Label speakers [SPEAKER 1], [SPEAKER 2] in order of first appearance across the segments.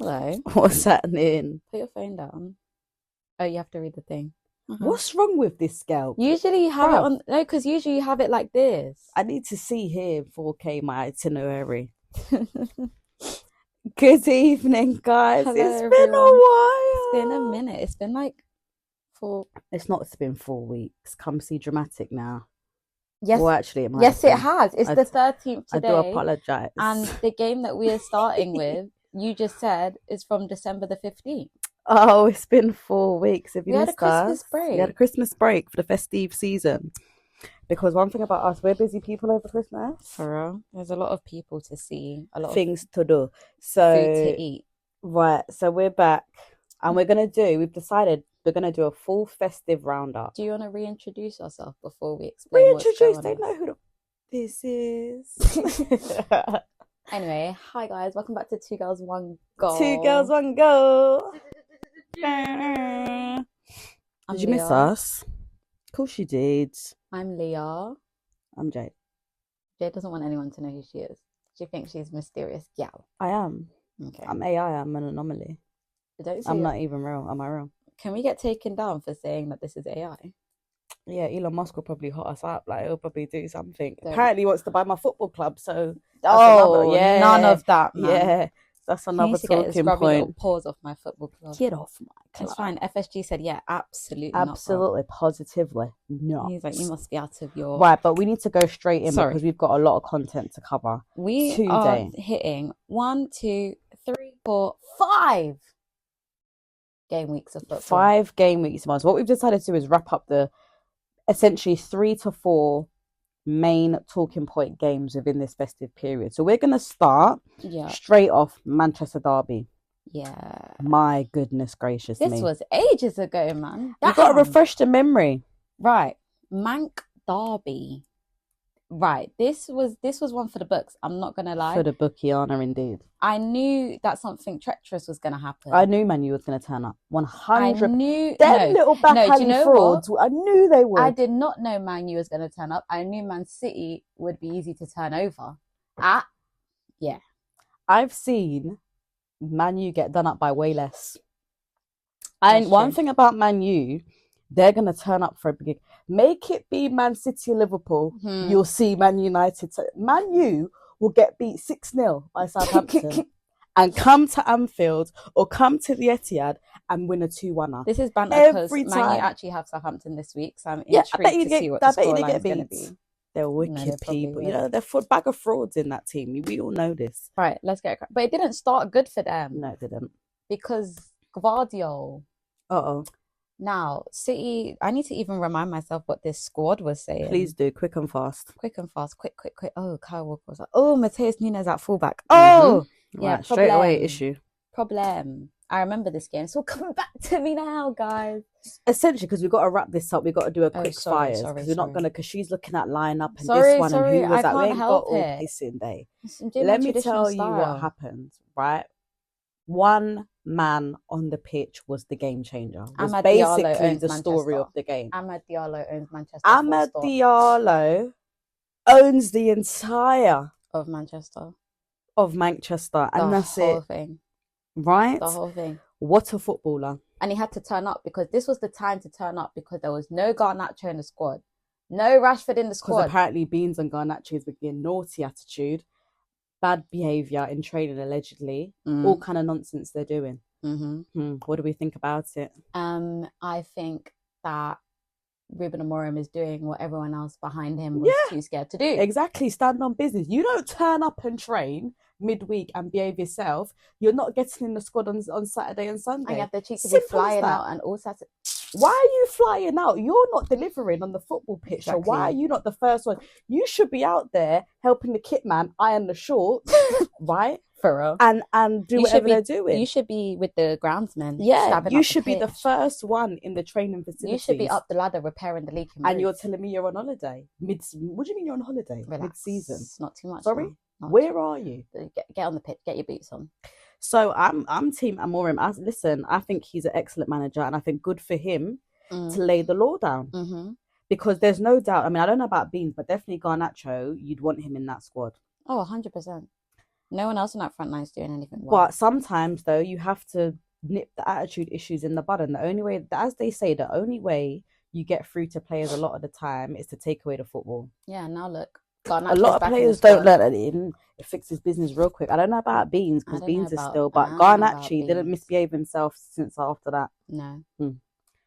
[SPEAKER 1] Hello.
[SPEAKER 2] What's happening?
[SPEAKER 1] Put your phone down. Oh, you have to read the thing.
[SPEAKER 2] What's wrong with this girl?
[SPEAKER 1] Usually you have it
[SPEAKER 2] Bruv.
[SPEAKER 1] on. No, because usually you have it like this.
[SPEAKER 2] I need to see here in 4K my itinerary. Good evening, guys.
[SPEAKER 1] Hello,
[SPEAKER 2] It's been
[SPEAKER 1] everyone.
[SPEAKER 2] a while.
[SPEAKER 1] It's been a minute. It's been like 4.
[SPEAKER 2] It's been 4 weeks. Come see Dramatic now.
[SPEAKER 1] Yes.
[SPEAKER 2] Well, actually, it might
[SPEAKER 1] Yes,
[SPEAKER 2] have
[SPEAKER 1] it
[SPEAKER 2] been.
[SPEAKER 1] has. It's the 13th
[SPEAKER 2] I
[SPEAKER 1] today.
[SPEAKER 2] do apologise.
[SPEAKER 1] And the game that we are starting with, you just said, is from December the 15th.
[SPEAKER 2] Oh, it's been 4 weeks. Have you
[SPEAKER 1] We had a
[SPEAKER 2] missed
[SPEAKER 1] Christmas
[SPEAKER 2] us?
[SPEAKER 1] break.
[SPEAKER 2] We had a Christmas break for the festive season. Because one thing about us, we're busy people over Christmas.
[SPEAKER 1] For real. There's a lot of people to see. A lot
[SPEAKER 2] Things
[SPEAKER 1] of
[SPEAKER 2] to do. So
[SPEAKER 1] food to eat.
[SPEAKER 2] Right, so we're back and we've decided we're going to do a full festive roundup.
[SPEAKER 1] Do you want to reintroduce yourself before we explain what's going on?
[SPEAKER 2] They know who this is.
[SPEAKER 1] Anyway, hi guys, welcome back to Two Girls, One Goal.
[SPEAKER 2] Two Girls, One Goal.
[SPEAKER 1] I'm
[SPEAKER 2] Did you miss
[SPEAKER 1] Leah.
[SPEAKER 2] us? Of course you did.
[SPEAKER 1] I'm Leah.
[SPEAKER 2] I'm Jade.
[SPEAKER 1] Jade doesn't want anyone to know who she is. She thinks she's mysterious gal.
[SPEAKER 2] I am.
[SPEAKER 1] Okay.
[SPEAKER 2] I'm AI. I'm an anomaly. I'm not even real. Am I real?
[SPEAKER 1] Can we get taken down for saying that this is AI?
[SPEAKER 2] Yeah, Elon Musk will probably hot us up. Like, he'll probably do something. Apparently he wants to buy my football club, so
[SPEAKER 1] yeah, none of that, man.
[SPEAKER 2] Yeah, that's another talking point.
[SPEAKER 1] Paws off my football club.
[SPEAKER 2] Get off my club.
[SPEAKER 1] It's fine. FSG said, yeah, absolutely
[SPEAKER 2] not, positively not.
[SPEAKER 1] He's like, you must be out of your...
[SPEAKER 2] Right, but we need to go straight in because we've got a lot of content to cover.
[SPEAKER 1] We are hitting 1, 2, 3, 4, 5 game weeks of football.
[SPEAKER 2] 5 game weeks. What we've decided to do is wrap up the essentially 3 to 4 main talking point games within this festive period. So we're going to start straight off Manchester Derby.
[SPEAKER 1] Yeah.
[SPEAKER 2] My goodness gracious me.
[SPEAKER 1] This was ages ago, man.
[SPEAKER 2] You've got to refresh the memory.
[SPEAKER 1] Right. Manc Derby. Right. This was one for the books. I'm not going to lie.
[SPEAKER 2] For the bookiana, indeed.
[SPEAKER 1] I knew that something treacherous was going to happen.
[SPEAKER 2] I knew Man U was going to turn up. 100.
[SPEAKER 1] I knew.
[SPEAKER 2] Little back alley frauds. I knew they would.
[SPEAKER 1] I did not know Man U was going to turn up. I knew Man City would be easy to turn over. Yeah.
[SPEAKER 2] I've seen Man U get done up by way less. And one thing about Man U, they're going to turn up for a big... Make it be Man City or Liverpool, you'll see Man United. Man U will get beat 6-0 by Southampton and come to Anfield or come to the Etihad and win a 2-1.
[SPEAKER 1] This is banter because Man U actually have Southampton this week, so I'm intrigued to see what the scoreline is going to be.
[SPEAKER 2] They're wicked people. You know, they're a bag of frauds in that team. We all know this.
[SPEAKER 1] Right, let's get it. But it didn't start good for them.
[SPEAKER 2] No, it didn't.
[SPEAKER 1] Because Gvardiol.
[SPEAKER 2] Uh-oh.
[SPEAKER 1] Now, City, I need to even remind myself what this squad was saying.
[SPEAKER 2] Please do, quick and fast.
[SPEAKER 1] Quick. Oh, Kyle Walker was like, oh, Mateus Nunes at fullback. Oh, yeah,
[SPEAKER 2] right, straight away issue.
[SPEAKER 1] Problem. I remember this game. It's all coming back to me now, guys.
[SPEAKER 2] Essentially, because we've got to wrap this up, we've got to do a quick fire. Because we're not going to, because she's looking at lineup and this one and who was that. We ain't got all pissing day. Let me tell you what happened, right? One man on the pitch was the game changer. Was basically the story of the game.
[SPEAKER 1] Amad Diallo owns Manchester.
[SPEAKER 2] Amad Diallo owns the entire
[SPEAKER 1] of Manchester.
[SPEAKER 2] And that's it.
[SPEAKER 1] Thing.
[SPEAKER 2] Right?
[SPEAKER 1] The whole thing.
[SPEAKER 2] What a footballer.
[SPEAKER 1] And he had to turn up because this was the time to turn up because there was no Garnacho in the squad. No Rashford in the squad.
[SPEAKER 2] Because apparently Beans and Garnacho's being naughty attitude. Bad behaviour in training, allegedly. All kind of nonsense they're doing. What do we think about it?
[SPEAKER 1] I think that Ruben Amorim is doing what everyone else behind him was too scared to do.
[SPEAKER 2] Exactly, stand on business. You don't turn up and train midweek and behave yourself. You're not getting in the squad on Saturday and Sunday.
[SPEAKER 1] And you have the cheek to be flying out and all Saturday.
[SPEAKER 2] Why are you flying out? You're not delivering on the football pitch. Exactly. So why are you not the first one? You should be out there helping the kit man iron the shorts, right?
[SPEAKER 1] For real.
[SPEAKER 2] And do whatever they're doing.
[SPEAKER 1] You should be with the groundsmen.
[SPEAKER 2] Yeah, you should be the first one in the training facilities.
[SPEAKER 1] You should be up the ladder repairing the leaking roofs.
[SPEAKER 2] And you're telling me you're on holiday? What do you mean you're on holiday?
[SPEAKER 1] Relax.
[SPEAKER 2] Mid-season?
[SPEAKER 1] It's not too much.
[SPEAKER 2] Sorry? Where are you?
[SPEAKER 1] Get on the pitch. Get your boots on.
[SPEAKER 2] So I'm Team Amorim. Listen, I think he's an excellent manager and I think good for him to lay the law down. Because there's no doubt, I mean, I don't know about Beans, but definitely Garnacho, you'd want him in that squad.
[SPEAKER 1] Oh, 100%. No one else on that front line is doing anything well.
[SPEAKER 2] But sometimes, though, you have to nip the attitude issues in the bud. And the only way, as they say, the only way you get through to players a lot of the time is to take away the football.
[SPEAKER 1] Yeah, now look.
[SPEAKER 2] A lot of players don't learn it. It fixes business real quick. I don't know about Beans, because Beans is still, but Garnacho didn't misbehave himself since after that.
[SPEAKER 1] No.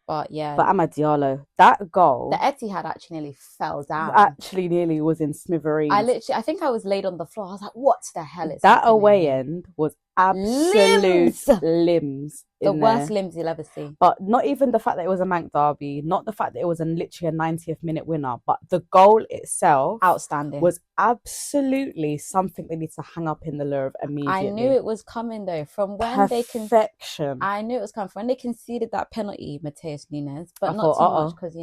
[SPEAKER 1] But yeah.
[SPEAKER 2] But Amad Diallo, that goal.
[SPEAKER 1] The Etihad actually nearly fell down.
[SPEAKER 2] Actually nearly was in smithereens.
[SPEAKER 1] I think I was laid on the floor. I was like, what the hell is
[SPEAKER 2] that
[SPEAKER 1] happening?
[SPEAKER 2] Away end was absolute limbs.
[SPEAKER 1] The worst limbs you'll ever see.
[SPEAKER 2] But not even the fact that it was a Manc derby, not the fact that it was literally a 90th minute winner, but the goal itself,
[SPEAKER 1] outstanding,
[SPEAKER 2] was absolutely something they need to hang up in the Louvre immediately.
[SPEAKER 1] I knew it was coming though. From when
[SPEAKER 2] Perfection.
[SPEAKER 1] I knew it was coming from when they conceded that penalty, Mateus Nunes, but not too much because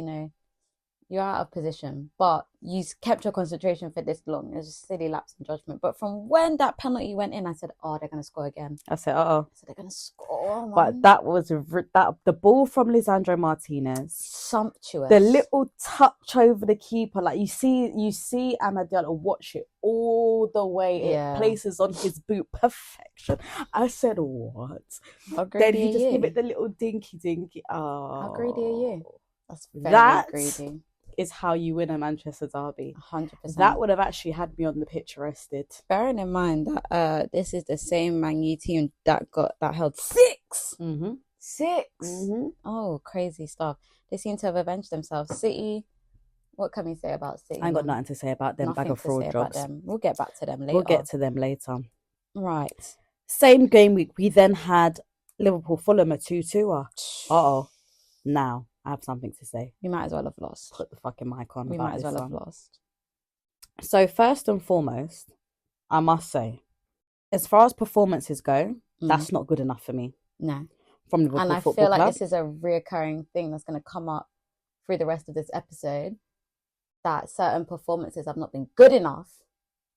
[SPEAKER 1] you're out of position, but you kept your concentration for this long. It was just silly lapse in judgment. But from when that penalty went in, I said, "Oh, they're gonna score again."
[SPEAKER 2] I said,
[SPEAKER 1] they're gonna score. Man.
[SPEAKER 2] But that was the ball from Lisandro Martinez,
[SPEAKER 1] sumptuous.
[SPEAKER 2] The little touch over the keeper, like you see Amad Diallo watch it all the way. It places on his boot, perfection. I said, "What?" Then he just give it the little dinky. Oh,
[SPEAKER 1] how greedy are you? That's very greedy.
[SPEAKER 2] Is how you win a Manchester derby.
[SPEAKER 1] 100%.
[SPEAKER 2] That would have actually had me on the pitch arrested.
[SPEAKER 1] Bearing in mind that this is the same Man U team that held 6. 6. Oh, crazy stuff. They seem to have avenged themselves. City, what can we say about City?
[SPEAKER 2] I ain't got nothing to say about them. Bag of fraud jobs.
[SPEAKER 1] We'll get back to them later.
[SPEAKER 2] We'll get to them later.
[SPEAKER 1] Right.
[SPEAKER 2] Same game week, we then had Liverpool Fulham at 2-2. Now I have something to say.
[SPEAKER 1] We might as well have lost.
[SPEAKER 2] Put the fucking mic on.
[SPEAKER 1] We might as well have lost.
[SPEAKER 2] So first and foremost, I must say, as far as performances go, that's not good enough for me.
[SPEAKER 1] No.
[SPEAKER 2] From Liverpool
[SPEAKER 1] and I
[SPEAKER 2] Football
[SPEAKER 1] feel like
[SPEAKER 2] Club.
[SPEAKER 1] This is a reoccurring thing that's going to come up through the rest of this episode, that certain performances have not been good enough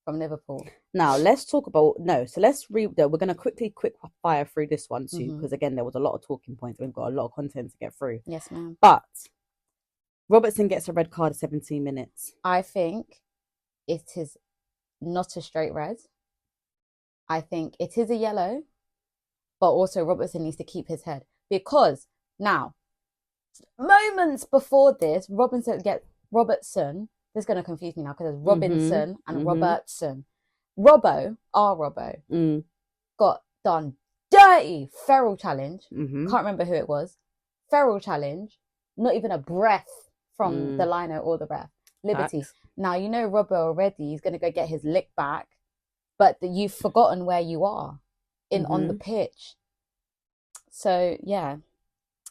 [SPEAKER 1] from Liverpool.
[SPEAKER 2] Now let's talk about so let's read. We're going to quick fire through this one too, because again there was a lot of talking points. We've got a lot of content to get through.
[SPEAKER 1] Yes, ma'am.
[SPEAKER 2] But Robertson gets a red card at 17 minutes.
[SPEAKER 1] I think it is not a straight red. I think it is a yellow, but also Robertson needs to keep his head, because now, moments before this, Robertson. This is going to confuse me now because it's Robinson and Robertson. Robbo got done dirty. Feral challenge. Can't remember who it was. Feral challenge. Not even a breath from the lino or the ref. Liberty.
[SPEAKER 2] Facts.
[SPEAKER 1] Now, you know Robbo already. He's going to go get his lick back. But you've forgotten where you are on the pitch. So, yeah.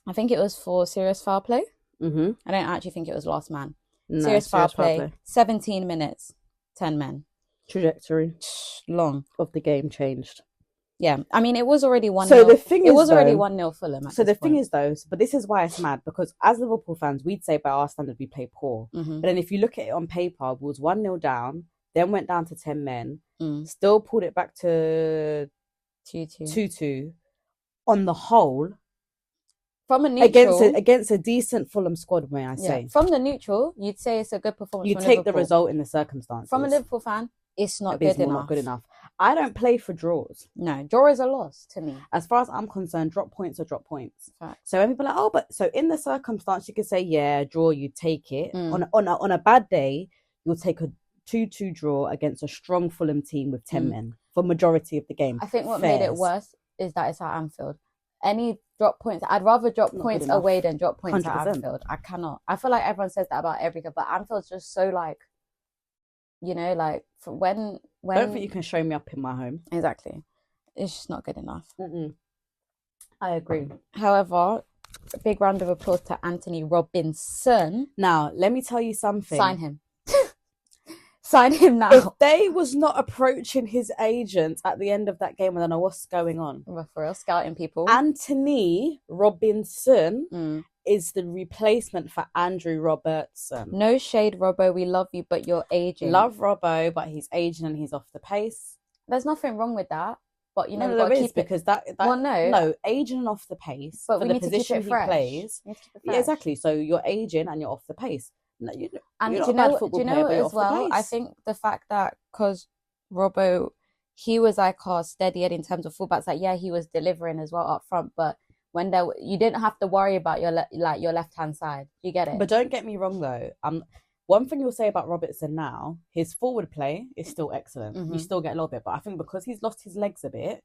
[SPEAKER 1] I think it was for serious foul play. I don't actually think it was last man.
[SPEAKER 2] No,
[SPEAKER 1] serious foul play. 17 minutes. 10 men.
[SPEAKER 2] Trajectory
[SPEAKER 1] long
[SPEAKER 2] of the game changed.
[SPEAKER 1] Yeah, I mean it was already 1-0.
[SPEAKER 2] So the thing is,
[SPEAKER 1] it was already 1-0 Fulham.
[SPEAKER 2] So the thing is though, but this is why it's mad, because as Liverpool fans, we'd say by our standard we play poor. But then if you look at it on paper, we was 1-0 down, then went down to 10 men, still pulled it back to 2-2. On the whole,
[SPEAKER 1] from a neutral
[SPEAKER 2] against a decent Fulham squad, may I say?
[SPEAKER 1] From the neutral, you'd say it's a good performance.
[SPEAKER 2] You take the result in the circumstances.
[SPEAKER 1] From a Liverpool fan, it's not good enough.
[SPEAKER 2] Not good enough. I don't play for draws.
[SPEAKER 1] No, draw is a loss to me.
[SPEAKER 2] As far as I'm concerned, drop points are drop points.
[SPEAKER 1] Fact.
[SPEAKER 2] So when people are like, but so in the circumstance, you could say, yeah, draw, you take it. On a bad day, you'll take a 2-2 draw against a strong Fulham team with 10 men for majority of the game.
[SPEAKER 1] I think what made it worse is that it's at Anfield. Any drop points, I'd rather drop points away than drop points 100%. At Anfield. I cannot. I feel like everyone says that about every game, but Anfield's just so like, when
[SPEAKER 2] I don't think you can show me up in my home.
[SPEAKER 1] Exactly. It's just not good enough.
[SPEAKER 2] I agree.
[SPEAKER 1] However, a big round of applause to Anthony Robinson.
[SPEAKER 2] Now, let me tell you something.
[SPEAKER 1] Sign him. Sign him now.
[SPEAKER 2] If they was not approaching his agent at the end of that game, I don't know what's going on.
[SPEAKER 1] For real, scouting people.
[SPEAKER 2] Anthony Robinson is the replacement for Andrew Robertson.
[SPEAKER 1] No shade, Robbo. We love you, but you're aging.
[SPEAKER 2] Love Robbo, but he's aging and he's off the pace.
[SPEAKER 1] There's nothing wrong with that. But you know,
[SPEAKER 2] there is, because that
[SPEAKER 1] no,
[SPEAKER 2] aging and off the pace.
[SPEAKER 1] But
[SPEAKER 2] for
[SPEAKER 1] we
[SPEAKER 2] the position he plays.
[SPEAKER 1] Yeah,
[SPEAKER 2] exactly. So you're aging and you're off the pace. No, do you know as well? I think the fact that because Robbo,
[SPEAKER 1] he was like our steady Eddie in terms of fullbacks. Like, yeah, he was delivering as well up front, but when you didn't have to worry about your your left hand side. You get it?
[SPEAKER 2] But don't get me wrong though. One thing you'll say about Robertson now, his forward play is still excellent. You still get a little bit, but I think because he's lost his legs a bit,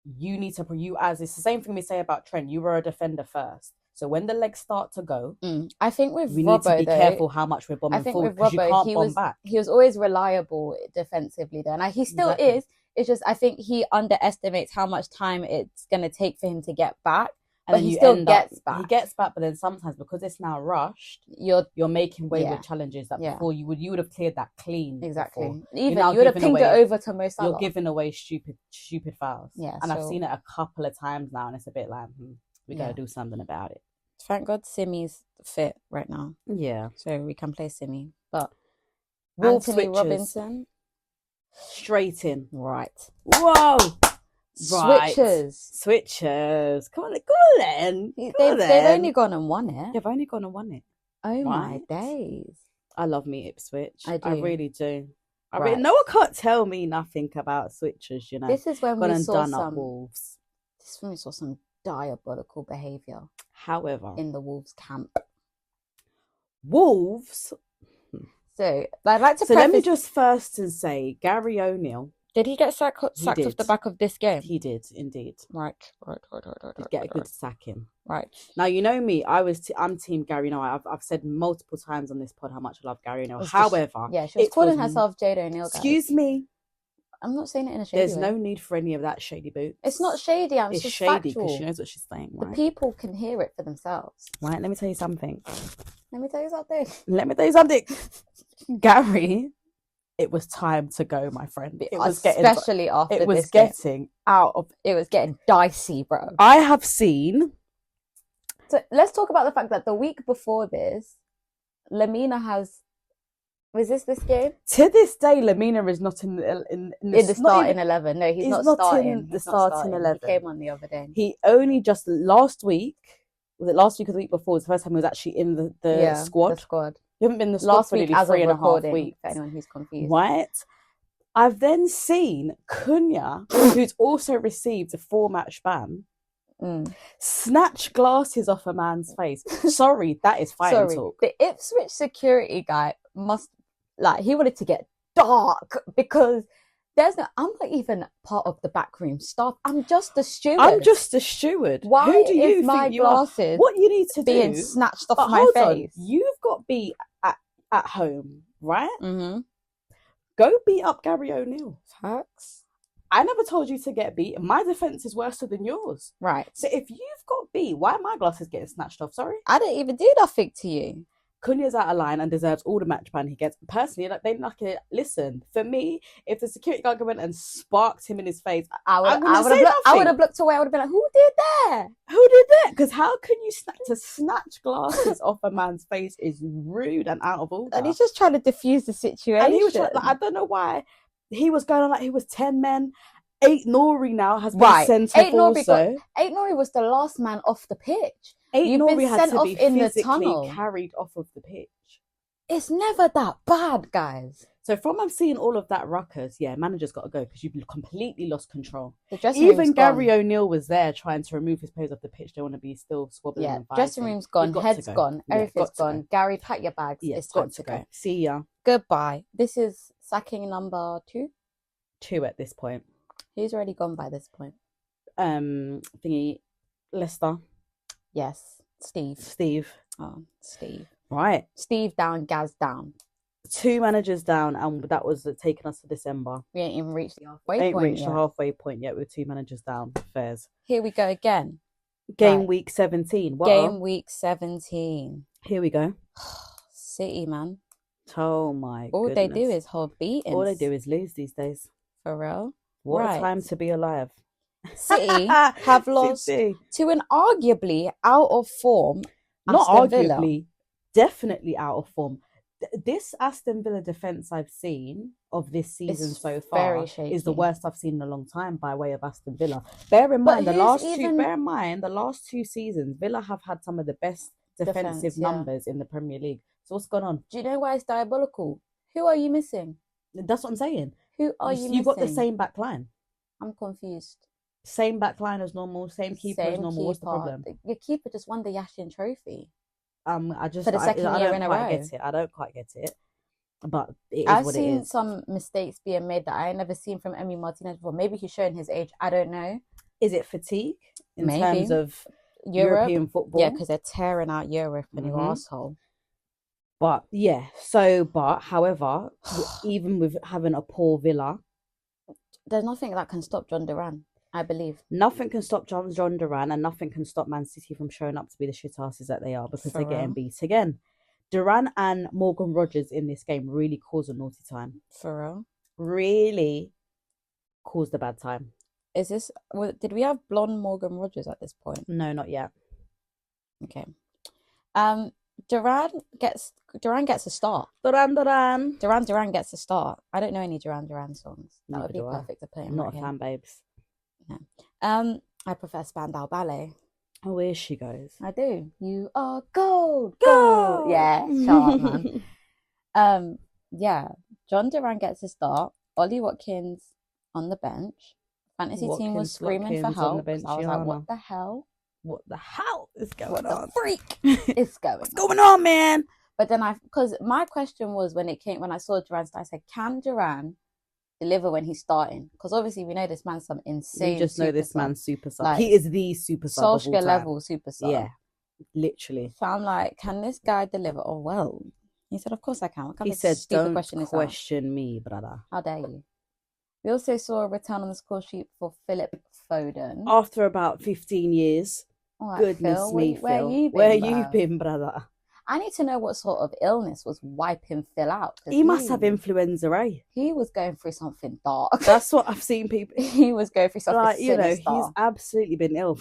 [SPEAKER 2] it's the same thing we say about Trent. You were a defender first. So when the legs start to go,
[SPEAKER 1] I think with
[SPEAKER 2] we
[SPEAKER 1] Robbo,
[SPEAKER 2] need to be careful how much we're bombing forward because you can't bomb back.
[SPEAKER 1] He was always reliable defensively there. Like he still is. It's just I think he underestimates how much time it's going to take for him to get back.
[SPEAKER 2] And
[SPEAKER 1] but he still gets back.
[SPEAKER 2] He gets back, but then sometimes because it's now rushed, you're making wayward challenges that before you would have cleared that clean.
[SPEAKER 1] Exactly.
[SPEAKER 2] Before.
[SPEAKER 1] Even you would have pinged it over to Mo Salah.
[SPEAKER 2] You're giving away stupid fouls.
[SPEAKER 1] Yeah,
[SPEAKER 2] and I've seen it a couple of times now, and it's a bit like we got to do something about it.
[SPEAKER 1] Thank God Simi's fit right now.
[SPEAKER 2] Yeah,
[SPEAKER 1] so we can play Simi. But
[SPEAKER 2] Anthony
[SPEAKER 1] Robinson,
[SPEAKER 2] straight in.
[SPEAKER 1] Right.
[SPEAKER 2] Whoa.
[SPEAKER 1] Right.
[SPEAKER 2] Switchers. Come on then.
[SPEAKER 1] They've only gone and won it.
[SPEAKER 2] They've only gone and won it.
[SPEAKER 1] Oh my days.
[SPEAKER 2] I love me Ipswich. I really do.
[SPEAKER 1] No
[SPEAKER 2] one can't tell me nothing about switchers, you know.
[SPEAKER 1] This is when we saw some
[SPEAKER 2] Wolves.
[SPEAKER 1] This is when we saw some diabolical behaviour.
[SPEAKER 2] However,
[SPEAKER 1] in the Wolves camp.
[SPEAKER 2] Wolves.
[SPEAKER 1] So I'd like to.
[SPEAKER 2] So let me just first say, Gary O'Neill.
[SPEAKER 1] Did he get sacked off the back of this game?
[SPEAKER 2] He did, indeed.
[SPEAKER 1] Right.
[SPEAKER 2] Get a good sacking.
[SPEAKER 1] Right.
[SPEAKER 2] Now, you know me, I'm Team Gary O'Neill. I've said multiple times on this pod how much I love Gary O'Neill. However...
[SPEAKER 1] she was calling herself Jade O'Neill, guys.
[SPEAKER 2] Excuse me.
[SPEAKER 1] I'm not saying it in a shady way.
[SPEAKER 2] There's no need for any of that shady boots.
[SPEAKER 1] It's not shady. It's just
[SPEAKER 2] shady
[SPEAKER 1] because
[SPEAKER 2] she knows what she's saying, right?
[SPEAKER 1] The people can hear it for themselves.
[SPEAKER 2] Right, let me tell you something. Gary... It was time to go, my friend. It was getting
[SPEAKER 1] dicey, bro.
[SPEAKER 2] I have seen.
[SPEAKER 1] So let's talk about the fact that the week before this, Lamina has. Was this game?
[SPEAKER 2] To this day, Lamina is not in the
[SPEAKER 1] starting 11. No, he's not starting.
[SPEAKER 2] In the starting 11.
[SPEAKER 1] He came on the other day.
[SPEAKER 2] He only just last week. Was it last week or the week before? Was the first time he was actually in the squad.
[SPEAKER 1] The squad.
[SPEAKER 2] You haven't been in the squad for nearly 3.5 weeks.
[SPEAKER 1] For anyone who's confused.
[SPEAKER 2] Right? I've then seen Cunha, who's also received a 4-match ban, snatch glasses off a man's face. Sorry, that is fighting talk.
[SPEAKER 1] The Ipswich security guy he wanted to get dark because I'm not even part of the backroom staff. I'm just a steward. Why
[SPEAKER 2] Who do you
[SPEAKER 1] is my
[SPEAKER 2] think
[SPEAKER 1] glasses
[SPEAKER 2] what you need to
[SPEAKER 1] being
[SPEAKER 2] do,
[SPEAKER 1] snatched off my face?
[SPEAKER 2] You've got to be at home, right?
[SPEAKER 1] Mm-hmm.
[SPEAKER 2] Go beat up Gary O'Neill.
[SPEAKER 1] Facts.
[SPEAKER 2] I never told you to get beat. My defense is worse than yours.
[SPEAKER 1] Right.
[SPEAKER 2] So if you've got beat, why are my glasses getting snatched off? Sorry?
[SPEAKER 1] I didn't even do nothing to you.
[SPEAKER 2] Cunha's out of line and deserves all the match ban he gets. Personally, listen, for me, if the security guard went and sparked him in his face, I would
[SPEAKER 1] have looked away. I would have been like, who did that?
[SPEAKER 2] Because how can you snatch glasses off a man's face is rude and out of order.
[SPEAKER 1] And he's just trying to diffuse the situation.
[SPEAKER 2] And he was I don't know why he was going on like he was 10 men. 8 Nori now has been sent off also.
[SPEAKER 1] 8 Nori was the last man off the pitch.
[SPEAKER 2] 8 Nori had to be physically carried off of the pitch.
[SPEAKER 1] It's never that bad, guys.
[SPEAKER 2] So from seeing all of that ruckus, manager's got to go because you've completely lost control.
[SPEAKER 1] Even
[SPEAKER 2] Gary O'Neill was there trying to remove his players off the pitch. They want to be still swabbling.
[SPEAKER 1] Yeah, dressing room's gone, head's gone, everything's gone. Gary, pack your bags. It's time to go.
[SPEAKER 2] See ya.
[SPEAKER 1] Goodbye. This is sacking number 2?
[SPEAKER 2] 2 at this point.
[SPEAKER 1] Who's already gone by this point?
[SPEAKER 2] Leicester.
[SPEAKER 1] Yes. Steve.
[SPEAKER 2] Oh,
[SPEAKER 1] Steve.
[SPEAKER 2] Right.
[SPEAKER 1] Steve down, Gaz down.
[SPEAKER 2] 2 managers down, and that was taking us to December.
[SPEAKER 1] We ain't even reached the halfway point yet with 2 managers down. Fairs. Here we go again.
[SPEAKER 2] Week 17.
[SPEAKER 1] Week 17.
[SPEAKER 2] Here we go.
[SPEAKER 1] City, man.
[SPEAKER 2] Oh my
[SPEAKER 1] All
[SPEAKER 2] goodness.
[SPEAKER 1] they do is hold beatings.
[SPEAKER 2] All they do is lose these days.
[SPEAKER 1] For real?
[SPEAKER 2] What a time to be alive.
[SPEAKER 1] City have lost to an arguably out of form
[SPEAKER 2] Not arguably, definitely out of form. This Aston Villa defence I've seen of this season so far is the worst I've seen in a long time by way of Aston Villa. Bear in mind the last 2 seasons, Villa have had some of the best defensive numbers in the Premier League. So what's going on?
[SPEAKER 1] Do you know why it's diabolical? Who are you missing?
[SPEAKER 2] That's what I'm saying.
[SPEAKER 1] Who are you
[SPEAKER 2] You've got the
[SPEAKER 1] missing?
[SPEAKER 2] same back line.
[SPEAKER 1] I'm confused.
[SPEAKER 2] Same back line as normal, same keeper as normal. What's the problem?
[SPEAKER 1] Your keeper just won the Yashin Trophy
[SPEAKER 2] I
[SPEAKER 1] for the second year
[SPEAKER 2] don't
[SPEAKER 1] in a
[SPEAKER 2] quite
[SPEAKER 1] row.
[SPEAKER 2] get it. I don't quite get it. But it is
[SPEAKER 1] I've
[SPEAKER 2] what it
[SPEAKER 1] seen
[SPEAKER 2] is.
[SPEAKER 1] some mistakes being made that I ain't never seen from Emi Martinez before. Maybe he's showing his age. I don't know.
[SPEAKER 2] Is it fatigue in
[SPEAKER 1] Maybe.
[SPEAKER 2] terms of European football?
[SPEAKER 1] Yeah, because they're tearing out Europe and your asshole.
[SPEAKER 2] But yeah, however, even with having a poor Villa,
[SPEAKER 1] there's nothing that can stop John Duran, I believe.
[SPEAKER 2] Nothing can stop John Duran, and nothing can stop Man City from showing up to be the shit asses that they are, because they're getting beat again. Duran and Morgan Rogers in this game really caused a naughty time.
[SPEAKER 1] For real?
[SPEAKER 2] Really caused a bad time.
[SPEAKER 1] Did we have blonde Morgan Rogers at this point?
[SPEAKER 2] No, not yet.
[SPEAKER 1] Okay. Duran gets a start.
[SPEAKER 2] Duran
[SPEAKER 1] gets a start. I don't know any Duran songs. That would be perfect to play.
[SPEAKER 2] Not a fan, babes.
[SPEAKER 1] No. I prefer Spandau Ballet.
[SPEAKER 2] Oh, here she goes.
[SPEAKER 1] I do. You are gold. Gold. Yeah, shut up, man. Yeah. John Duran gets a start. Ollie Watkins on the bench. Fantasy team was screaming for help. I was like, what the hell?
[SPEAKER 2] What the hell is going on?
[SPEAKER 1] What the freak is going on?
[SPEAKER 2] What's going on, man?
[SPEAKER 1] But then because my question was when I saw Duran start, I said, can Duran deliver when he's starting? Because obviously we know this man's some insane.
[SPEAKER 2] We just know this man's super sub.
[SPEAKER 1] Like,
[SPEAKER 2] he is the super sub.
[SPEAKER 1] Solskjaer level super sub.
[SPEAKER 2] Yeah, literally.
[SPEAKER 1] So I'm like, can this guy deliver? Oh well. He said, of course I can.
[SPEAKER 2] He said, don't question me, brother.
[SPEAKER 1] How dare you? We also saw a return on the score sheet for Philip Foden.
[SPEAKER 2] After about 15 years.
[SPEAKER 1] Right,
[SPEAKER 2] Goodness
[SPEAKER 1] Phil,
[SPEAKER 2] me,
[SPEAKER 1] Phil.
[SPEAKER 2] Where you been, brother?
[SPEAKER 1] I need to know what sort of illness was wiping Phil out.
[SPEAKER 2] He must have influenza, right?
[SPEAKER 1] He was going through something dark.
[SPEAKER 2] That's what I've seen people.
[SPEAKER 1] He was going through something
[SPEAKER 2] like,
[SPEAKER 1] sinister.
[SPEAKER 2] He's absolutely been ill.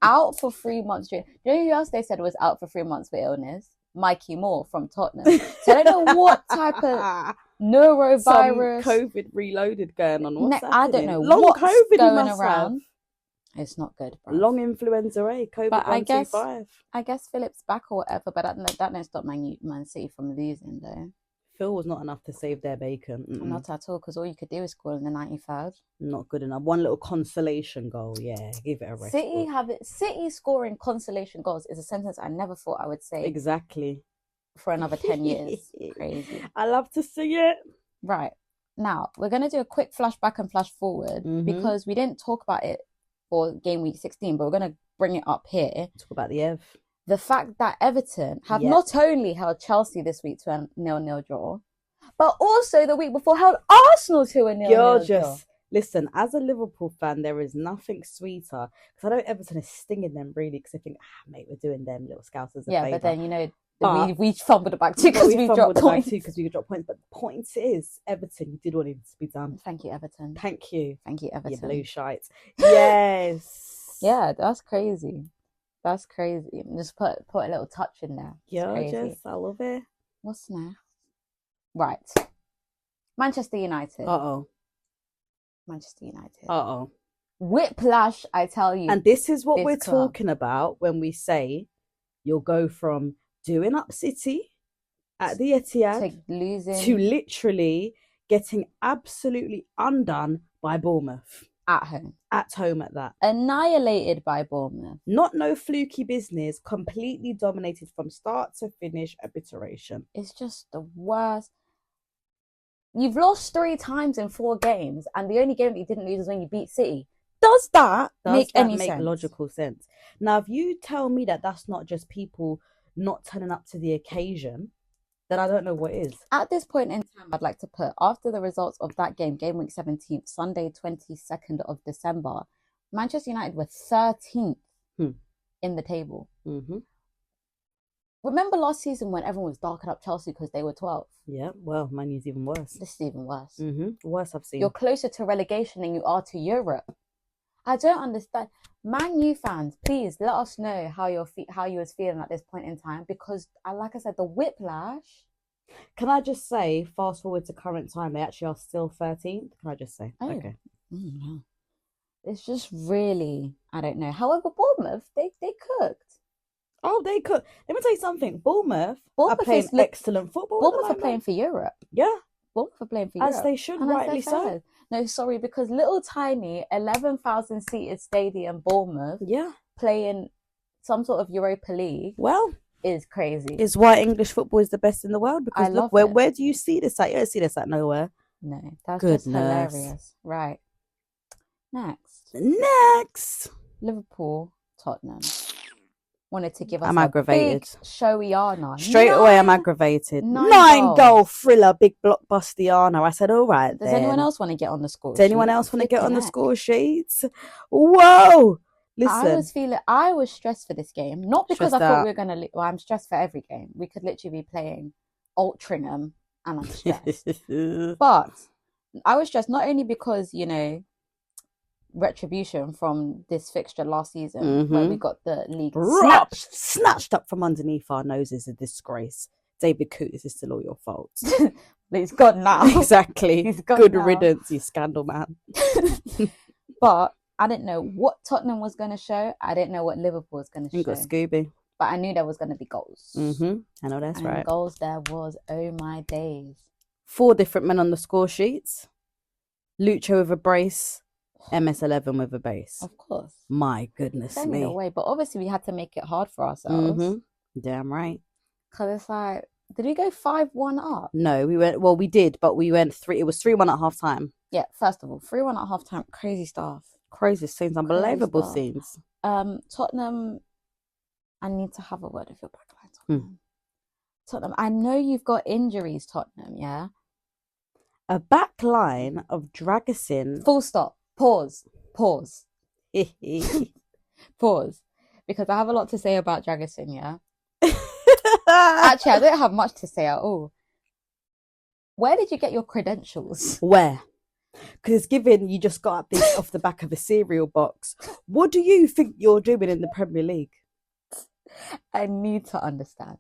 [SPEAKER 1] Out for 3 months. You know who else they said was out for 3 months for illness? Mikey Moore from Tottenham. So I don't know what type of neurovirus.
[SPEAKER 2] Some COVID reloaded going on. What's happening?
[SPEAKER 1] I don't know
[SPEAKER 2] Long
[SPEAKER 1] what's
[SPEAKER 2] COVID
[SPEAKER 1] going around. It's not good, bro.
[SPEAKER 2] Long influenza, COVID
[SPEAKER 1] but
[SPEAKER 2] 125.
[SPEAKER 1] I guess Philip's back or whatever, but that don't stop Man City from losing, though.
[SPEAKER 2] Phil was not enough to save their bacon.
[SPEAKER 1] Not at all, because all you could do is score in the 93rd.
[SPEAKER 2] Not good enough. One little consolation goal, yeah. Give it a rest.
[SPEAKER 1] City scoring consolation goals is a sentence I never thought I would say.
[SPEAKER 2] Exactly.
[SPEAKER 1] For another 10 years. Crazy.
[SPEAKER 2] I love to see it.
[SPEAKER 1] Right. Now, we're going to do a quick flashback and flash forward because we didn't talk about it for game week 16, but we're going to bring it up here.
[SPEAKER 2] Talk about the Ev.
[SPEAKER 1] The fact that Everton have not only held Chelsea this week to a 0-0 draw, but also the week before held Arsenal to a 0-0 draw.
[SPEAKER 2] Listen, as a Liverpool fan, there is nothing sweeter, because I know Everton is stinging them really, because they think, mate, we're doing them little scousers a favour.
[SPEAKER 1] But then, we fumbled it back too because we dropped points.
[SPEAKER 2] But the point is, Everton, you did what needed to be done.
[SPEAKER 1] Thank you, Everton.
[SPEAKER 2] Thank you.
[SPEAKER 1] Thank you, Everton.
[SPEAKER 2] You blue shites. Yes.
[SPEAKER 1] Yeah, that's crazy. That's crazy. Just put a little touch in there.
[SPEAKER 2] I love it.
[SPEAKER 1] What's next? Right. Manchester United. Manchester United. Whiplash, I tell you.
[SPEAKER 2] And this is what we're talking about when we say you'll go from doing up City at the Etihad to literally getting absolutely undone by Bournemouth.
[SPEAKER 1] At home.
[SPEAKER 2] At home at that.
[SPEAKER 1] Annihilated by Bournemouth.
[SPEAKER 2] Not no fluky business. Completely dominated from start to finish. Obliteration.
[SPEAKER 1] It's just the worst. You've lost 3 times in 4 games, and the only game that you didn't lose is when you beat City. Does that make
[SPEAKER 2] logical sense? Now, if you tell me that that's not just people not turning up to the occasion, then I don't know what is. At
[SPEAKER 1] this point in time, I'd like to put, after the results of that game week 17, Sunday, 22nd of December, Manchester United were 13th in the table. Remember last season when everyone was darking up Chelsea because they were 12th?
[SPEAKER 2] Yeah, well, Man U's even worse.
[SPEAKER 1] This is even worse.
[SPEAKER 2] Worse I've seen.
[SPEAKER 1] You're closer to relegation than you are to Europe. I don't understand. Man U fans, please let us know how you was feeling at this point in time, because, like I said, the whiplash.
[SPEAKER 2] Can I just say, fast forward to current time, they actually are still 13th? Can I just say?
[SPEAKER 1] Okay. No. It's just really, I don't know. However, Bournemouth, they cooked.
[SPEAKER 2] Oh, they cooked. Let me tell you something. Bournemouth are playing excellent football.
[SPEAKER 1] Bournemouth are playing for Europe.
[SPEAKER 2] Yeah.
[SPEAKER 1] Bournemouth are playing for
[SPEAKER 2] As
[SPEAKER 1] Europe.
[SPEAKER 2] they should,
[SPEAKER 1] And I
[SPEAKER 2] rightly
[SPEAKER 1] said
[SPEAKER 2] so.
[SPEAKER 1] third. No, sorry, because little tiny 11,000 seated stadium Bournemouth
[SPEAKER 2] Yeah.
[SPEAKER 1] playing some sort of Europa League
[SPEAKER 2] Well,
[SPEAKER 1] is crazy.
[SPEAKER 2] it's why English football is the best in the world. Because
[SPEAKER 1] I
[SPEAKER 2] look,
[SPEAKER 1] love it.
[SPEAKER 2] where do you see this at? You don't see this at nowhere.
[SPEAKER 1] No, that's
[SPEAKER 2] Goodness.
[SPEAKER 1] just hilarious. Right.
[SPEAKER 2] Next.
[SPEAKER 1] Liverpool, Tottenham. Wanted to give us
[SPEAKER 2] I'm
[SPEAKER 1] a
[SPEAKER 2] aggravated.
[SPEAKER 1] big showy Yana.
[SPEAKER 2] Straight away, I'm aggravated. 9 goal thriller, big blockbuster Yana. I said, all right.
[SPEAKER 1] Does anyone else want to get on the score?
[SPEAKER 2] Does anyone else want to get on the score sheets? Whoa! Listen,
[SPEAKER 1] I was stressed for this game, not because I thought we were gonna. Well, I'm stressed for every game. We could literally be playing Altrincham, and I'm stressed. But I was stressed not only because retribution from this fixture last season where we got the league
[SPEAKER 2] snatched up from underneath our noses. A disgrace. David Cootis is still all your fault.
[SPEAKER 1] He's gone now.
[SPEAKER 2] Exactly.
[SPEAKER 1] He's gone
[SPEAKER 2] Good
[SPEAKER 1] now.
[SPEAKER 2] riddance, you scandal man.
[SPEAKER 1] But I didn't know what Tottenham was going to show. I didn't know what Liverpool was going to show.
[SPEAKER 2] You got Scooby.
[SPEAKER 1] But I knew there was going to be goals.
[SPEAKER 2] I know that's right.
[SPEAKER 1] Goals there was, oh my days.
[SPEAKER 2] 4 different men on the score sheets. Lucho with a brace. MS11 with a base.
[SPEAKER 1] Of course.
[SPEAKER 2] My goodness me.
[SPEAKER 1] Away. But obviously we had to make it hard for ourselves.
[SPEAKER 2] Damn right.
[SPEAKER 1] Because it's like, did we go 5-1 up?
[SPEAKER 2] No, we did, but we went 3. It was 3-1 at half time.
[SPEAKER 1] Yeah, first of all, 3-1 at half time. Crazy stuff.
[SPEAKER 2] Crazy scenes, unbelievable scenes.
[SPEAKER 1] Tottenham, I need to have a word with your backline, Tottenham. I know you've got injuries, Tottenham, yeah?
[SPEAKER 2] A backline of Dragusin.
[SPEAKER 1] Full stop. Pause. Pause. Because I have a lot to say about Dragusin, yeah? Actually, I don't have much to say at all. Where did you get your credentials?
[SPEAKER 2] Where? Because it's given you just got this off the back of a cereal box. What do you think you're doing in the Premier League?
[SPEAKER 1] I need to understand.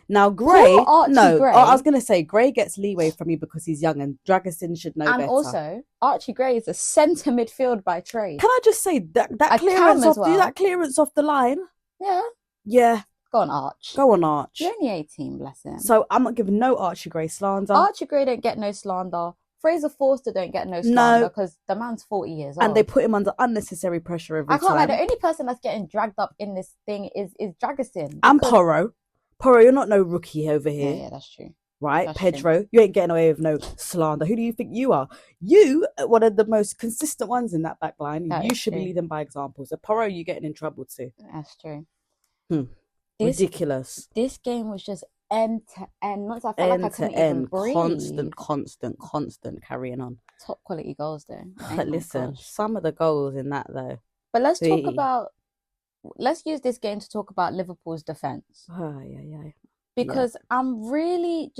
[SPEAKER 2] Now, Gray,
[SPEAKER 1] Gray.
[SPEAKER 2] I was going to say, Gray gets leeway from you because he's young and Dragusin should know better.
[SPEAKER 1] And also, Archie Gray is a centre midfield by trade.
[SPEAKER 2] Can I just say, that clearance do that clearance off the line?
[SPEAKER 1] Yeah.
[SPEAKER 2] Yeah.
[SPEAKER 1] Go on, Arch.
[SPEAKER 2] You're
[SPEAKER 1] only 18, bless him.
[SPEAKER 2] So I'm not giving no Archie Gray slander.
[SPEAKER 1] Archie Gray don't get no slander. Fraser Forster don't get no slander because the man's 40 years old.
[SPEAKER 2] And they put him under unnecessary pressure every time.
[SPEAKER 1] I can't lie, the only person that's getting dragged up in this thing is Dragusin.
[SPEAKER 2] And Porro. Porro, you're not no rookie over here.
[SPEAKER 1] Yeah, that's true.
[SPEAKER 2] Right?
[SPEAKER 1] That's
[SPEAKER 2] Pedro,
[SPEAKER 1] true.
[SPEAKER 2] you ain't getting away with no slander. Who do you think you are? You are one of the most consistent ones in that back line. You should be leading by example. So Porro, you're getting in trouble too.
[SPEAKER 1] That's true.
[SPEAKER 2] Ridiculous.
[SPEAKER 1] This game was just end to end. Not I felt like I couldn't even breathe.
[SPEAKER 2] Constant carrying on.
[SPEAKER 1] Top quality goals though.
[SPEAKER 2] Listen, some of the goals in that though.
[SPEAKER 1] But let's use this game to talk about Liverpool's defence. Because I'm really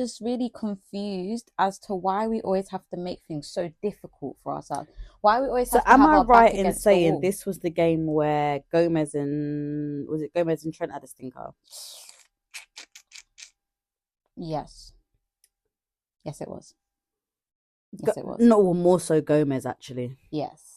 [SPEAKER 1] confused as to why we always have to make things so difficult for ourselves. Why we always have to have our back against the wall. Am I right in saying
[SPEAKER 2] this was the game where Gomez and Trent had a stinker?
[SPEAKER 1] Yes. Yes, it was.
[SPEAKER 2] No, more so Gomez actually.
[SPEAKER 1] Yes.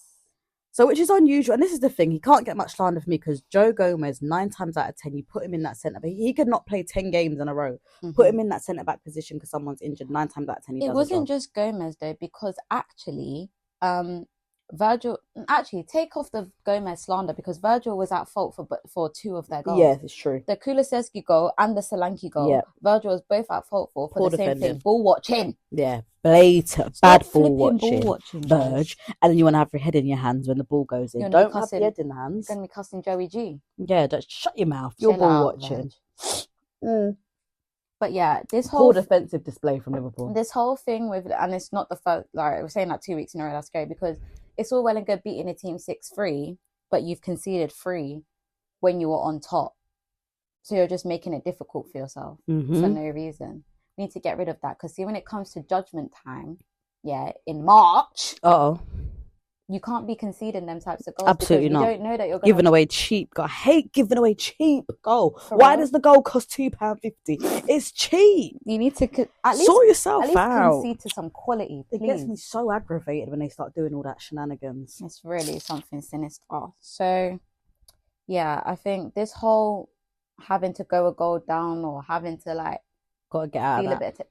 [SPEAKER 2] So, which is unusual, and this is the thing, he can't get much slander for me because Joe Gomez, 9 times out of 10, you put him in that centre back. He could not play 10 games in a row. Put him in that centre back position because someone's injured. 9 times out of 10, he does. It
[SPEAKER 1] wasn't just Gomez though, because actually, Virgil. Actually, take off the Gomez slander because Virgil was at fault for 2 of their goals.
[SPEAKER 2] Yeah, it's true.
[SPEAKER 1] The Kulusevski goal and the Solanke goal. Yeah. Virgil was both at fault for the same thing. Ball watching.
[SPEAKER 2] Yeah, blatant bad ball watching. Verge, and then you want to have your head in your hands when the ball goes in. Don't have your head in the hands.
[SPEAKER 1] You're gonna be cussing Joey G.
[SPEAKER 2] Yeah, just shut your mouth. You're ball watching.
[SPEAKER 1] But yeah, this whole
[SPEAKER 2] defensive display from Liverpool.
[SPEAKER 1] This whole thing with, and it's not the first. Like we're saying that 2 weeks in a row. That's great because it's all well and good beating a team 6-3, but you've conceded 3 when you were on top. So you're just making it difficult for yourself for no reason. We need to get rid of that because see, when it comes to judgment time, in March, you can't be conceding them types of goals.
[SPEAKER 2] Absolutely not.
[SPEAKER 1] You don't know that you're
[SPEAKER 2] giving away cheap. I hate giving away cheap goal. Why does the goal cost £2.50? It's cheap.
[SPEAKER 1] You need to at least
[SPEAKER 2] sort yourself out.
[SPEAKER 1] Concede to some quality. Please.
[SPEAKER 2] It gets me so aggravated when they start doing all that shenanigans.
[SPEAKER 1] It's really something sinister. So, yeah, I think this whole having to go a goal down or having to
[SPEAKER 2] gotta get out of that.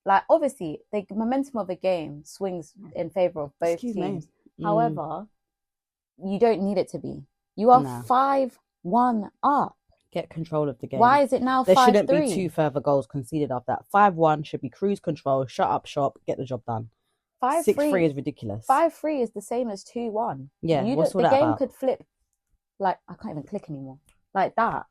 [SPEAKER 1] Like, obviously, the momentum of a game swings in favor of both
[SPEAKER 2] Excuse me.
[SPEAKER 1] teams. However, you don't need it to be. You are 5-1 up.
[SPEAKER 2] Get control of the game.
[SPEAKER 1] Why is it now 5-3?
[SPEAKER 2] There shouldn't be 2 further goals conceded after that. 5-1 should be cruise control, shut up shop, get the job done. 6-3 is ridiculous.
[SPEAKER 1] 5-3 is the same as 2-1.
[SPEAKER 2] Yeah, what's all
[SPEAKER 1] the
[SPEAKER 2] that
[SPEAKER 1] game
[SPEAKER 2] about?
[SPEAKER 1] could flip. Like, I can't even click anymore. Like that.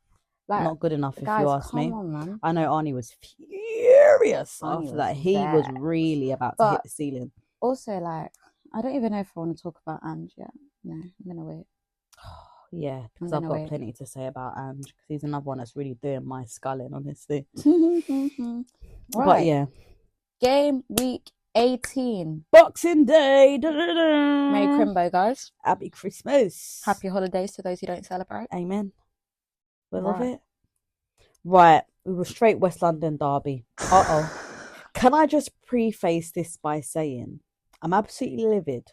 [SPEAKER 1] Like,
[SPEAKER 2] not good enough,
[SPEAKER 1] guys,
[SPEAKER 2] if you ask me.
[SPEAKER 1] Come on, man.
[SPEAKER 2] I know Arnie was furious after that. He was really about to hit the ceiling.
[SPEAKER 1] Also, like, I don't even know if I want to talk about Ange yet. No, I'm gonna wait.
[SPEAKER 2] Yeah, because I've got plenty to say about Ange, because he's another one that's really doing my sculling, honestly.
[SPEAKER 1] Right.
[SPEAKER 2] But yeah.
[SPEAKER 1] Game week 18.
[SPEAKER 2] Boxing Day. Da-da-da.
[SPEAKER 1] Merry Crimbo, guys.
[SPEAKER 2] Happy Christmas.
[SPEAKER 1] Happy holidays to those who don't celebrate.
[SPEAKER 2] Amen. We love it. Right, we were straight West London derby. Can I just preface this by saying I'm absolutely livid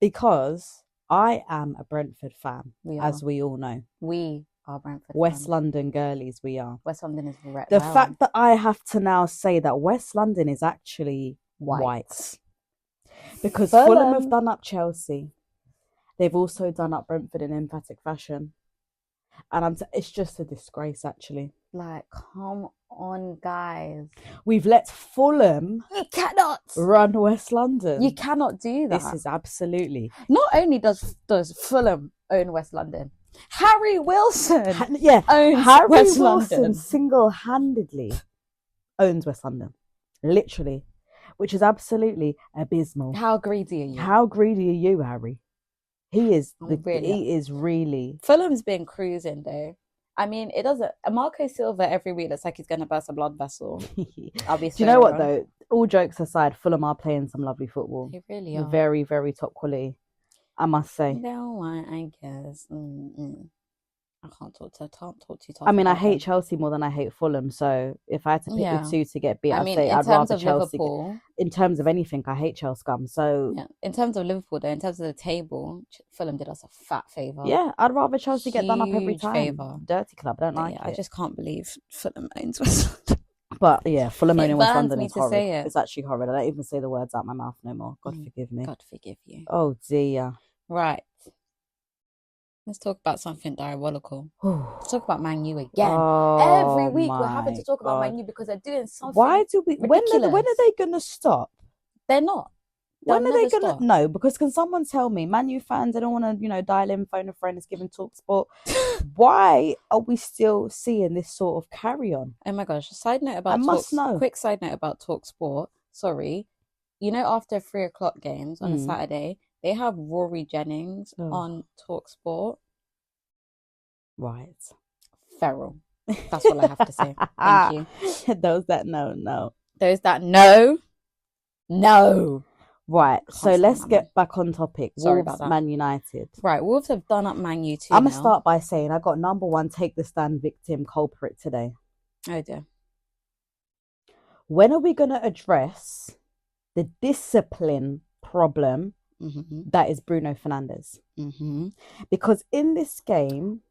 [SPEAKER 2] because I am a Brentford fan, as we all know.
[SPEAKER 1] We are Brentford
[SPEAKER 2] West London girlies, we are.
[SPEAKER 1] West London is red.
[SPEAKER 2] The fact that I have to now say that West London is actually white. Because Fulham have done up Chelsea. They've also done up Brentford in emphatic fashion. And it's just a disgrace, actually.
[SPEAKER 1] Like, come on, guys.
[SPEAKER 2] We've let Fulham run West London.
[SPEAKER 1] You cannot do that.
[SPEAKER 2] This is absolutely...
[SPEAKER 1] Not only does Fulham own West London, Harry Wilson owns
[SPEAKER 2] Harry
[SPEAKER 1] West
[SPEAKER 2] Wilson
[SPEAKER 1] London.
[SPEAKER 2] Single-handedly owns West London. Literally. Which is absolutely abysmal.
[SPEAKER 1] How greedy are you?
[SPEAKER 2] How greedy are you, Harry? He is really...
[SPEAKER 1] Fulham's been cruising, though. I mean, it doesn't... Marco Silva every week looks like he's going to burst a blood vessel. I'll be.
[SPEAKER 2] Do you know what, though? All jokes aside, Fulham are playing some lovely football.
[SPEAKER 1] They really are.
[SPEAKER 2] Very, very top quality, I must say.
[SPEAKER 1] No, I guess. I can't talk too tough.
[SPEAKER 2] I mean, I hate Chelsea more than I hate Fulham. So if I had to pick the two to get beat, I'd say I'd rather Chelsea. In terms of anything, I hate Chelsea scum. So
[SPEAKER 1] yeah. In terms of Liverpool, though, in terms of the table, Fulham did us a fat favour.
[SPEAKER 2] Yeah, I'd rather Chelsea get done up every time.
[SPEAKER 1] Favour.
[SPEAKER 2] Dirty club, don't like it.
[SPEAKER 1] I just can't believe Fulham owns West London.
[SPEAKER 2] But yeah, Fulham owning West London is horrid. It's actually horrid. I don't even say the words out my mouth no more. God forgive me.
[SPEAKER 1] God forgive you.
[SPEAKER 2] Oh dear.
[SPEAKER 1] Right. Let's talk about something diabolical. Let's talk about Man U again. Every week we're having to talk about Man U because they're doing something.
[SPEAKER 2] Why do we? When are they gonna stop?
[SPEAKER 1] They're not.
[SPEAKER 2] When are they gonna? No, because can someone tell me, Man U fans, they don't want to, dial in, phone a friend, is giving talk sport. Why are we still seeing this sort of carry on?
[SPEAKER 1] Oh my gosh! Side note about quick side note about Talk Sport. Sorry, after 3:00 games on a Saturday. They have Rory Jennings on TalkSport.
[SPEAKER 2] Right.
[SPEAKER 1] Feral. That's all I have to say. Thank you.
[SPEAKER 2] Those that know.
[SPEAKER 1] Those that know.
[SPEAKER 2] Right. So let's get back on topic. Sorry Wolves, about that. Man United.
[SPEAKER 1] Right. Wolves have done up Man U too.
[SPEAKER 2] I'm going to start by saying I got number one take the stand victim culprit today.
[SPEAKER 1] Oh dear.
[SPEAKER 2] When are we going to address the discipline problem that is Bruno Fernandes? Because in this game,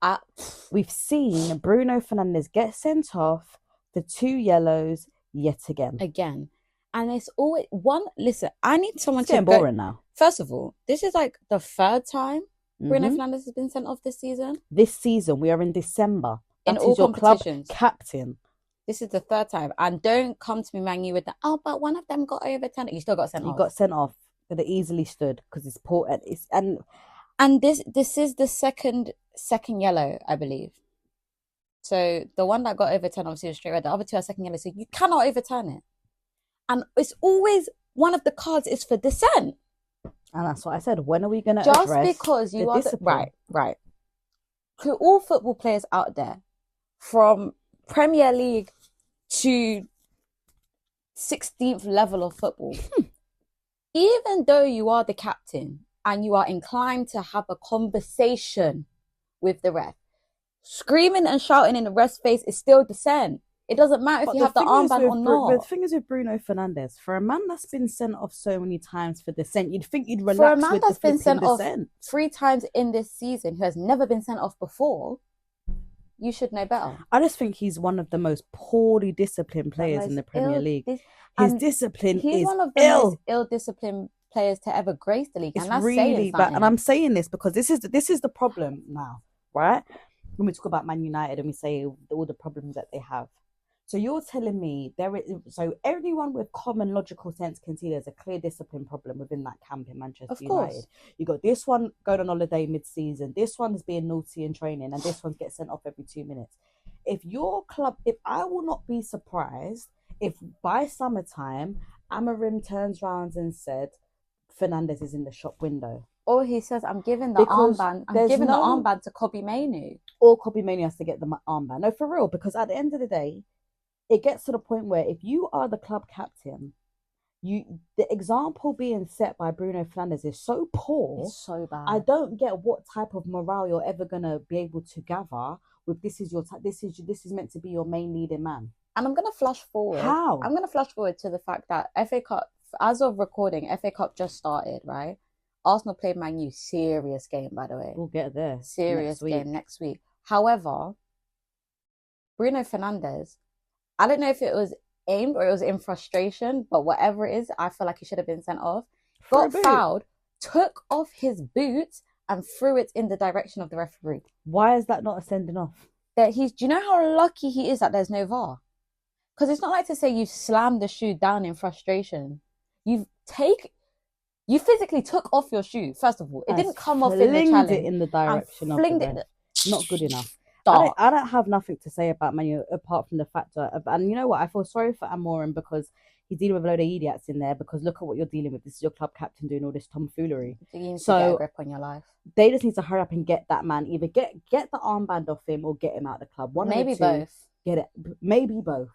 [SPEAKER 2] we've seen Bruno Fernandes get sent off for 2 yellows yet again. And it's always one. Listen, I need someone to get boring now. First of all, this is like the 3rd time Bruno Fernandes has been sent off this season. This season, we are in December.
[SPEAKER 1] In all competitions,
[SPEAKER 2] club captain.
[SPEAKER 1] This is the 3rd time, and don't come to me, Man U, with the but one of them got overturned. You still got sent off.
[SPEAKER 2] You got sent off. Could have easily stood because it's poor.
[SPEAKER 1] And this is the second yellow, I believe. So the one that got overturned obviously was straight red. The other 2 are second yellow, so you cannot overturn it. And it's always one of the cards is for dissent.
[SPEAKER 2] And that's what I said. When are we going to address
[SPEAKER 1] just because you are
[SPEAKER 2] discipline?
[SPEAKER 1] Right. To all football players out there, from Premier League to 16th level of football. Even though you are the captain and you are inclined to have a conversation with the ref, screaming and shouting in the ref's face is still dissent. It doesn't matter if you have the armband or not.
[SPEAKER 2] The thing is with Bruno Fernandes, for a man that's been sent off so many times for dissent, you'd think you'd relax with the dissent. For a man that's been sent off
[SPEAKER 1] 3 times in this season, who has never been sent off before, You should know better.
[SPEAKER 2] I just think he's one of the most poorly disciplined players in the Premier League. His discipline
[SPEAKER 1] he's
[SPEAKER 2] is
[SPEAKER 1] one of the most ill-disciplined players to ever grace the league.
[SPEAKER 2] It's
[SPEAKER 1] and that's
[SPEAKER 2] really bad.
[SPEAKER 1] something.
[SPEAKER 2] And I'm saying this because this is the problem now, right? When we talk about Man United and we say all the problems that they have. So you're telling me so everyone with common logical sense can see there's a clear discipline problem within that camp in Manchester United. You got this one going on holiday mid-season, this one is being naughty in training, and this one gets sent off every 2 minutes. If I will not be surprised if by summertime Amorim turns around and said Fernandes is in the shop window.
[SPEAKER 1] Or he says, I'm giving the armband to Kobe Mainoo. Or
[SPEAKER 2] Kobe Mainoo has to get the armband. No, for real, because at the end of the day, it gets to the point where if you are the club captain, the example being set by Bruno Fernandes is so poor.
[SPEAKER 1] It's so bad.
[SPEAKER 2] I don't get what type of morale you're ever gonna be able to gather with this is meant to be your main leading man.
[SPEAKER 1] And I'm gonna flash forward.
[SPEAKER 2] How?
[SPEAKER 1] I'm gonna flash forward to the fact that FA Cup, as of recording, FA Cup just started, right? Arsenal played Man U, serious game, by the way.
[SPEAKER 2] We'll get there.
[SPEAKER 1] Serious game next week. However, Bruno Fernandes, I don't know if it was aimed or it was in frustration, but whatever it is, I feel like he should have been sent off. Got fouled, took off his boots and threw it in the direction of the referee.
[SPEAKER 2] Why is that not a sending off?
[SPEAKER 1] Do you know how lucky he is that there's no VAR? Because it's not like to say you slammed the shoe down in frustration. You physically took off your shoe, first of all. It didn't come off in the challenge.
[SPEAKER 2] It in the direction of the Not good enough.
[SPEAKER 1] Stop.
[SPEAKER 2] I don't have nothing to say about Man U apart from the fact that, and you know what, I feel sorry for Amorim because he's dealing with a load of idiots in there because look at what you're dealing with. This is your club captain doing all this tomfoolery.
[SPEAKER 1] You need to get a grip on your life.
[SPEAKER 2] They just need to hurry up and get that man, either get the armband off him or get him out of the club.
[SPEAKER 1] Maybe both.
[SPEAKER 2] Get it. Maybe both.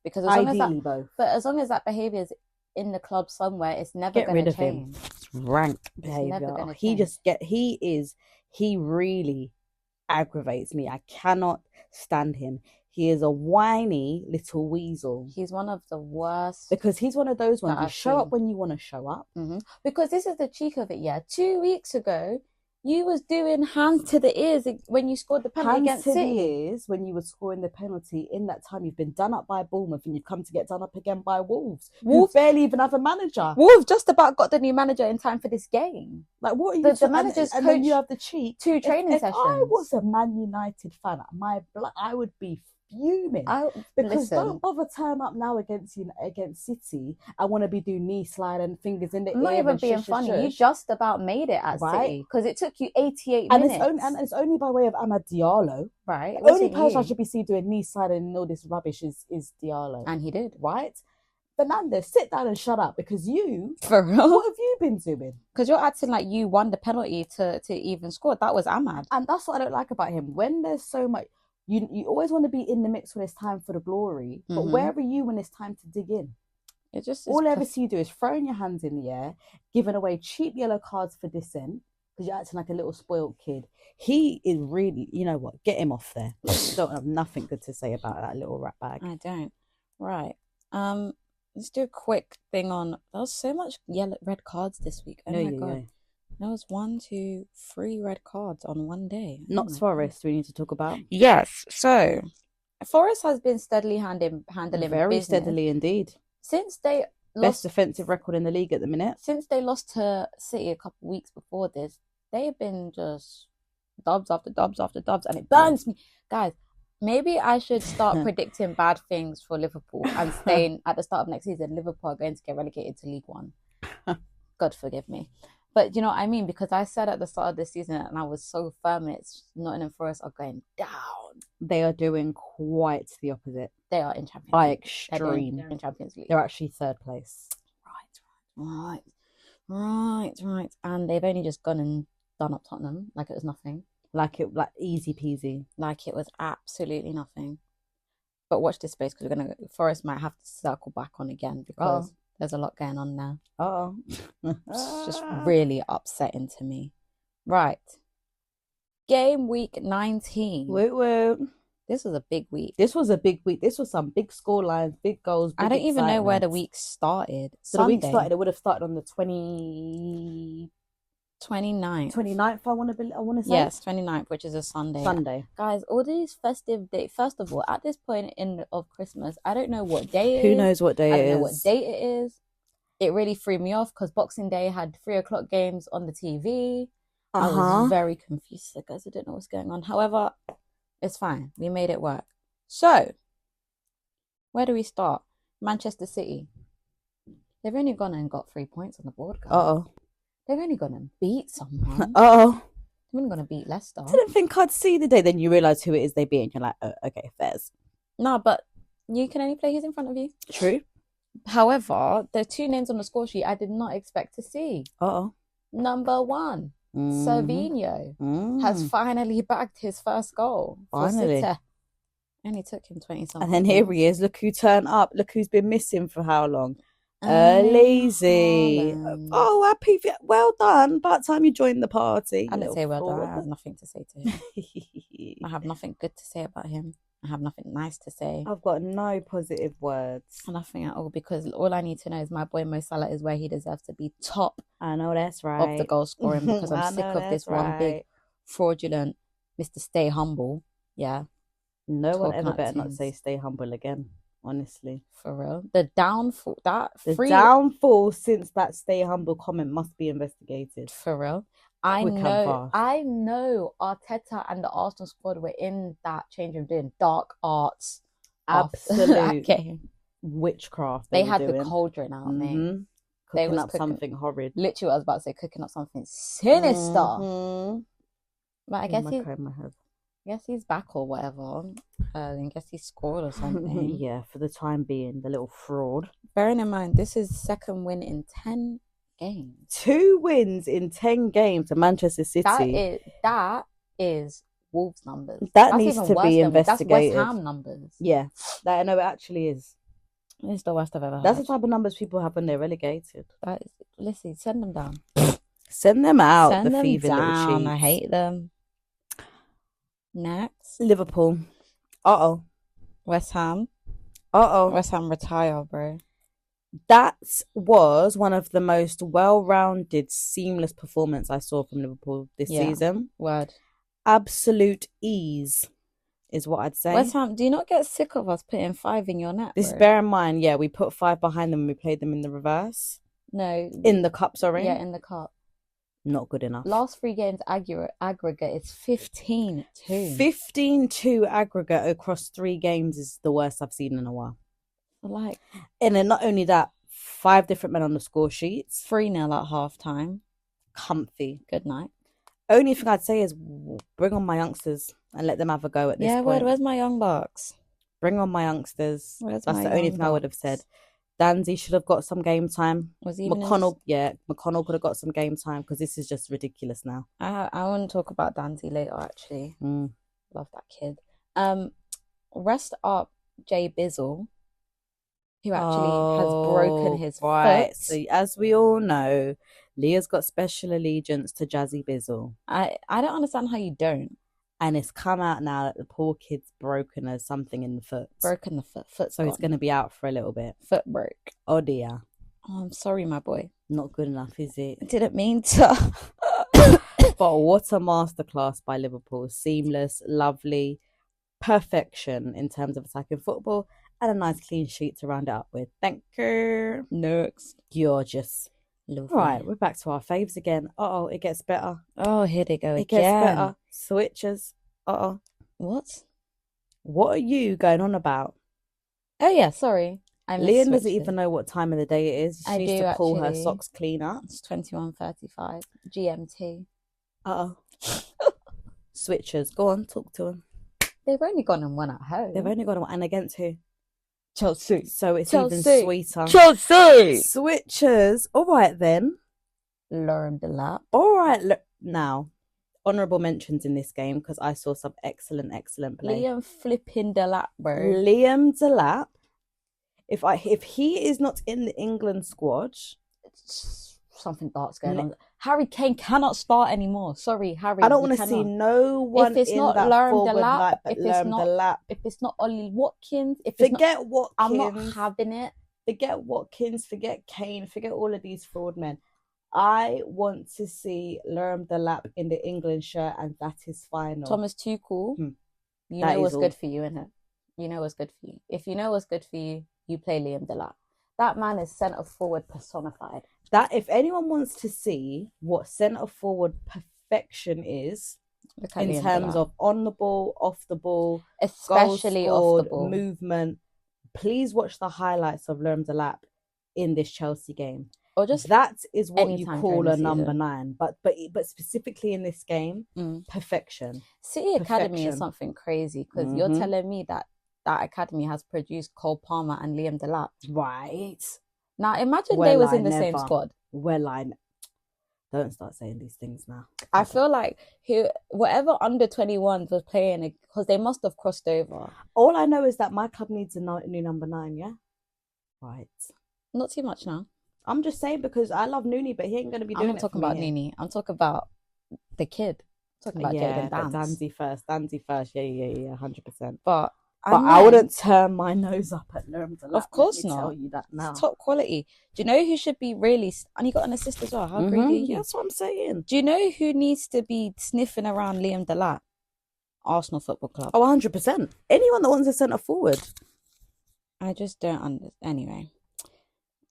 [SPEAKER 1] Because as long as that behaviour is in the club somewhere, it's never going to change.
[SPEAKER 2] It's rank behaviour. He really aggravates me. I cannot stand him. He is a whiny little weasel.
[SPEAKER 1] He's one of the worst.
[SPEAKER 2] Because he's one of those ones. You show up when you want to show up.
[SPEAKER 1] Mm-hmm. Because this is the cheek of it, yeah. 2 weeks ago, you was doing hands to the ears when you scored the penalty against City.
[SPEAKER 2] Hands to the ears when you were scoring the penalty. In that time, you've been done up by Bournemouth and you've come to get done up again by Wolves. Wolves barely even have a manager.
[SPEAKER 1] Wolves just about got the new manager in time for this game.
[SPEAKER 2] Like, what are you
[SPEAKER 1] the manager's
[SPEAKER 2] and then you have the cheek.
[SPEAKER 1] 2 training sessions.
[SPEAKER 2] If I was a Man United fan, I would be fuming. Because don't bother turn up now against City. I want to be doing knee slide and fingers in the ear.
[SPEAKER 1] Not even being funny. You just about made it at City because it took you 88 minutes.
[SPEAKER 2] And it's only by way of Amad Diallo.
[SPEAKER 1] Right.
[SPEAKER 2] The only person I should be seeing doing knee slide and all this rubbish is Diallo.
[SPEAKER 1] And he did.
[SPEAKER 2] Right? Fernandes, sit down and shut up because you...
[SPEAKER 1] For real?
[SPEAKER 2] What have you been doing?
[SPEAKER 1] Because you're acting like you won the penalty to even score. That was Amad.
[SPEAKER 2] And that's what I don't like about him. When there's so much... You always want to be in the mix when it's time for the glory, but where are you when it's time to dig in? All I ever see you do is throwing your hands in the air, giving away cheap yellow cards for dissent because you're acting like a little spoiled kid. He is really, you know what? Get him off there. I don't have nothing good to say about that little rat bag.
[SPEAKER 1] I don't. Right. Let's do a quick thing on. There was so much red cards this week. Oh my god. There was 1, 2, 3 red cards on one day.
[SPEAKER 2] Notts Forest we need to talk about.
[SPEAKER 1] Yes. So, Forest has been steadily handling
[SPEAKER 2] very
[SPEAKER 1] business.
[SPEAKER 2] steadily indeed.
[SPEAKER 1] Since they
[SPEAKER 2] best defensive record in the league at the minute.
[SPEAKER 1] Since they lost to City a couple of weeks before this, they've been just dubs after dubs after dubs, and it burns me, guys. Maybe I should start predicting bad things for Liverpool and saying at the start of next season, Liverpool are going to get relegated to League One. God forgive me. But you know what I mean? Because I said at the start of the season, and I was so firm, it's Nottingham Forest are going down.
[SPEAKER 2] They are doing quite the opposite.
[SPEAKER 1] They are in Champions League.
[SPEAKER 2] By extreme.
[SPEAKER 1] They're in Champions League.
[SPEAKER 2] They're actually 3rd place.
[SPEAKER 1] Right. And they've only just gone and done up Tottenham like it was nothing.
[SPEAKER 2] Like easy peasy.
[SPEAKER 1] Like it was absolutely nothing. But watch this space because Forest might have to circle back on again because there's a lot going on now. It's just really upsetting to me. Right. Game week 19.
[SPEAKER 2] Woo.
[SPEAKER 1] This was a big week.
[SPEAKER 2] This was some big score lines, big goals. Big
[SPEAKER 1] I don't even know where the week started.
[SPEAKER 2] So the week started, it would have started on the 20...
[SPEAKER 1] 29th.
[SPEAKER 2] 29th, I want to say.
[SPEAKER 1] Yes, 29th, which is a Sunday. Guys, all these festive dates. First of all, at this point of Christmas, I don't know what day it is.
[SPEAKER 2] Who knows what day
[SPEAKER 1] I
[SPEAKER 2] it
[SPEAKER 1] don't know
[SPEAKER 2] is?
[SPEAKER 1] what date it is. It really threw me off because Boxing Day had 3:00 games on the TV. I was very confused, guys. I didn't know what's going on. However, it's fine. We made it work. So, where do we start? Manchester City. They've only gone and got 3 points on the board, guys. They've only gone and beat someone. They're only going to beat Leicester.
[SPEAKER 2] Didn't think I'd see the day. Then you realise who it is they beat, and you're like, oh, okay, fairs.
[SPEAKER 1] No, but you can only play who's in front of you.
[SPEAKER 2] True.
[SPEAKER 1] However, the 2 names on the score sheet I did not expect to see. Number 1, Savinho has finally bagged his first goal.
[SPEAKER 2] Finally.
[SPEAKER 1] Only took him 20-something.
[SPEAKER 2] And then here he is. Look who turned up. Look who's been missing for how long. Lazy. Oh, happy. Well done. About time you joined the party.
[SPEAKER 1] I didn't say well done. I have nothing to say to him. I have nothing good to say about him. I have nothing nice to say.
[SPEAKER 2] I've got no positive words.
[SPEAKER 1] Nothing at all, because all I need to know is my boy Mo Salah is where he deserves to be, top.
[SPEAKER 2] I know that's right.
[SPEAKER 1] Of the goal scoring, because I'm sick of this one big fraudulent Mr. Stay Humble. Yeah.
[SPEAKER 2] No one ever better not say stay humble again. Honestly,
[SPEAKER 1] for real. The downfall
[SPEAKER 2] since that stay humble comment must be investigated.
[SPEAKER 1] For real. I know Arteta and the Arsenal squad were in that change room doing dark arts.
[SPEAKER 2] Absolute witchcraft.
[SPEAKER 1] They had the cauldron out, mate.
[SPEAKER 2] They was cooking something horrid.
[SPEAKER 1] Literally, I was about to say cooking up something sinister. But I guess he's back or whatever. I guess he scored or something.
[SPEAKER 2] Yeah, for the time being, the little fraud.
[SPEAKER 1] Bearing in mind, this is second win in 10 games.
[SPEAKER 2] 2 wins in 10 games to Manchester City.
[SPEAKER 1] That is Wolves numbers.
[SPEAKER 2] That's needs to be investigated.
[SPEAKER 1] That's West Ham numbers.
[SPEAKER 2] Yeah, I know it actually is.
[SPEAKER 1] It's the worst I've ever heard.
[SPEAKER 2] That's the type of numbers people have when they're relegated.
[SPEAKER 1] Listen, send them down.
[SPEAKER 2] Send them out.
[SPEAKER 1] Send them down. I hate them. Next,
[SPEAKER 2] Liverpool.
[SPEAKER 1] West Ham. West Ham retire, bro.
[SPEAKER 2] That was one of the most well-rounded, seamless performance I saw from Liverpool this season.
[SPEAKER 1] Word.
[SPEAKER 2] Absolute ease is what I'd say.
[SPEAKER 1] West Ham, do you not get sick of us putting 5 in your net?
[SPEAKER 2] This, bear in mind, we put 5 behind them and we played them in the reverse.
[SPEAKER 1] No.
[SPEAKER 2] In the cup, sorry.
[SPEAKER 1] Yeah, in the cup.
[SPEAKER 2] Not good enough.
[SPEAKER 1] Last 3 games aggregate is 15-2.
[SPEAKER 2] 15-2 aggregate across 3 games is the worst I've seen in a while. And then not only that, 5 different men on the score sheets.
[SPEAKER 1] 3-0 at half time.
[SPEAKER 2] Comfy.
[SPEAKER 1] Good night.
[SPEAKER 2] Only thing I'd say is bring on my youngsters and let them have a go at this point.
[SPEAKER 1] Where's my young bucks?
[SPEAKER 2] Bring on my youngsters. That's the only thing I would have said. Danzy should have got some game time.
[SPEAKER 1] Was he
[SPEAKER 2] McConnell could have got some game time, because this is just ridiculous now.
[SPEAKER 1] I want to talk about Danzy later, actually. Love that kid. Rest up Jay Bizzle, who actually has broken his foot.
[SPEAKER 2] So as we all know, Leah's got special allegiance to Jazzy Bizzle.
[SPEAKER 1] I don't understand how you don't.
[SPEAKER 2] And it's come out now that the poor kid's broken something in the foot.
[SPEAKER 1] Broken the foot.
[SPEAKER 2] So he's going to be out for a little bit.
[SPEAKER 1] Foot broke.
[SPEAKER 2] Oh dear.
[SPEAKER 1] Oh, I'm sorry, my boy.
[SPEAKER 2] Not good enough, is it?
[SPEAKER 1] I didn't mean to.
[SPEAKER 2] But what a masterclass by Liverpool. Seamless, lovely, perfection in terms of attacking football, and a nice clean sheet to round it up with. Thank you.
[SPEAKER 1] Next.
[SPEAKER 2] Gorgeous.
[SPEAKER 1] Lovely.
[SPEAKER 2] Right, we're back to our faves again. It gets better.
[SPEAKER 1] Oh, here they go again.
[SPEAKER 2] It gets better. Switches.
[SPEAKER 1] What
[SPEAKER 2] are you going on about?
[SPEAKER 1] Oh yeah, sorry.
[SPEAKER 2] Leah doesn't even know what time of the day it is. She needs to pull her socks cleaner.
[SPEAKER 1] It's 21:35 GMT.
[SPEAKER 2] Switches. Go on, talk to them.
[SPEAKER 1] They've only gone and won at home.
[SPEAKER 2] They've only gone and against who?
[SPEAKER 1] Chelsea.
[SPEAKER 2] So it's even sweeter.
[SPEAKER 1] Chelsea.
[SPEAKER 2] Switches. All right then.
[SPEAKER 1] Lauren Delap.
[SPEAKER 2] All right. Now, honourable mentions in this game, because I saw some excellent play.
[SPEAKER 1] Liam flipping Delap, bro.
[SPEAKER 2] Liam Delap. If he is not in the England squad,
[SPEAKER 1] something dark's going on. Harry Kane cannot start anymore. Sorry, Harry.
[SPEAKER 2] I don't want to see no one
[SPEAKER 1] if it's
[SPEAKER 2] in
[SPEAKER 1] not
[SPEAKER 2] that
[SPEAKER 1] Lauren
[SPEAKER 2] forward
[SPEAKER 1] Delap,
[SPEAKER 2] line but Lauren Delap.
[SPEAKER 1] If it's not Ollie Watkins,
[SPEAKER 2] forget Watkins.
[SPEAKER 1] I'm not having it.
[SPEAKER 2] Forget Watkins. Forget Kane. Forget all of these fraud men. I want to see Lerm Delap in the England shirt, and that is final.
[SPEAKER 1] Thomas Tuchel, you
[SPEAKER 2] That
[SPEAKER 1] know
[SPEAKER 2] is
[SPEAKER 1] what's
[SPEAKER 2] all.
[SPEAKER 1] good for you, innit? You know what's good for you. If you know what's good for you, you play Liam Delap. That man is centre forward personified.
[SPEAKER 2] That if anyone wants to see what centre forward perfection is in
[SPEAKER 1] Liam
[SPEAKER 2] terms
[SPEAKER 1] Delap.
[SPEAKER 2] of on the ball, off the ball,
[SPEAKER 1] especially
[SPEAKER 2] goals scored,
[SPEAKER 1] off the ball,
[SPEAKER 2] movement, please watch the highlights of Lerm Delap in this Chelsea game.
[SPEAKER 1] or just
[SPEAKER 2] that is what you
[SPEAKER 1] anytime
[SPEAKER 2] call
[SPEAKER 1] during
[SPEAKER 2] a
[SPEAKER 1] the
[SPEAKER 2] number
[SPEAKER 1] season.
[SPEAKER 2] 9. But specifically in this game, perfection.
[SPEAKER 1] City Academy is something crazy because you're telling me that academy has produced Cole Palmer and Liam Delap.
[SPEAKER 2] Right.
[SPEAKER 1] Now imagine they was in the same squad.
[SPEAKER 2] Don't start saying these things now.
[SPEAKER 1] I feel like whatever under 21s was playing, because they must have crossed over.
[SPEAKER 2] All I know is that my club needs a new number 9, yeah? Right.
[SPEAKER 1] Not too much now.
[SPEAKER 2] I'm just saying because I love Nooney, but he ain't going to be doing it.
[SPEAKER 1] I'm not talking about Nooney. I'm talking about the kid. I'm talking about Jade and
[SPEAKER 2] Danzy first. Yeah, 100%.
[SPEAKER 1] But
[SPEAKER 2] I wouldn't turn my nose up at Lerm Delap.
[SPEAKER 1] Of course not.
[SPEAKER 2] Tell you that now.
[SPEAKER 1] It's top quality. Do you know who should be really... And he got an assist as well. How greedy are you?
[SPEAKER 2] That's what I'm saying.
[SPEAKER 1] Do you know who needs to be sniffing around Liam Delap? Arsenal Football Club.
[SPEAKER 2] Oh, 100%. Anyone that wants a centre forward.
[SPEAKER 1] I just don't understand. Anyway.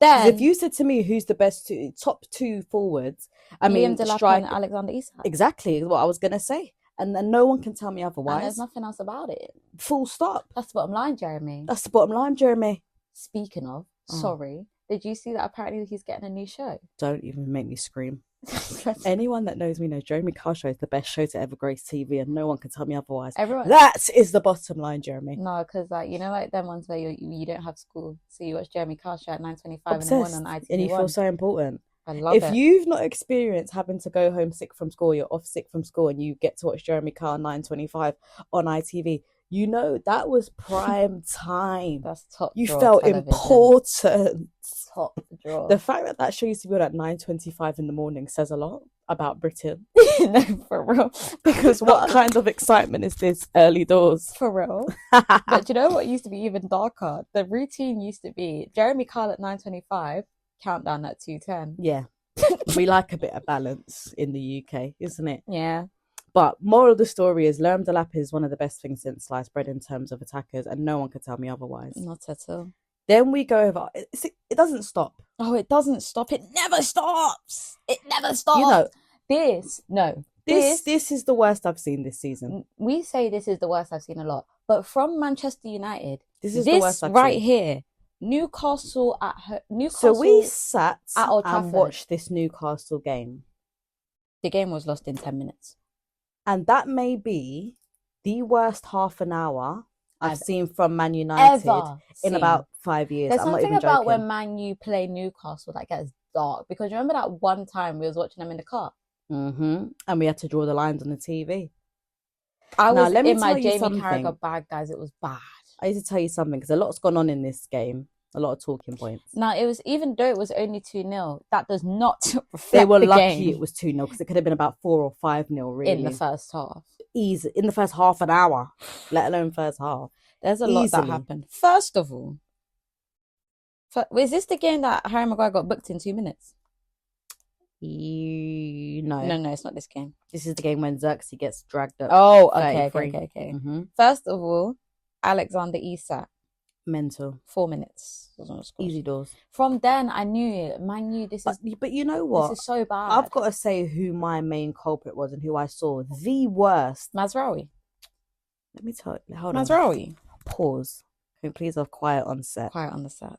[SPEAKER 1] Then,
[SPEAKER 2] if you said to me who's the best top 2 forwards,
[SPEAKER 1] Liam Delap and Alexander Isak.
[SPEAKER 2] Exactly what I was going to say. And then no one can tell me otherwise.
[SPEAKER 1] And there's nothing else about it.
[SPEAKER 2] Full stop.
[SPEAKER 1] That's the bottom line, Jeremy.
[SPEAKER 2] That's the bottom line, Jeremy.
[SPEAKER 1] Speaking of, sorry, did you see that apparently he's getting a new show?
[SPEAKER 2] Don't even make me scream. Anyone that knows me knows Jeremy Carr Show is the best show to ever grace TV, and no one can tell me otherwise. That is the bottom line, Jeremy.
[SPEAKER 1] No, because like them ones where you don't have school, so you watch Jeremy Carr Show at 9:25 in the morning on ITV1.
[SPEAKER 2] And you feel so important.
[SPEAKER 1] I love it.
[SPEAKER 2] If you've not experienced having to go home sick from school, you're off sick from school, and you get to watch Jeremy Carr 9:25 on ITV, you know that was prime time.
[SPEAKER 1] That's top.
[SPEAKER 2] You felt television. Important.
[SPEAKER 1] Top draw.
[SPEAKER 2] The fact that show used to be on at 9:25 in the morning says a lot about Britain.
[SPEAKER 1] No, for real.
[SPEAKER 2] Because what kind of excitement is this early doors?
[SPEAKER 1] For real. But do you know what used to be even darker? The routine used to be Jeremy Carr at 9:25, countdown at 2:10.
[SPEAKER 2] Yeah. We like a bit of balance in the UK, isn't it?
[SPEAKER 1] Yeah.
[SPEAKER 2] But moral of the story is Lerm Delap is one of the best things since sliced bread in terms of attackers, and no one could tell me otherwise.
[SPEAKER 1] Not at all.
[SPEAKER 2] Then we go over. It doesn't stop.
[SPEAKER 1] Oh, it doesn't stop. It never stops. It never stops.
[SPEAKER 2] You know,
[SPEAKER 1] this
[SPEAKER 2] is the worst I've seen this season.
[SPEAKER 1] We say this is the worst I've seen a lot, but from Manchester United,
[SPEAKER 2] this is the worst I've
[SPEAKER 1] right
[SPEAKER 2] seen.
[SPEAKER 1] Here. Newcastle at
[SPEAKER 2] So we sat
[SPEAKER 1] at Old Trafford
[SPEAKER 2] and watched this Newcastle game.
[SPEAKER 1] The game was lost in 10 minutes.
[SPEAKER 2] And that may be the worst half an hour I've seen from Man United in about 5 years.
[SPEAKER 1] There's
[SPEAKER 2] I'm not
[SPEAKER 1] something
[SPEAKER 2] even
[SPEAKER 1] about
[SPEAKER 2] joking.
[SPEAKER 1] when Man U play Newcastle that gets dark. Because remember that one time we was watching them in the car?
[SPEAKER 2] And we had to draw the lines on the TV.
[SPEAKER 1] I was in my Jamie Carragher bag, guys. It was bad.
[SPEAKER 2] I need to tell you something because a lot's gone on in this game. A lot of talking points.
[SPEAKER 1] Now, it was, even though it was only 2-0, that does not reflect
[SPEAKER 2] They were
[SPEAKER 1] the
[SPEAKER 2] lucky
[SPEAKER 1] game.
[SPEAKER 2] It was 2-0 because it could have been about 4 or 5-0 really.
[SPEAKER 1] In the first half.
[SPEAKER 2] Easy. In the first half an hour, let alone first half.
[SPEAKER 1] There's a lot that happened. First of all, is this the game that Harry Maguire got booked in 2 minutes? No, it's not this game.
[SPEAKER 2] This is the game when Xerxes gets dragged up.
[SPEAKER 1] Oh, okay. First of all, Alexander Isak.
[SPEAKER 2] Mental.
[SPEAKER 1] 4 minutes.
[SPEAKER 2] Easy doors.
[SPEAKER 1] From then, I knew it. Man, knew this is...
[SPEAKER 2] But you know what?
[SPEAKER 1] This is so bad.
[SPEAKER 2] I've got to say who my main culprit was and who I saw the worst.
[SPEAKER 1] Mazraoui.
[SPEAKER 2] Let me tell you. Hold on.
[SPEAKER 1] Mazraoui.
[SPEAKER 2] Pause. Can we please have quiet on set?
[SPEAKER 1] Quiet on the set.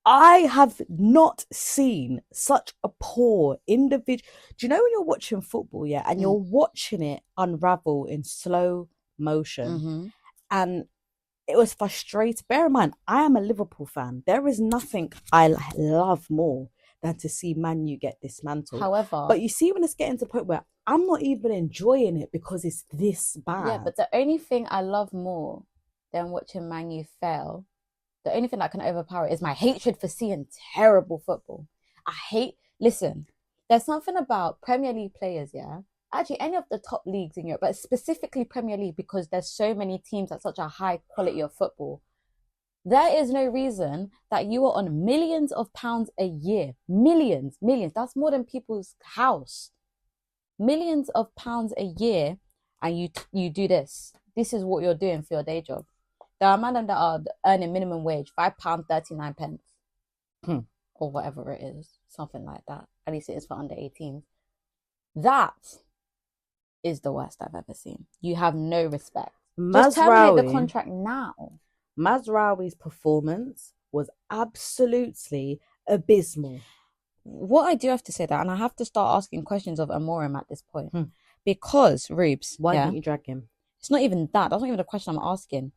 [SPEAKER 2] I have not seen such a poor individual. Do you know when you're watching football, yeah, and you're watching it unravel in slow motion, and it was frustrating. Bear in mind, I am a Liverpool fan. There is nothing I love more than to see Man U get dismantled.
[SPEAKER 1] However,
[SPEAKER 2] but you see, when it's getting to the point where I'm not even enjoying it because it's this bad.
[SPEAKER 1] Yeah, but the only thing I love more than watching Man U fail, the only thing that can overpower it is my hatred for seeing terrible football. Listen, there's something about Premier League players, yeah? Actually, any of the top leagues in Europe, but specifically Premier League, because there's so many teams at such a high quality of football. There is no reason that you are on millions of pounds a year. Millions. That's more than people's house. Millions of pounds a year, and you do this. This is what you're doing for your day job. There are men that are earning minimum wage, £5.39, or whatever it is, something like that. At least it is for under 18. That is the worst I've ever seen. You have no respect. Just terminate the contract now.
[SPEAKER 2] Mazraoui's performance was absolutely abysmal.
[SPEAKER 1] What I do have to say that, and I have to start asking questions of Amorim at this point, because Rubes,
[SPEAKER 2] why didn't you drag him?
[SPEAKER 1] It's not even that. That's not even the question I'm asking.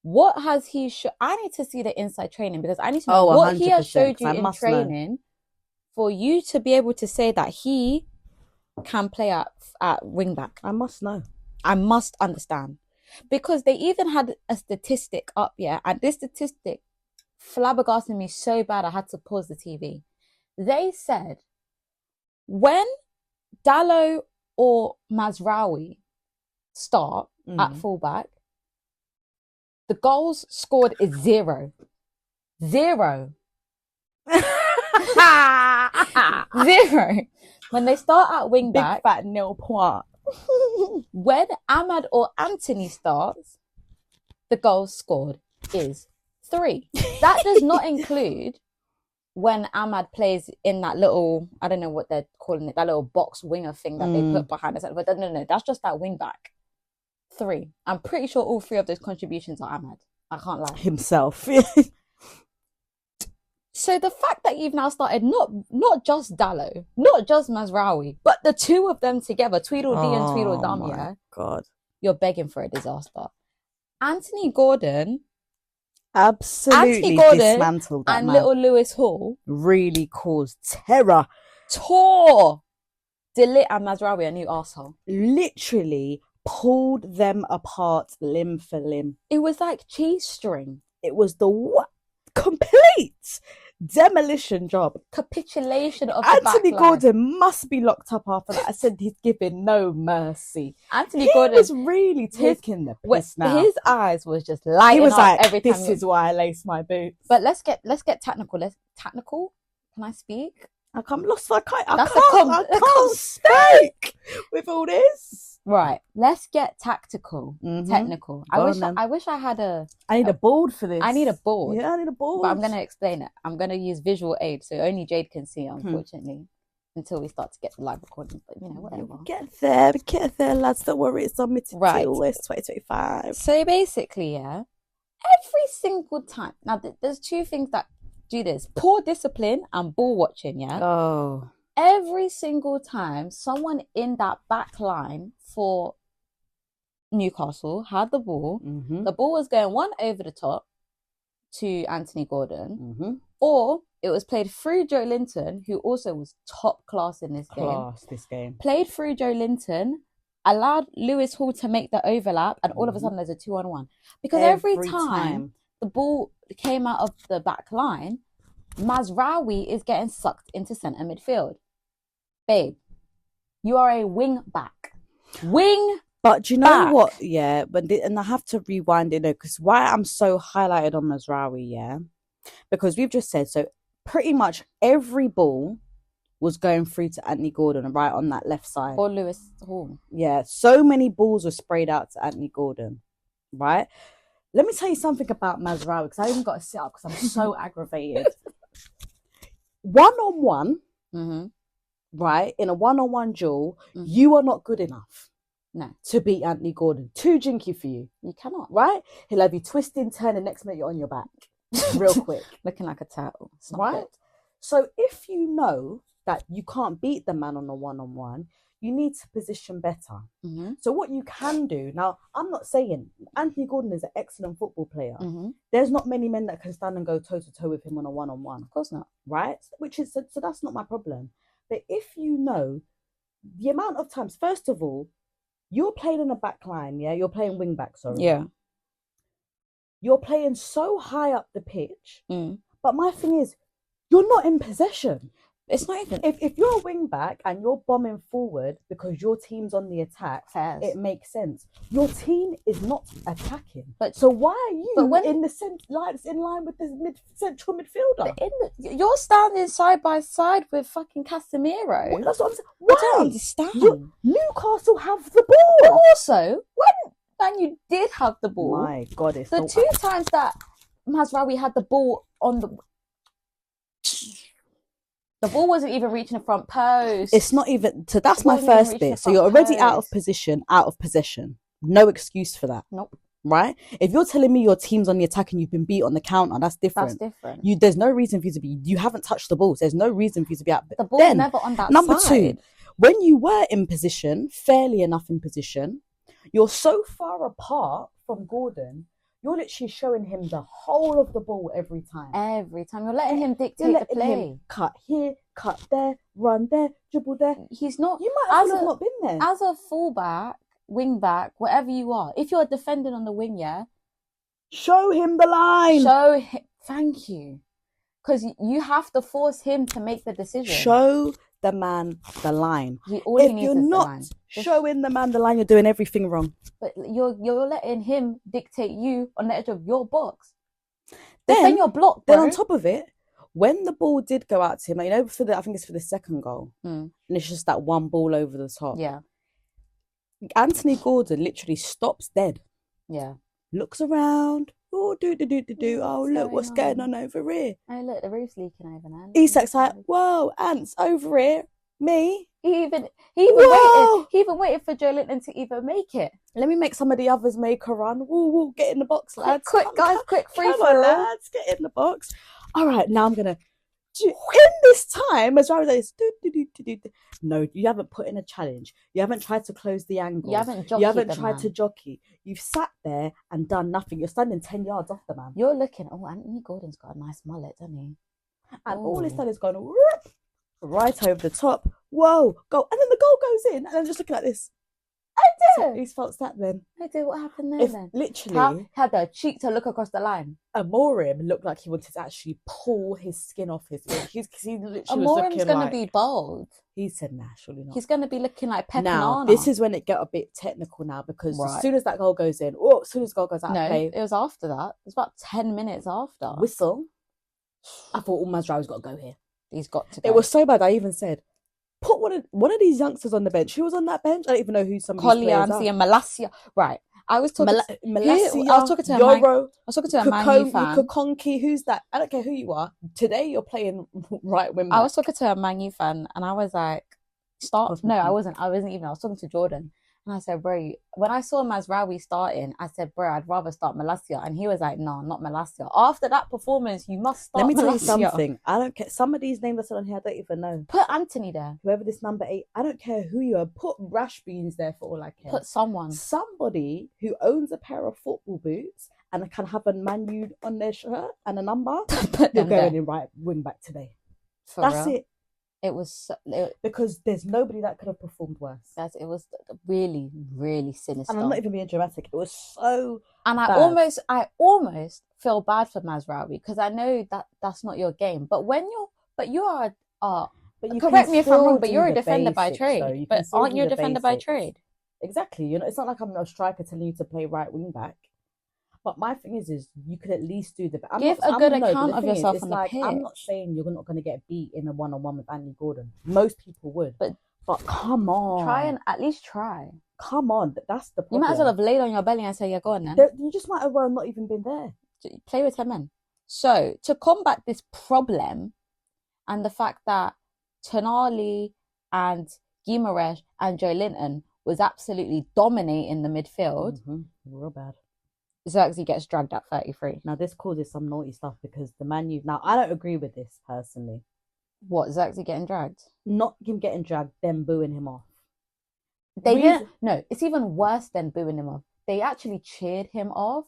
[SPEAKER 1] What has he I need to see the inside training, because I need to know what he has showed you in training for you to be able to say that he can play at wing back.
[SPEAKER 2] I must know.
[SPEAKER 1] I must understand. Because they even had a statistic up, and this statistic flabbergasted me so bad I had to pause the TV. They said when Dalot or Mazraoui start at fullback, the goals scored is 0. 0. 0. When they start at wing back,
[SPEAKER 2] big fat nil point.
[SPEAKER 1] When Ahmad or Anthony starts, the goals scored is 3. That does not include when Ahmad plays in that little, I don't know what they're calling it, that little box winger thing that they put behind us. But no, that's just that wing back. 3. I'm pretty sure all 3 of those contributions are Ahmad. I can't lie.
[SPEAKER 2] Himself.
[SPEAKER 1] So the fact that you've now started not just Dalot, not just Mazraoui, but the 2 of them together, Tweedledee and Tweedledum,
[SPEAKER 2] God,
[SPEAKER 1] you're begging for a disaster. Anthony Gordon
[SPEAKER 2] dismantled that
[SPEAKER 1] and
[SPEAKER 2] man.
[SPEAKER 1] little Lewis Hall
[SPEAKER 2] really caused terror.
[SPEAKER 1] Tore De Ligt and Mazraoui a new arsehole.
[SPEAKER 2] Literally pulled them apart limb for limb.
[SPEAKER 1] It was like cheese string.
[SPEAKER 2] It was the complete demolition job.
[SPEAKER 1] Capitulation of
[SPEAKER 2] Anthony Gordon must be locked up after that. I said he's giving no mercy.
[SPEAKER 1] Anthony Gordon
[SPEAKER 2] was really taking the piss now.
[SPEAKER 1] His eyes was just lighting
[SPEAKER 2] he was
[SPEAKER 1] up
[SPEAKER 2] like,
[SPEAKER 1] every time.
[SPEAKER 2] This is why I lace my boots.
[SPEAKER 1] But let's get technical. Technical? Can I speak?
[SPEAKER 2] I can't speak with all this.
[SPEAKER 1] Right, let's get tactical, technical. I wish I had
[SPEAKER 2] I need a board for this.
[SPEAKER 1] I need a board.
[SPEAKER 2] Yeah, I need a board.
[SPEAKER 1] But I'm going to explain it. I'm going to use visual aid, so only Jade can see, unfortunately, until we start to get the live recording. But, whatever.
[SPEAKER 2] We get there, lads. Don't worry, it's submitted till this 2025.
[SPEAKER 1] So basically, every single time. Now, there's 2 things that do this. Poor discipline and ball watching,
[SPEAKER 2] Oh.
[SPEAKER 1] Every single time someone in that back line for Newcastle had the ball, the ball was going one over the top to Anthony Gordon, or it was played through Joe Linton, who also was top class in this game. Played through Joe Linton, allowed Lewis Hall to make the overlap, and all of a sudden there's a 2-on-1. Because every time the ball came out of the back line, Mazraoui is getting sucked into centre midfield. Babe, you are a wing back.
[SPEAKER 2] But do you know what? Yeah, and I have to rewind it because why I'm so highlighted on Mazraoui, because we've just said, so pretty much every ball was going through to Anthony Gordon right on that left side.
[SPEAKER 1] Or Lewis Hall.
[SPEAKER 2] Yeah, so many balls were sprayed out to Anthony Gordon, right? Let me tell you something about Mazraoui, because I even got to sit up because I'm so aggravated. 1-on-1, right, in a 1-on-1 duel, you are not good enough to beat Anthony Gordon. Too jinky for you.
[SPEAKER 1] You cannot.
[SPEAKER 2] Right? He'll have you twisting, turning, next minute you're on your back. Real quick.
[SPEAKER 1] Looking like a turtle.
[SPEAKER 2] Right? Good. So if you know that you can't beat the man on a 1-on-1, you need to position better. So what you can do, now I'm not saying Anthony Gordon is an excellent football player. There's not many men that can stand and go toe to toe with him on a 1-on-1.
[SPEAKER 1] Of course not.
[SPEAKER 2] Right? So that's not my problem. But if you know the amount of times, first of all, you're playing in a back line, you're playing wing back, sorry.
[SPEAKER 1] Yeah.
[SPEAKER 2] You're playing so high up the pitch. But my thing is, you're not in possession.
[SPEAKER 1] It's not even.
[SPEAKER 2] If you're a wing back and you're bombing forward because your team's on the attack,
[SPEAKER 1] Fairs.
[SPEAKER 2] it makes sense. Your team is not attacking,
[SPEAKER 1] But
[SPEAKER 2] so why are you in the in line with the central midfielder?
[SPEAKER 1] You're standing side by side with fucking Casemiro.
[SPEAKER 2] Well, that's what I'm saying.
[SPEAKER 1] Why? I don't understand.
[SPEAKER 2] Newcastle have the ball.
[SPEAKER 1] But also, when Man U did have the ball,
[SPEAKER 2] my God, it's
[SPEAKER 1] the two times that Mazraoui had the ball on the ball wasn't even reaching the front post.
[SPEAKER 2] It's not even. So that's my first bit. So you're already out of position, out of possession. No excuse for that.
[SPEAKER 1] Nope.
[SPEAKER 2] Right? If you're telling me your team's on the attack and you've been beat on the counter, that's different.
[SPEAKER 1] That's different.
[SPEAKER 2] There's no reason for you to be. You haven't touched the ball. So there's no reason for you to be out.
[SPEAKER 1] The ball's never on that
[SPEAKER 2] number
[SPEAKER 1] side.
[SPEAKER 2] 2, when you were in position, fairly enough in position, you're so far apart from Gordon. You're literally showing him the whole of the ball every time.
[SPEAKER 1] Every time. You're letting him dictate the play.
[SPEAKER 2] Cut here, cut there, run there, dribble there.
[SPEAKER 1] He's not.
[SPEAKER 2] You might have not been there.
[SPEAKER 1] As a fullback, wing back, whatever you are, if you're defending on the wing,
[SPEAKER 2] show him the line.
[SPEAKER 1] Show him. Thank you. Because you have to force him to make the decision.
[SPEAKER 2] Show the man the line.
[SPEAKER 1] If you're
[SPEAKER 2] not showing the man the line, you're doing everything wrong.
[SPEAKER 1] But you're letting him dictate you on the edge of your box.
[SPEAKER 2] Then
[SPEAKER 1] your block. Bro.
[SPEAKER 2] Then on top of it, when the ball did go out to him, I think it's for the second goal, and it's just that one ball over the top.
[SPEAKER 1] Yeah.
[SPEAKER 2] Anthony Gordon literally stops dead.
[SPEAKER 1] Yeah.
[SPEAKER 2] Looks around. Oh, oh, look, what's going on over here?
[SPEAKER 1] Oh, look, the roof's leaking over there.
[SPEAKER 2] Isak's like, whoa, ants over here. Me?
[SPEAKER 1] He even waited for Joe Linton to even make it.
[SPEAKER 2] Let me make some of the others make a run. Woo, get in the box, lads.
[SPEAKER 1] Quick, free
[SPEAKER 2] for all. Lads, get in the box. All right, now I'm gonna. In this time, as far as this, no, you haven't put in a challenge. You haven't tried to close the angle.
[SPEAKER 1] You haven't
[SPEAKER 2] tried to jockey. You've sat there and done nothing. You're standing 10 yards off the man.
[SPEAKER 1] You're looking. Oh, Anthony Gordon's got a nice mullet, doesn't he?
[SPEAKER 2] And all he's done is gone right over the top. Whoa, go! And then the goal goes in, and I'm just looking like this.
[SPEAKER 1] I did.
[SPEAKER 2] So whose fault's that then?
[SPEAKER 1] I did. What happened there then?
[SPEAKER 2] Literally
[SPEAKER 1] had the cheek to look across the line.
[SPEAKER 2] Amorim looked like he wanted to actually pull his skin off his face. He literally
[SPEAKER 1] Amorim's going to be bold.
[SPEAKER 2] He said, nah, surely not.
[SPEAKER 1] He's going to be looking like Pep
[SPEAKER 2] Now,
[SPEAKER 1] Banana.
[SPEAKER 2] this is when it got a bit technical now, because as soon as that goal goes in, as soon as the goal goes out of play.
[SPEAKER 1] It was after that. It was about 10 minutes after.
[SPEAKER 2] Whistle. I thought, Mazraoui's got to go here.
[SPEAKER 1] He's got to go.
[SPEAKER 2] It was so bad, I even said, put one of these youngsters on the bench. Who was on that bench? I don't even know who some of these players are.
[SPEAKER 1] and Malacia. Right. I was talking to
[SPEAKER 2] Yoro.
[SPEAKER 1] I was talking to a Man U fan.
[SPEAKER 2] Kukonki, who's that? I don't care who you are. Today you're playing right wing back.
[SPEAKER 1] I was talking to a Man U fan and I was like, start. No, I wasn't even. I was talking to Jordan. And I said, bro, when I saw Mazraoui starting, I said, bro, I'd rather start Malacia. And he was like, no, not Malacia. After that performance, you must start Malacia.
[SPEAKER 2] Let me tell you something. I don't care. Some of these names I said on here, I don't even know.
[SPEAKER 1] Put Anthony there.
[SPEAKER 2] Whoever this number 8, I don't care who you are. Put Rash Beans there for all I care.
[SPEAKER 1] Put someone.
[SPEAKER 2] Somebody who owns a pair of football boots and can have a Man U on their shirt and a number. You're going in right wing back today. That's it.
[SPEAKER 1] It was
[SPEAKER 2] because there's nobody that could have performed worse.
[SPEAKER 1] It was really, really sinister.
[SPEAKER 2] And I'm not even being dramatic. It was so.
[SPEAKER 1] And
[SPEAKER 2] bad.
[SPEAKER 1] I almost feel bad for Mazraoui because I know that that's not your game. But you are. But correct me if I'm wrong. But you're a defender by trade. But aren't you a defender by trade?
[SPEAKER 2] Exactly. It's not like I'm a striker telling you to play right wing back. But my thing is you could at least do the.
[SPEAKER 1] Give a good account of yourself on the pitch.
[SPEAKER 2] I'm not saying you're not going to get beat in a one-on-one with Anthony Gordon. Most people would, but come on,
[SPEAKER 1] try and at least try.
[SPEAKER 2] Come on, that's the problem.
[SPEAKER 1] You might as well have laid on your belly and say, "Yeah, go on then."
[SPEAKER 2] You just might as well not even been there.
[SPEAKER 1] Play with 10 men. So to combat this problem, and the fact that Tonali and Guimaraes and Joe Linton was absolutely dominating the midfield,
[SPEAKER 2] real bad.
[SPEAKER 1] Xerxes gets dragged at 33.
[SPEAKER 2] Now this causes some naughty stuff because the Man U. Now I don't agree with this personally.
[SPEAKER 1] What, Xerxes getting dragged?
[SPEAKER 2] Not him getting dragged, then booing him off.
[SPEAKER 1] They didn't. No, it's even worse than booing him off. They actually cheered him off,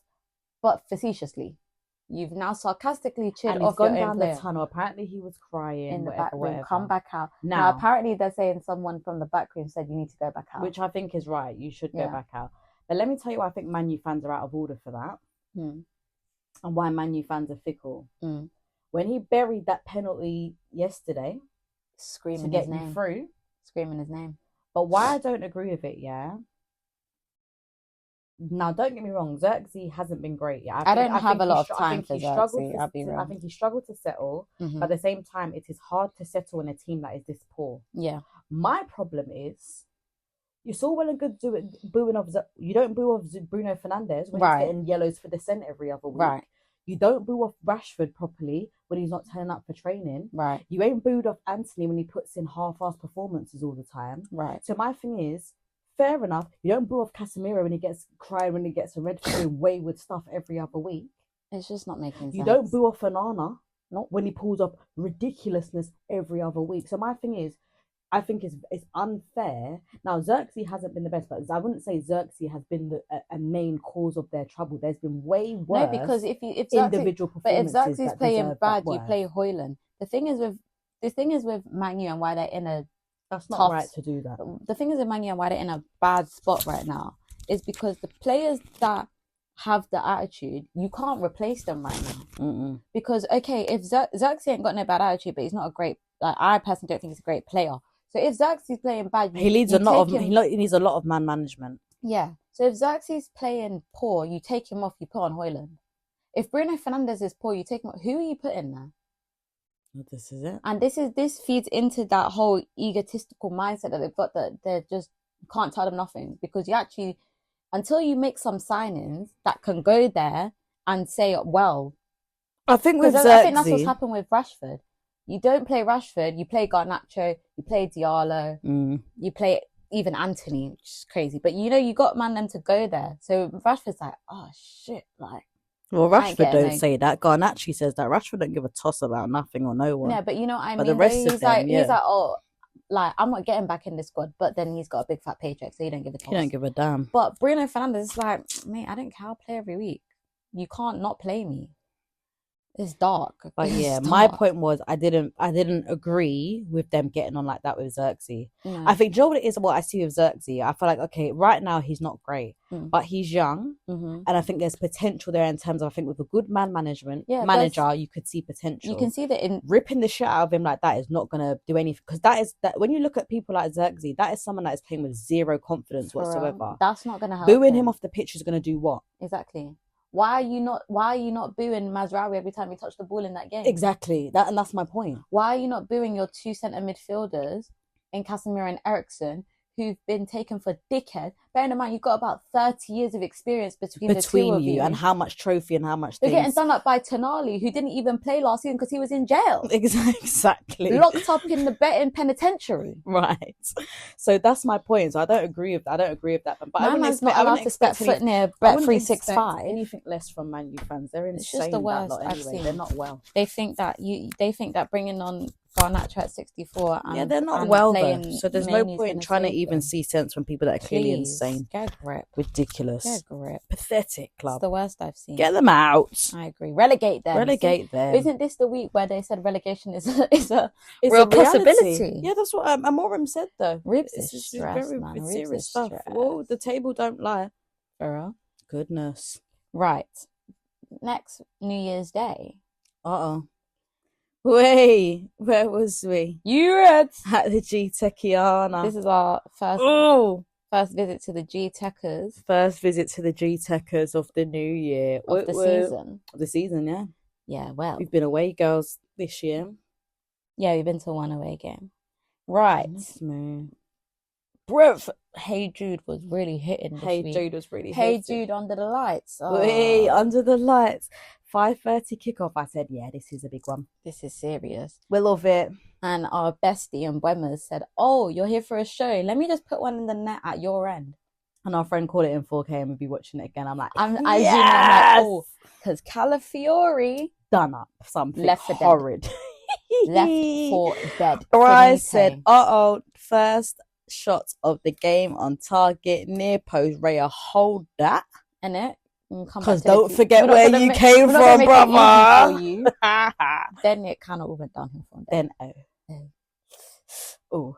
[SPEAKER 1] but facetiously. You've now sarcastically cheered off your own player.
[SPEAKER 2] And he's gone down the tunnel. Apparently he was crying
[SPEAKER 1] in the
[SPEAKER 2] whatever,
[SPEAKER 1] back room.
[SPEAKER 2] whatever.
[SPEAKER 1] Come back out. Now apparently they're saying someone from the back room said you need to go back out,
[SPEAKER 2] which I think is right. You should go back out. But let me tell you why I think Man U fans are out of order for that. And why Man U fans are fickle. When he buried that penalty yesterday, to
[SPEAKER 1] Screaming
[SPEAKER 2] get
[SPEAKER 1] his
[SPEAKER 2] you
[SPEAKER 1] name.
[SPEAKER 2] through.
[SPEAKER 1] Screaming his name.
[SPEAKER 2] But why I don't agree with it, yeah. Now, don't get me wrong, Xerxes hasn't been great. Yeah,
[SPEAKER 1] I don't have a lot of time for Xerxes. I'll be
[SPEAKER 2] I
[SPEAKER 1] real.
[SPEAKER 2] think he struggled to settle,
[SPEAKER 1] Mhm.
[SPEAKER 2] but at the same time, it is hard to settle in a team that is this poor.
[SPEAKER 1] Yeah.
[SPEAKER 2] My problem is, you're so well and good booing off. You don't boo off Bruno Fernandes when
[SPEAKER 1] Right.
[SPEAKER 2] he's getting yellows for dissent every other week.
[SPEAKER 1] Right.
[SPEAKER 2] You don't boo off Rashford properly when he's not turning up for training.
[SPEAKER 1] Right.
[SPEAKER 2] You ain't booed off Anthony when he puts in half-assed performances all the time.
[SPEAKER 1] Right.
[SPEAKER 2] So my thing is, fair enough, you don't boo off Casemiro when he gets cried when he gets a red for doing wayward stuff every other week.
[SPEAKER 1] It's just not making sense.
[SPEAKER 2] You don't boo off Onana
[SPEAKER 1] Nope.
[SPEAKER 2] when he pulls off ridiculousness every other week. So my thing is, I think it's unfair. Now, Xerxes hasn't been the best, but I wouldn't say Xerxes has been a main cause of their trouble. There's been way worse.
[SPEAKER 1] No, because if
[SPEAKER 2] individual
[SPEAKER 1] Xerxes, but if
[SPEAKER 2] performances
[SPEAKER 1] Xerxes
[SPEAKER 2] that
[SPEAKER 1] playing
[SPEAKER 2] deserve
[SPEAKER 1] bad,
[SPEAKER 2] that
[SPEAKER 1] you
[SPEAKER 2] word.
[SPEAKER 1] play Højlund. The thing is with Man U and why they're in a
[SPEAKER 2] That's not
[SPEAKER 1] tough,
[SPEAKER 2] right to do that.
[SPEAKER 1] The thing is with Man U and why they're in a bad spot right now is because the players that have the attitude, you can't replace them right now.
[SPEAKER 2] Mm-mm.
[SPEAKER 1] Because okay, if Xerxes ain't got no bad attitude, but he's not a great. Like I personally don't think he's a great player. So if Xerxes playing bad,
[SPEAKER 2] He needs a lot of man management.
[SPEAKER 1] Yeah. So if Xerxes playing poor, you take him off, you put on Højlund. If Bruno Fernandes is poor, you take him off. Who are you putting there?
[SPEAKER 2] Well, this is it.
[SPEAKER 1] And this feeds into that whole egotistical mindset that they've got, that they just can't tell them nothing, because you actually, until you make some signings that can go there and say, well,
[SPEAKER 2] I think that's
[SPEAKER 1] what's happened with Rashford. You don't play Rashford, you play Garnacho, you play Diallo, you play even Anthony, which is crazy. But you got them to go there. So Rashford's like, oh shit, like.
[SPEAKER 2] Well, Rashford don't say that. Garnacho says that. Rashford don't give a toss about nothing or no one.
[SPEAKER 1] Yeah, but you know what I mean.
[SPEAKER 2] But the rest of them,
[SPEAKER 1] he's like, oh, like I'm not getting back in this squad. But then he's got a big fat paycheck, so he don't give a toss.
[SPEAKER 2] He don't give a damn.
[SPEAKER 1] But Bruno Fernandes is like, mate, I don't care. I'll play every week. You can't not play me. It's dark.
[SPEAKER 2] But yeah, my point was I didn't agree with them getting on like that with Xerxes.
[SPEAKER 1] No.
[SPEAKER 2] I think, do you know what it is, what I see with Xerxes? I feel like, okay, right now he's not great, but he's young, and I think there's potential there in terms of, I think with a good manager, you could see potential.
[SPEAKER 1] You can see that in
[SPEAKER 2] ripping the shit out of him like that is not gonna do anything, because that when you look at people like Xerxes, that is someone that is playing with zero confidence whatsoever.
[SPEAKER 1] That's not gonna help.
[SPEAKER 2] Booing him off the pitch is gonna do what?
[SPEAKER 1] Exactly. Why are you not booing Mazraoui every time he touched the ball in that game?
[SPEAKER 2] Exactly. And that's my point.
[SPEAKER 1] Why are you not booing your two centre midfielders in Casemiro and Eriksen, who've been taken for dickhead? Bear in mind, you've got about 30 years of experience between the two of you,
[SPEAKER 2] and how much trophy and how much
[SPEAKER 1] they're getting done up by Tonali, who didn't even play last season because he was in jail.
[SPEAKER 2] Exactly.
[SPEAKER 1] Locked up in the betting penitentiary.
[SPEAKER 2] Right. So that's my point. So I don't agree with that. But
[SPEAKER 1] My man's not allowed to step foot near Bet 365.
[SPEAKER 2] Anything less from Man U fans. They're insane.
[SPEAKER 1] It's just the worst
[SPEAKER 2] I've seen. They're not well.
[SPEAKER 1] They think that bringing on Garnacho at 64. And,
[SPEAKER 2] they're not well though. So there's no point in trying to even see sense from people that are clearly insane.
[SPEAKER 1] Get a grip.
[SPEAKER 2] Ridiculous.
[SPEAKER 1] Get a grip.
[SPEAKER 2] Pathetic club.
[SPEAKER 1] It's the worst I've seen.
[SPEAKER 2] Get them out.
[SPEAKER 1] I agree. Relegate them. Isn't this the week where they said relegation is a real possibility?
[SPEAKER 2] Yeah, that's what Amorim said though.
[SPEAKER 1] Ribs is stress, man.
[SPEAKER 2] It's serious stuff. Well, the table don't lie.
[SPEAKER 1] For real?
[SPEAKER 2] Goodness.
[SPEAKER 1] Right. Next New Year's Day.
[SPEAKER 2] Uh-oh. Wait, where was we?
[SPEAKER 1] At
[SPEAKER 2] the G-Techiana.
[SPEAKER 1] This is our first visit to the G-Techers.
[SPEAKER 2] First visit to the G-Techers of the new year.
[SPEAKER 1] Of the season.
[SPEAKER 2] Of the season, yeah.
[SPEAKER 1] Yeah, well.
[SPEAKER 2] We've been away, girls, this year.
[SPEAKER 1] Yeah, we've been to one away game. Right. Hey Jude was really hitting this week.
[SPEAKER 2] Jude was really
[SPEAKER 1] hitting.
[SPEAKER 2] Hey
[SPEAKER 1] Jude under the lights.
[SPEAKER 2] Oh. Wait, under the lights. 5:30 kickoff. I said, yeah, this is a big one.
[SPEAKER 1] This is serious.
[SPEAKER 2] We love it.
[SPEAKER 1] And our bestie and Buemmers said, oh, you're here for a show. Let me just put one in the net at your end.
[SPEAKER 2] And our friend called it in 4K and we'll be watching it again. I'm like,
[SPEAKER 1] I'm like, oh, because Calafiori
[SPEAKER 2] done up something
[SPEAKER 1] left for
[SPEAKER 2] horrid.
[SPEAKER 1] Left for dead.
[SPEAKER 2] Or I said, first shot of the game on target near post. Raya, hold that.
[SPEAKER 1] And it.
[SPEAKER 2] Because don't forget where you came from, brother.
[SPEAKER 1] Then it kind of went downhill from there.
[SPEAKER 2] Then, oh.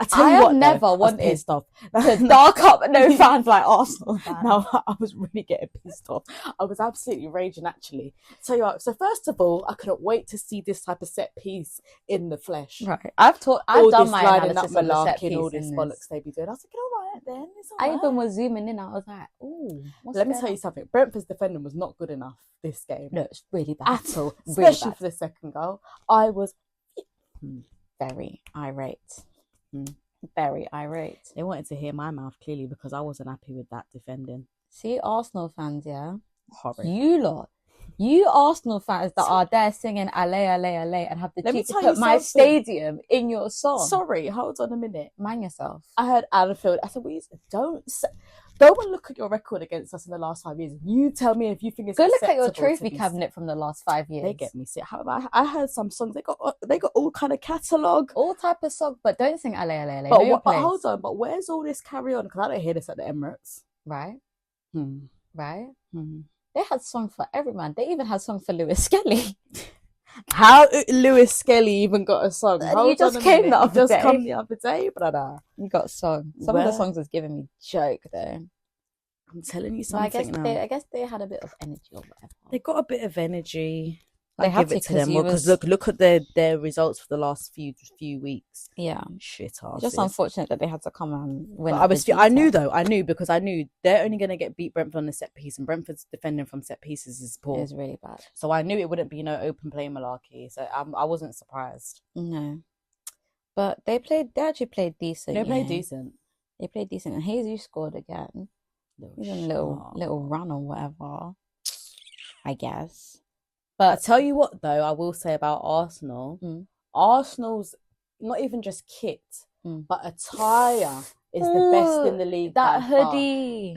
[SPEAKER 2] I tell
[SPEAKER 1] I
[SPEAKER 2] you
[SPEAKER 1] have
[SPEAKER 2] what,
[SPEAKER 1] never
[SPEAKER 2] though, I was
[SPEAKER 1] wanted
[SPEAKER 2] pissed off.
[SPEAKER 1] to dark up no fans like Arsenal fans.
[SPEAKER 2] No, I was really getting pissed off. I was absolutely raging, actually. So, so first of all, I couldn't wait to see this type of set piece in the flesh.
[SPEAKER 1] Right. I've
[SPEAKER 2] All
[SPEAKER 1] done
[SPEAKER 2] this
[SPEAKER 1] my
[SPEAKER 2] lining up
[SPEAKER 1] analysis of the set
[SPEAKER 2] malarkey and all
[SPEAKER 1] piece
[SPEAKER 2] this
[SPEAKER 1] in
[SPEAKER 2] bollocks
[SPEAKER 1] this.
[SPEAKER 2] they be doing. I was like, all right then, it's all
[SPEAKER 1] I
[SPEAKER 2] right.
[SPEAKER 1] even was zooming in. I was like, "Ooh,
[SPEAKER 2] Let me tell you something. Brentford's defending was not good enough this game.
[SPEAKER 1] No, it's really bad
[SPEAKER 2] At all.
[SPEAKER 1] Really
[SPEAKER 2] Especially
[SPEAKER 1] bad.
[SPEAKER 2] for the second goal. I was
[SPEAKER 1] Very irate. Very irate.
[SPEAKER 2] They wanted to hear my mouth clearly because I wasn't happy with that defending.
[SPEAKER 1] See, Arsenal fans, yeah?
[SPEAKER 2] Horrid.
[SPEAKER 1] You Arsenal fans that are there singing "Allez, allez, allez" and have the
[SPEAKER 2] Let me
[SPEAKER 1] cheek to
[SPEAKER 2] tell
[SPEAKER 1] put
[SPEAKER 2] you
[SPEAKER 1] my
[SPEAKER 2] something.
[SPEAKER 1] stadium in your song.
[SPEAKER 2] Sorry, hold on a minute.
[SPEAKER 1] Mind yourself.
[SPEAKER 2] I heard Anfield. I said, don't look at your record against us in the last 5 years. You tell me if you think it's
[SPEAKER 1] Go look at your
[SPEAKER 2] acceptable to
[SPEAKER 1] trophy
[SPEAKER 2] be-
[SPEAKER 1] cabinet from the last 5 years.
[SPEAKER 2] They get me sick. However, I heard some songs. They got all kind of catalogue.
[SPEAKER 1] All type of song, but don't sing "Allez, allez, allez."
[SPEAKER 2] But hold on. But where's all this carry on? Because I don't hear this at the Emirates.
[SPEAKER 1] Right?
[SPEAKER 2] Hmm.
[SPEAKER 1] Right?
[SPEAKER 2] Hmm.
[SPEAKER 1] They had songs for every man. They even had song for Lewis Skelly.
[SPEAKER 2] How Lewis Skelly even got a song?
[SPEAKER 1] You just came the other day.
[SPEAKER 2] Come the other day, brother.
[SPEAKER 1] You got a song. Some of the songs was giving me joke though.
[SPEAKER 2] I'm telling you
[SPEAKER 1] So I
[SPEAKER 2] something
[SPEAKER 1] guess they had a bit of energy or whatever.
[SPEAKER 2] They got a bit of energy.
[SPEAKER 1] They had
[SPEAKER 2] give it
[SPEAKER 1] to,
[SPEAKER 2] to them
[SPEAKER 1] 'cause
[SPEAKER 2] because look at their results for the last few weeks.
[SPEAKER 1] Yeah.
[SPEAKER 2] Shit ass.
[SPEAKER 1] It's just unfortunate that they had to come and win.
[SPEAKER 2] But I knew they're only going to get beat Brentford on the set piece, and Brentford's defending from set pieces is poor.
[SPEAKER 1] It was really bad.
[SPEAKER 2] So I knew it wouldn't be no open play malarkey. So I wasn't surprised.
[SPEAKER 1] No, but they actually played decent.
[SPEAKER 2] They played decent.
[SPEAKER 1] They played decent, and Jesus scored again. Even a little run or whatever, I guess.
[SPEAKER 2] But I tell you what, though, I will say about Arsenal. Arsenal's not even just kit, but attire is the best in the league.
[SPEAKER 1] That hoodie,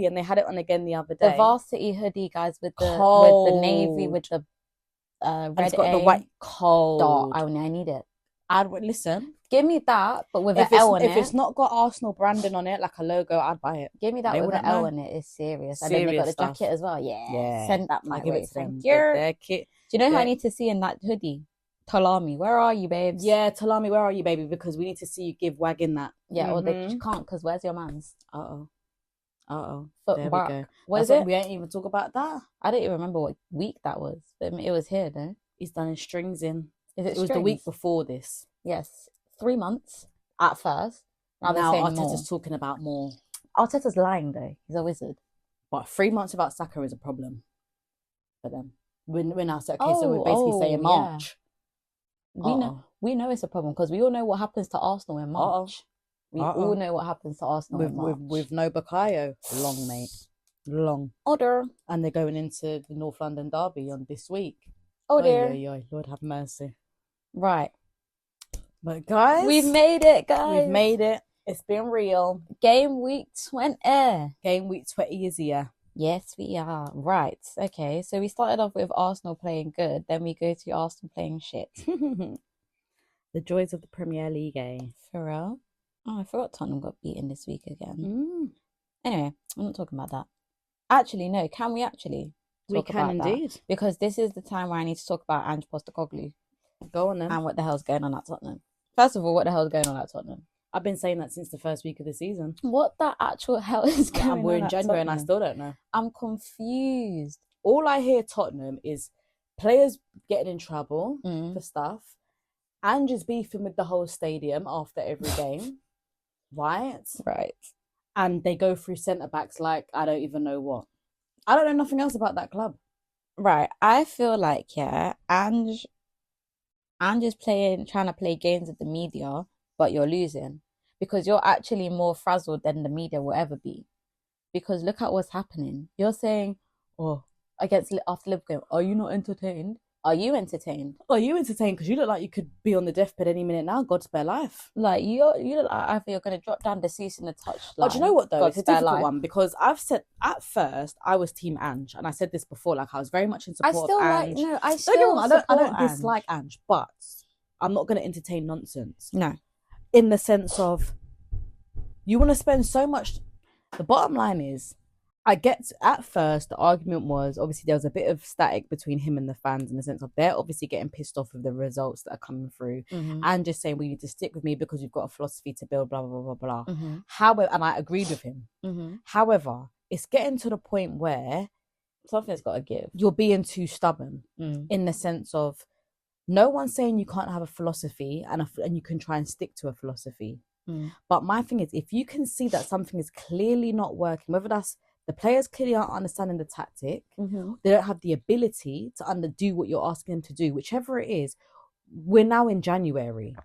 [SPEAKER 2] and they had it on again the other day.
[SPEAKER 1] The varsity hoodie, guys, with the navy, with the red. It's got the white
[SPEAKER 2] cold.
[SPEAKER 1] I need it.
[SPEAKER 2] Listen.
[SPEAKER 1] Give me that, but with an L on it.
[SPEAKER 2] If it's not got Arsenal branding on it, like a logo, I'd buy it.
[SPEAKER 1] Give me that with an L on it. It's serious. And then they got the jacket as well. Yeah. Send that my way. Thank you.
[SPEAKER 2] Their kit.
[SPEAKER 1] Do you know who I need to see in that hoodie? Talami, where are you, babes?
[SPEAKER 2] Yeah, Talami, where are you, baby? Because we need to see you give Waggin that.
[SPEAKER 1] Yeah, or they can't, because where's your man's?
[SPEAKER 2] Uh oh.
[SPEAKER 1] There
[SPEAKER 2] we go.
[SPEAKER 1] What is it?
[SPEAKER 2] We ain't even talk about that.
[SPEAKER 1] I don't even remember what week that was. But it was here, though.
[SPEAKER 2] He's done his strings in.
[SPEAKER 1] It
[SPEAKER 2] was the week before this.
[SPEAKER 1] Yes. 3 months at first.
[SPEAKER 2] Now Arteta's talking about more.
[SPEAKER 1] Arteta's lying, though. He's a wizard.
[SPEAKER 2] But 3 months without Saka is a problem for them. We're now set case, so we're basically saying March.
[SPEAKER 1] Yeah. We know it's a problem because we all know what happens to Arsenal in March. We all know what happens to Arsenal in March.
[SPEAKER 2] With no Bukayo. Long, mate. Long.
[SPEAKER 1] Order.
[SPEAKER 2] And they're going into the North London derby on this week.
[SPEAKER 1] Oh dear.
[SPEAKER 2] Lord have mercy.
[SPEAKER 1] Right.
[SPEAKER 2] But guys,
[SPEAKER 1] we've made it, guys.
[SPEAKER 2] We've made it. It's been real.
[SPEAKER 1] Game week 20.
[SPEAKER 2] Game week 20 is here.
[SPEAKER 1] Yes, we are. Right. Okay. So we started off with Arsenal playing good. Then we go to Arsenal playing shit.
[SPEAKER 2] The joys of the Premier League, eh?
[SPEAKER 1] For real? Oh, I forgot Tottenham got beaten this week again. Anyway, I'm not talking about that. Actually, no. Can we actually talk about that? We can indeed. Because this is the time where I need to talk about Ange Postecoglou.
[SPEAKER 2] Go on then.
[SPEAKER 1] And what the hell's going on at Tottenham. First of all, what the hell's going on at Tottenham?
[SPEAKER 2] I've been saying that since the first week of the season.
[SPEAKER 1] What the actual hell is going on?
[SPEAKER 2] We're in January and I still don't know.
[SPEAKER 1] I'm confused.
[SPEAKER 2] All I hear Tottenham is players getting in trouble for stuff. And just beefing with the whole stadium after every game. Right?
[SPEAKER 1] Right.
[SPEAKER 2] And they go through centre-backs like I don't even know what. I don't know nothing else about that club.
[SPEAKER 1] Right. I feel like, Ange is trying to play games with the media, but you're losing. Because you're actually more frazzled than the media will ever be. Because look at what's happening. You're saying, after Liverpool game, are you not entertained? Are you entertained?
[SPEAKER 2] Are you entertained? Because you look like you could be on the deathbed any minute now. God spare life.
[SPEAKER 1] Like, you look like either you're going to drop down deceased in the touch line.
[SPEAKER 2] Do you know what, though? It's a difficult one. Because I've said, at first, I was Team Ange. And I said this before, like, I was very much in support of Ange. I don't dislike Ange. But I'm not going to entertain nonsense.
[SPEAKER 1] No.
[SPEAKER 2] In the sense of, you want to spend so much... The bottom line is, I get at first the argument was obviously there was a bit of static between him and the fans in the sense of they're obviously getting pissed off with the results that are coming through and just saying, well, you need to stick with me because you've got a philosophy to build, blah, blah, blah, blah, blah. However, and I agreed with him. However, it's getting to the point where
[SPEAKER 1] something's got to give.
[SPEAKER 2] You're being too stubborn in the sense of no one's saying you can't have a philosophy and you can try and stick to a philosophy. But my thing is, if you can see that something is clearly not working, whether that's the players clearly aren't understanding the tactic, they don't have the ability to do what you're asking them to do, whichever it is. We're now in January.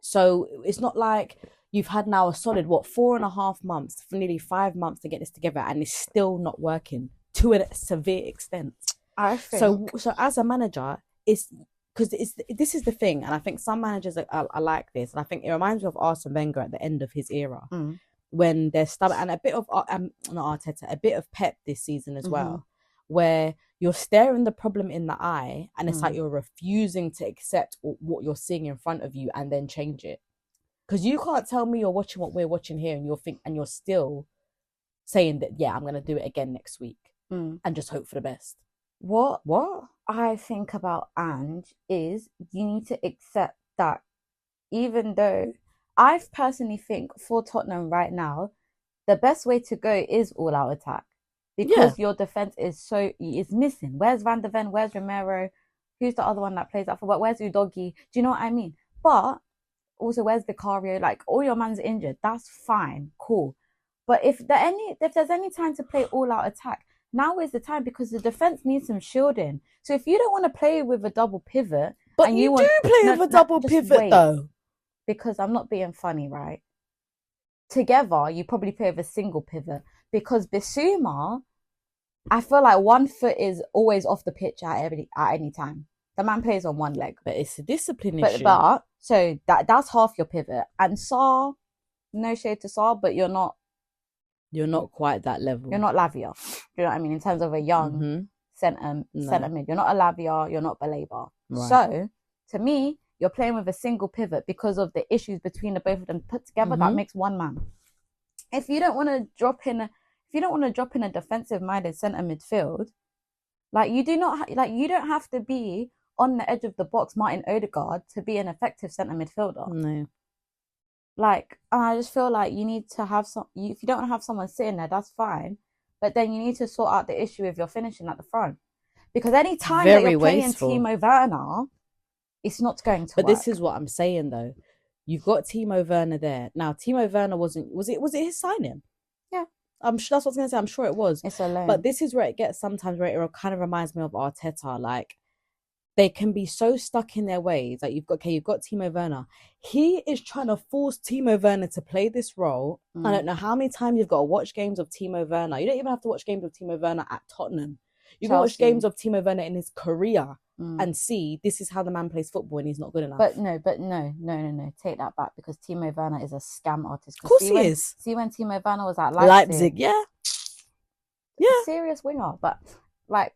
[SPEAKER 2] So it's not like you've had now a solid, 4.5 months, for nearly 5 months to get this together and it's still not working to a severe extent.
[SPEAKER 1] I think.
[SPEAKER 2] So as a manager, it's because this is the thing, and I think some managers are like this, and I think it reminds me of Arsene Wenger at the end of his era, when they're stubborn, and a bit of not Arteta, a bit of Pep this season as well, where you're staring the problem in the eye, and it's like you're refusing to accept what you're seeing in front of you and then change it, because you can't tell me you're watching what we're watching here, and you're still saying that I'm going to do it again next week and just hope for the best.
[SPEAKER 1] What I think about Ange is you need to accept that even though I personally think for Tottenham right now, the best way to go is all out attack because your defense is missing. Where's Van de Ven? Where's Romero? Who's the other one that plays that for? Where's Udogie? Do you know what I mean? But also, where's Vicario? Like, all your man's injured. That's fine, cool. But if there's any time to play all out attack, now is the time because the defense needs some shielding. So if you don't want to play with a double pivot,
[SPEAKER 2] but and you do play with a double pivot though,
[SPEAKER 1] because I'm not being funny, right? Together, you probably play with a single pivot because Bissouma, I feel like one foot is always off the pitch at any time. The man plays on one leg,
[SPEAKER 2] but it's a discipline issue.
[SPEAKER 1] But so that's half your pivot. And Sarr, no shade to Sarr, but you're not
[SPEAKER 2] quite that level.
[SPEAKER 1] You're not Lavia. Do you know what I mean? In terms of a young centre mid. You're not a Lavia, you're not Baleba. Right. So, to me, you're playing with a single pivot because of the issues between the both of them put together. That makes one man. If you don't want to drop in a defensive-minded centre midfield, you don't have to be on the edge of the box, Martin Odegaard, to be an effective centre midfielder.
[SPEAKER 2] No.
[SPEAKER 1] I just feel like you need to have if you don't want to have someone sitting there, that's fine. But then you need to sort out the issue if you're finishing at the front. Because any time that you're playing Timo Werner, it's not going to work.
[SPEAKER 2] But this is what I'm saying though. You've got Timo Werner there. Now, Timo Werner was it his signing?
[SPEAKER 1] Yeah.
[SPEAKER 2] I'm sure that's what I was going to say. I'm sure it was.
[SPEAKER 1] It's a loan.
[SPEAKER 2] But this is where it gets sometimes where it kind of reminds me of Arteta. Like, they can be so stuck in their ways. Like, you've got Timo Werner. He is trying to force Timo Werner to play this role. I don't know how many times you've got to watch games of Timo Werner. You don't even have to watch games of Timo Werner at Tottenham. You can watch games of Timo Werner in his career and see this is how the man plays football and he's not good enough.
[SPEAKER 1] But no. Take that back because Timo Werner is a scam artist.
[SPEAKER 2] Of course he is.
[SPEAKER 1] See when Timo Werner was at
[SPEAKER 2] Leipzig, yeah.
[SPEAKER 1] Serious winger, but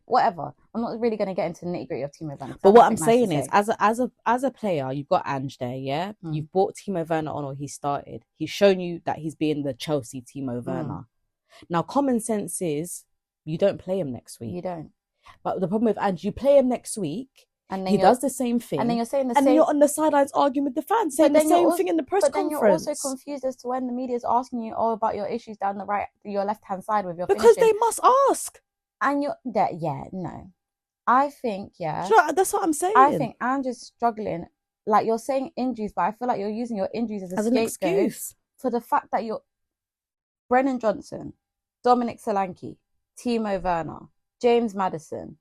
[SPEAKER 1] whatever. I'm not really going to get into the nitty gritty of Timo Werner.
[SPEAKER 2] But what I'm saying is, as a player, you've got Ange there, yeah. You've brought Timo Werner on, or he started. He's shown you that he's being the Chelsea Timo Werner. Now, common sense is you don't play him next week.
[SPEAKER 1] You don't.
[SPEAKER 2] But the problem with Ange, you play him next week, and then he does the same thing,
[SPEAKER 1] and then you're saying
[SPEAKER 2] and then you're on the sidelines arguing with the fans, saying the same thing in the press conference.
[SPEAKER 1] But then you're also confused as to when the media is asking you all about your issues down your left-hand side with your
[SPEAKER 2] because
[SPEAKER 1] finishing.
[SPEAKER 2] They must ask.
[SPEAKER 1] And you're there, no. I think,
[SPEAKER 2] that's what I'm saying.
[SPEAKER 1] I think Ange is struggling. Like, you're saying injuries, but I feel like you're using your injuries as
[SPEAKER 2] an excuse
[SPEAKER 1] for the fact that you're Brennan Johnson, Dominic Solanke, Timo Werner, James Maddison.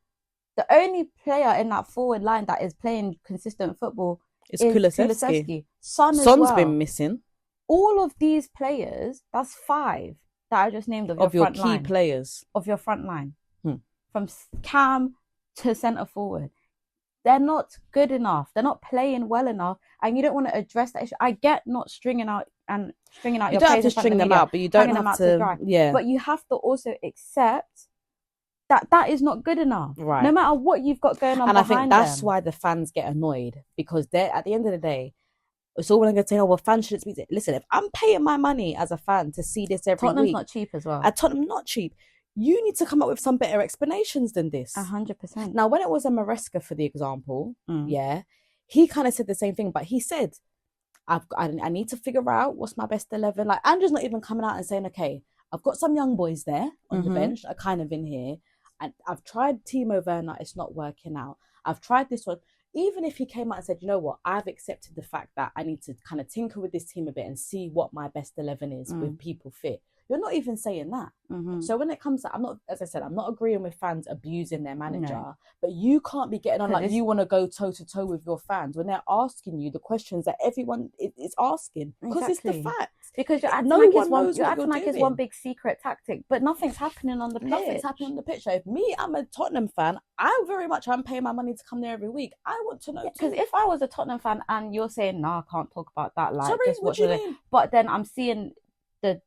[SPEAKER 1] The only player in that forward line that is playing consistent football is Kulusevski.
[SPEAKER 2] Son's been missing.
[SPEAKER 1] All of these players, that's 5 that I just named of
[SPEAKER 2] your key players
[SPEAKER 1] of your front line. From Cam to centre forward. They're not good enough. They're not playing well enough. And you don't want to address that issue. I get not stringing out your players.
[SPEAKER 2] You don't have to string them out, but you don't have to. Yeah.
[SPEAKER 1] But you have to also accept that is not good enough.
[SPEAKER 2] Right.
[SPEAKER 1] No matter what you've got going on.
[SPEAKER 2] And I think that's why the fans get annoyed, because they're at the end of the day, it's all going to say, fans should speak. Listen, if I'm paying my money as a fan to see this every week.
[SPEAKER 1] Tottenham's not cheap as well.
[SPEAKER 2] Tottenham not cheap. you need to come up with some better explanations than this.
[SPEAKER 1] 100%.
[SPEAKER 2] Now, when it was a Maresca, for the example, yeah, he kind of said the same thing, but he said, I need to figure out what's my best 11. Like, Andrew's not even coming out and saying, okay, I've got some young boys there on the bench that are kind of in here, and I've tried Timo Werner, it's not working out. I've tried this one. Even if he came out and said, you know what, I've accepted the fact that I need to kind of tinker with this team a bit and see what my best 11 is with people fit. You're not even saying that. So when it comes to, I'm not, as I said, I'm not agreeing with fans abusing their manager, but you can't be getting on like you want to go toe to toe with your fans when they're asking you the questions that everyone is asking, because it's the facts.
[SPEAKER 1] Because you're acting like it's one big secret tactic, but nothing's happening on the pitch.
[SPEAKER 2] Nothing's happening on the pitch. So if I'm a Tottenham fan, I'm paying my money to come there every week. I want to know
[SPEAKER 1] because if I was a Tottenham fan and you're saying, no, I can't talk about that, like,
[SPEAKER 2] sorry, what do you mean?
[SPEAKER 1] But then I'm seeing the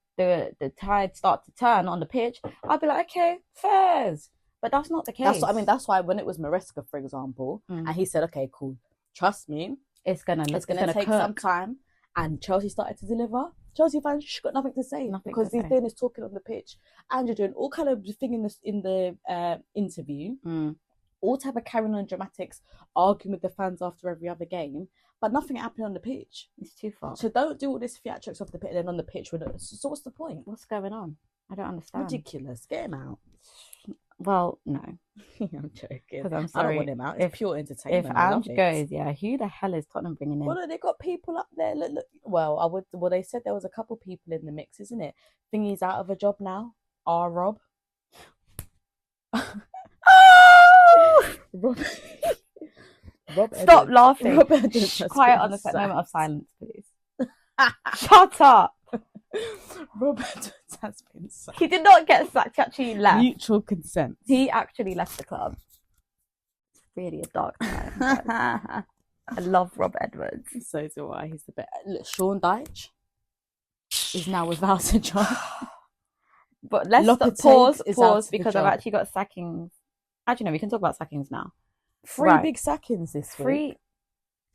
[SPEAKER 1] tide start to turn on the pitch, I'd be like, okay, fairs. But that's not the case.
[SPEAKER 2] That's what I mean. That's why when it was Maresca, for example, and he said, okay, cool, trust me,
[SPEAKER 1] it's gonna
[SPEAKER 2] take some time. And Chelsea started to deliver. Chelsea fans got nothing to say because he's doing his talking on the pitch, and you're doing all kind of thing in the interview, all type of carrying on dramatics, arguing with the fans after every other game, but nothing happening on the pitch.
[SPEAKER 1] It's too far.
[SPEAKER 2] So don't do all this theatrics off the pitch and then on the pitch. So what's the point?
[SPEAKER 1] What's going on? I don't understand.
[SPEAKER 2] Ridiculous. Get him out.
[SPEAKER 1] Well, no.
[SPEAKER 2] I'm joking.
[SPEAKER 1] Because I'm sorry.
[SPEAKER 2] I don't want him out. It's pure entertainment.
[SPEAKER 1] If Ange goes, who the hell is Tottenham bringing in?
[SPEAKER 2] Well, they got people up there. Look. Well, they said there was a couple people in the mix, isn't it? Thingy's out of a job now. Rob. Rob
[SPEAKER 1] Stop
[SPEAKER 2] Edwards.
[SPEAKER 1] laughing.
[SPEAKER 2] Rob Edwards.
[SPEAKER 1] Quiet on the moment of silence, please. Shut up.
[SPEAKER 2] Rob Edwards has been sacked.
[SPEAKER 1] He did not get sacked. He actually left.
[SPEAKER 2] Mutual consent.
[SPEAKER 1] He actually left the club. It's really a dark time. I love Rob Edwards.
[SPEAKER 2] So do I. He's the best. Look, Sean Dyche is now without a job.
[SPEAKER 1] But let's pause because I've actually got sackings. Actually, no, we can talk about sackings now.
[SPEAKER 2] Three big sackings this week.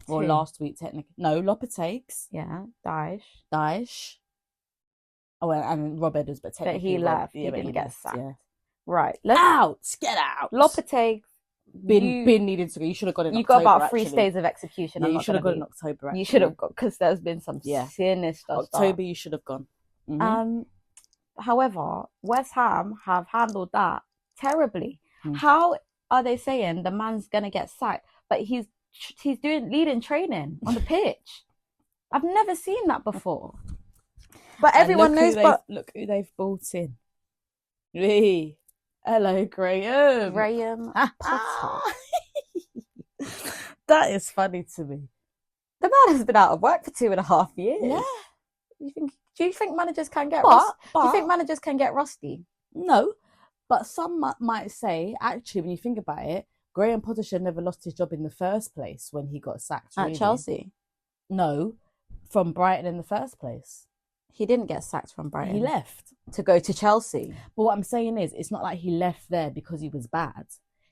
[SPEAKER 2] Or last week, technically. No, Lopetegui.
[SPEAKER 1] Yeah, Dyche.
[SPEAKER 2] Oh, and Rob Edwards, but technically
[SPEAKER 1] he left. He didn't get sacked.
[SPEAKER 2] Yeah.
[SPEAKER 1] Right.
[SPEAKER 2] Get out.
[SPEAKER 1] Lopetegui.
[SPEAKER 2] Bin needed to go. You should have got it in
[SPEAKER 1] October.
[SPEAKER 2] You got
[SPEAKER 1] about 3 stays of execution.
[SPEAKER 2] Yeah, you should have gone in October.
[SPEAKER 1] You should have got, because there's been some sinister
[SPEAKER 2] October, you should have gone.
[SPEAKER 1] However, West Ham have handled that terribly. How are they saying the man's gonna get sacked, but he's leading training on the pitch? I've never seen that before. But everyone knows. But
[SPEAKER 2] look who they've brought in. Hello, Graham
[SPEAKER 1] Potter.
[SPEAKER 2] That is funny to me.
[SPEAKER 1] The man has been out of work for 2.5 years.
[SPEAKER 2] Yeah.
[SPEAKER 1] Do you think managers can get rusty? Do you think managers can get rusty?
[SPEAKER 2] No. But some might say, actually, when you think about it, Graham Potter should never lost his job in the first place when he got sacked.
[SPEAKER 1] At Chelsea?
[SPEAKER 2] No, from Brighton in the first place.
[SPEAKER 1] He didn't get sacked from Brighton.
[SPEAKER 2] He left.
[SPEAKER 1] To go to Chelsea.
[SPEAKER 2] But what I'm saying is, it's not like he left there because he was bad.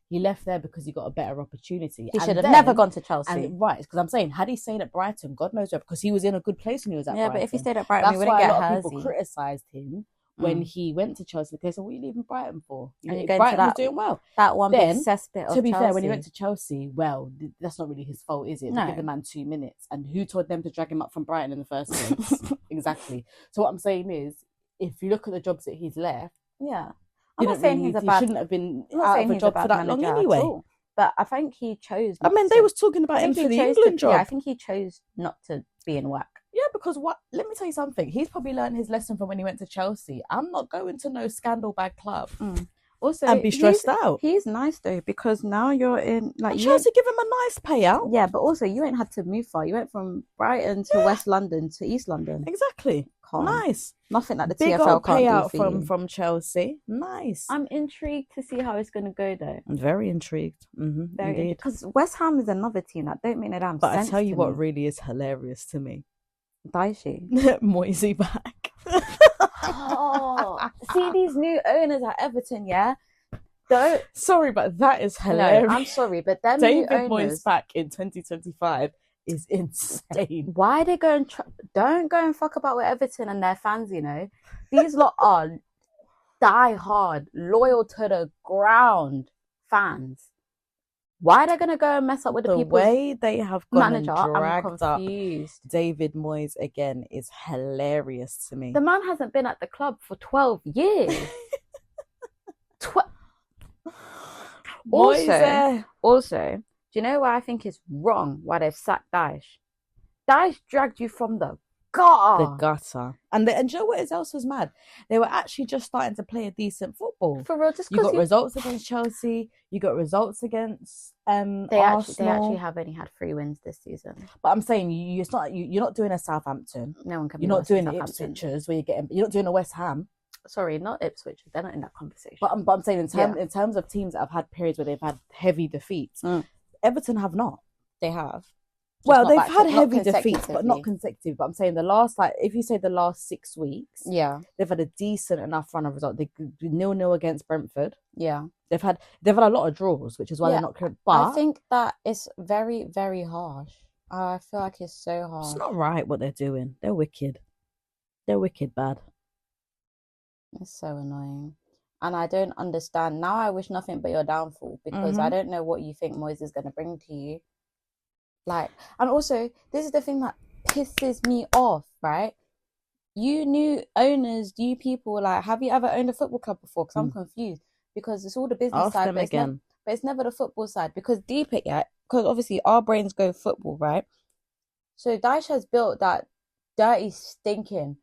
[SPEAKER 2] He left there because he got a better opportunity.
[SPEAKER 1] He should have never gone to Chelsea.
[SPEAKER 2] Right, because I'm saying, had he stayed at Brighton, God knows where, because he was in a good place when he was at Brighton.
[SPEAKER 1] Yeah, but if he stayed at Brighton, we wouldn't get
[SPEAKER 2] That's why a lot of people criticised him when he went to Chelsea. They said, what are you leaving Brighton for? Brighton was doing well.
[SPEAKER 1] That one big cesspit of
[SPEAKER 2] to be
[SPEAKER 1] Chelsea.
[SPEAKER 2] fair, when he went to Chelsea, well, that's not really his fault, is it? They give the man 2 minutes. And who told them to drag him up from Brighton in the first place? Exactly. So what I'm saying is, if you look at the jobs that he's left,
[SPEAKER 1] I'm not saying he's a bad.
[SPEAKER 2] He shouldn't have been out of a job for that long anyway.
[SPEAKER 1] But I think he chose.
[SPEAKER 2] I mean, they was talking about him for the England job.
[SPEAKER 1] Yeah, I think he chose not to be in work.
[SPEAKER 2] Yeah, because let me tell you something. He's probably learned his lesson from when he went to Chelsea. I'm not going to no scandal bag club.
[SPEAKER 1] Also,
[SPEAKER 2] and be stressed out.
[SPEAKER 1] He's nice though, because now you're in
[SPEAKER 2] Chelsea give him a nice payout.
[SPEAKER 1] Yeah, but also you ain't had to move far. You went from Brighton to West London to East London.
[SPEAKER 2] Exactly. Calm. Nice.
[SPEAKER 1] Nothing like the
[SPEAKER 2] big
[SPEAKER 1] TFL
[SPEAKER 2] old payout
[SPEAKER 1] can't do
[SPEAKER 2] from Chelsea. Nice.
[SPEAKER 1] I'm intrigued to see how it's going to go though.
[SPEAKER 2] I'm very intrigued. Indeed.
[SPEAKER 1] Because West Ham is another team that don't make no damn sense.
[SPEAKER 2] But I tell you what really is hilarious to me.
[SPEAKER 1] Daishi.
[SPEAKER 2] Moisey back.
[SPEAKER 1] See these new owners at Everton, yeah?
[SPEAKER 2] Sorry, but that is hilarious.
[SPEAKER 1] No, I'm sorry, but them
[SPEAKER 2] David
[SPEAKER 1] new owners...
[SPEAKER 2] Moyes back in 2025 is insane.
[SPEAKER 1] Why are they going... Don't go and fuck about with Everton and their fans, you know? These lot are... die-hard, loyal to the ground fans. Why are they going to go and mess up with the people's
[SPEAKER 2] way they have gone
[SPEAKER 1] manager?
[SPEAKER 2] and dragged
[SPEAKER 1] I'm confused.
[SPEAKER 2] up David Moyes again is hilarious to me.
[SPEAKER 1] The man hasn't been at the club for 12 years. Also, do you know why I think it's wrong why they've sacked Daesh? Daesh dragged you from the gutter.
[SPEAKER 2] And do you know what else was mad? They were actually just starting to play a decent football.
[SPEAKER 1] For real, just
[SPEAKER 2] you got results against Chelsea. You got results against Arsenal.
[SPEAKER 1] They actually have only had 3 wins this season.
[SPEAKER 2] But I'm saying you're not doing a Southampton.
[SPEAKER 1] No one can.
[SPEAKER 2] You're not doing the Ipswichers where you're not doing a West Ham.
[SPEAKER 1] Sorry, not Ipswich. They're not in that conversation.
[SPEAKER 2] But I'm saying in terms of teams that have had periods where they've had heavy defeats, Everton have not.
[SPEAKER 1] They have.
[SPEAKER 2] Well, they've had heavy defeats, but not consecutive. But I'm saying if you say the last 6 weeks, they've had a decent enough run of results. They 0-0 against Brentford.
[SPEAKER 1] Yeah,
[SPEAKER 2] they've had a lot of draws, which is why they're not clear. But
[SPEAKER 1] I think that it's very, very harsh. I feel like it's so harsh.
[SPEAKER 2] It's not right what they're doing. They're wicked. They're wicked bad.
[SPEAKER 1] It's so annoying. And I don't understand. Now I wish nothing but your downfall because I don't know what you think Moyes is going to bring to you. Like, and also, this is the thing that pisses me off, right? You new owners, you people, like, have you ever owned a football club before? Because I'm confused. Because it's all the business side, but it's never the football side. Because deep it yet, because obviously our brains go football, right? So Daesh has built that dirty, stinking,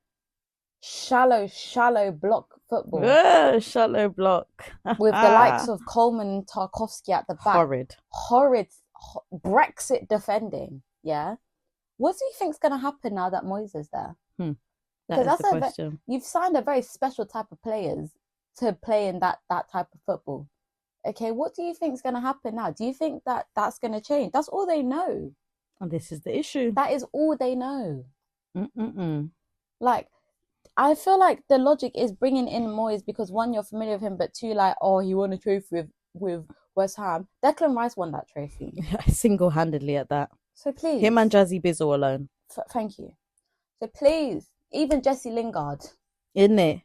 [SPEAKER 1] shallow block football.
[SPEAKER 2] Shallow block.
[SPEAKER 1] With the likes of Coleman and Tarkovsky at the back. Horrid Brexit defending. Yeah. What do you think's going to happen now that Moyes is there?
[SPEAKER 2] Because that's the question.
[SPEAKER 1] You've signed a very special type of players to play in that type of football. Okay, what do you think's going to happen now? Do you think that that's going to change? That's all they know.
[SPEAKER 2] And this is the issue.
[SPEAKER 1] That is all they know. Like, I feel like the logic is bringing in Moyes because 1, you're familiar with him, but 2, like, he won a trophy with West Ham. Declan Rice won that trophy.
[SPEAKER 2] Single-handedly at that.
[SPEAKER 1] So please.
[SPEAKER 2] Him and Jazzy Bizzle alone.
[SPEAKER 1] Thank you. So please, even Jesse Lingard.
[SPEAKER 2] Isn't it?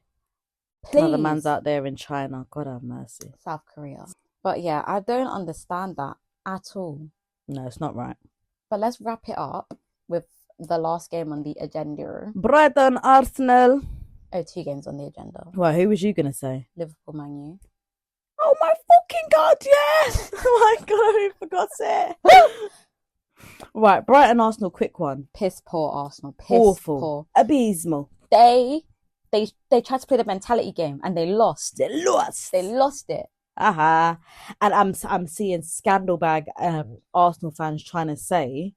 [SPEAKER 1] Please.
[SPEAKER 2] Another man's out there in China. God have mercy.
[SPEAKER 1] South Korea. But yeah, I don't understand that at all.
[SPEAKER 2] No, it's not right.
[SPEAKER 1] But let's wrap it up with the last game on the agenda.
[SPEAKER 2] Brighton, Arsenal.
[SPEAKER 1] 2 games on the agenda.
[SPEAKER 2] Well, who was you going to say?
[SPEAKER 1] Liverpool, Man U.
[SPEAKER 2] Oh my fucking God, yes! Oh my God, I forgot it. Right, Brighton, Arsenal, quick one.
[SPEAKER 1] Piss poor Arsenal.
[SPEAKER 2] Awful.
[SPEAKER 1] Poor.
[SPEAKER 2] Abysmal.
[SPEAKER 1] They tried to play the mentality game and they lost.
[SPEAKER 2] They lost
[SPEAKER 1] it.
[SPEAKER 2] And I'm seeing scandal bag Arsenal fans trying to say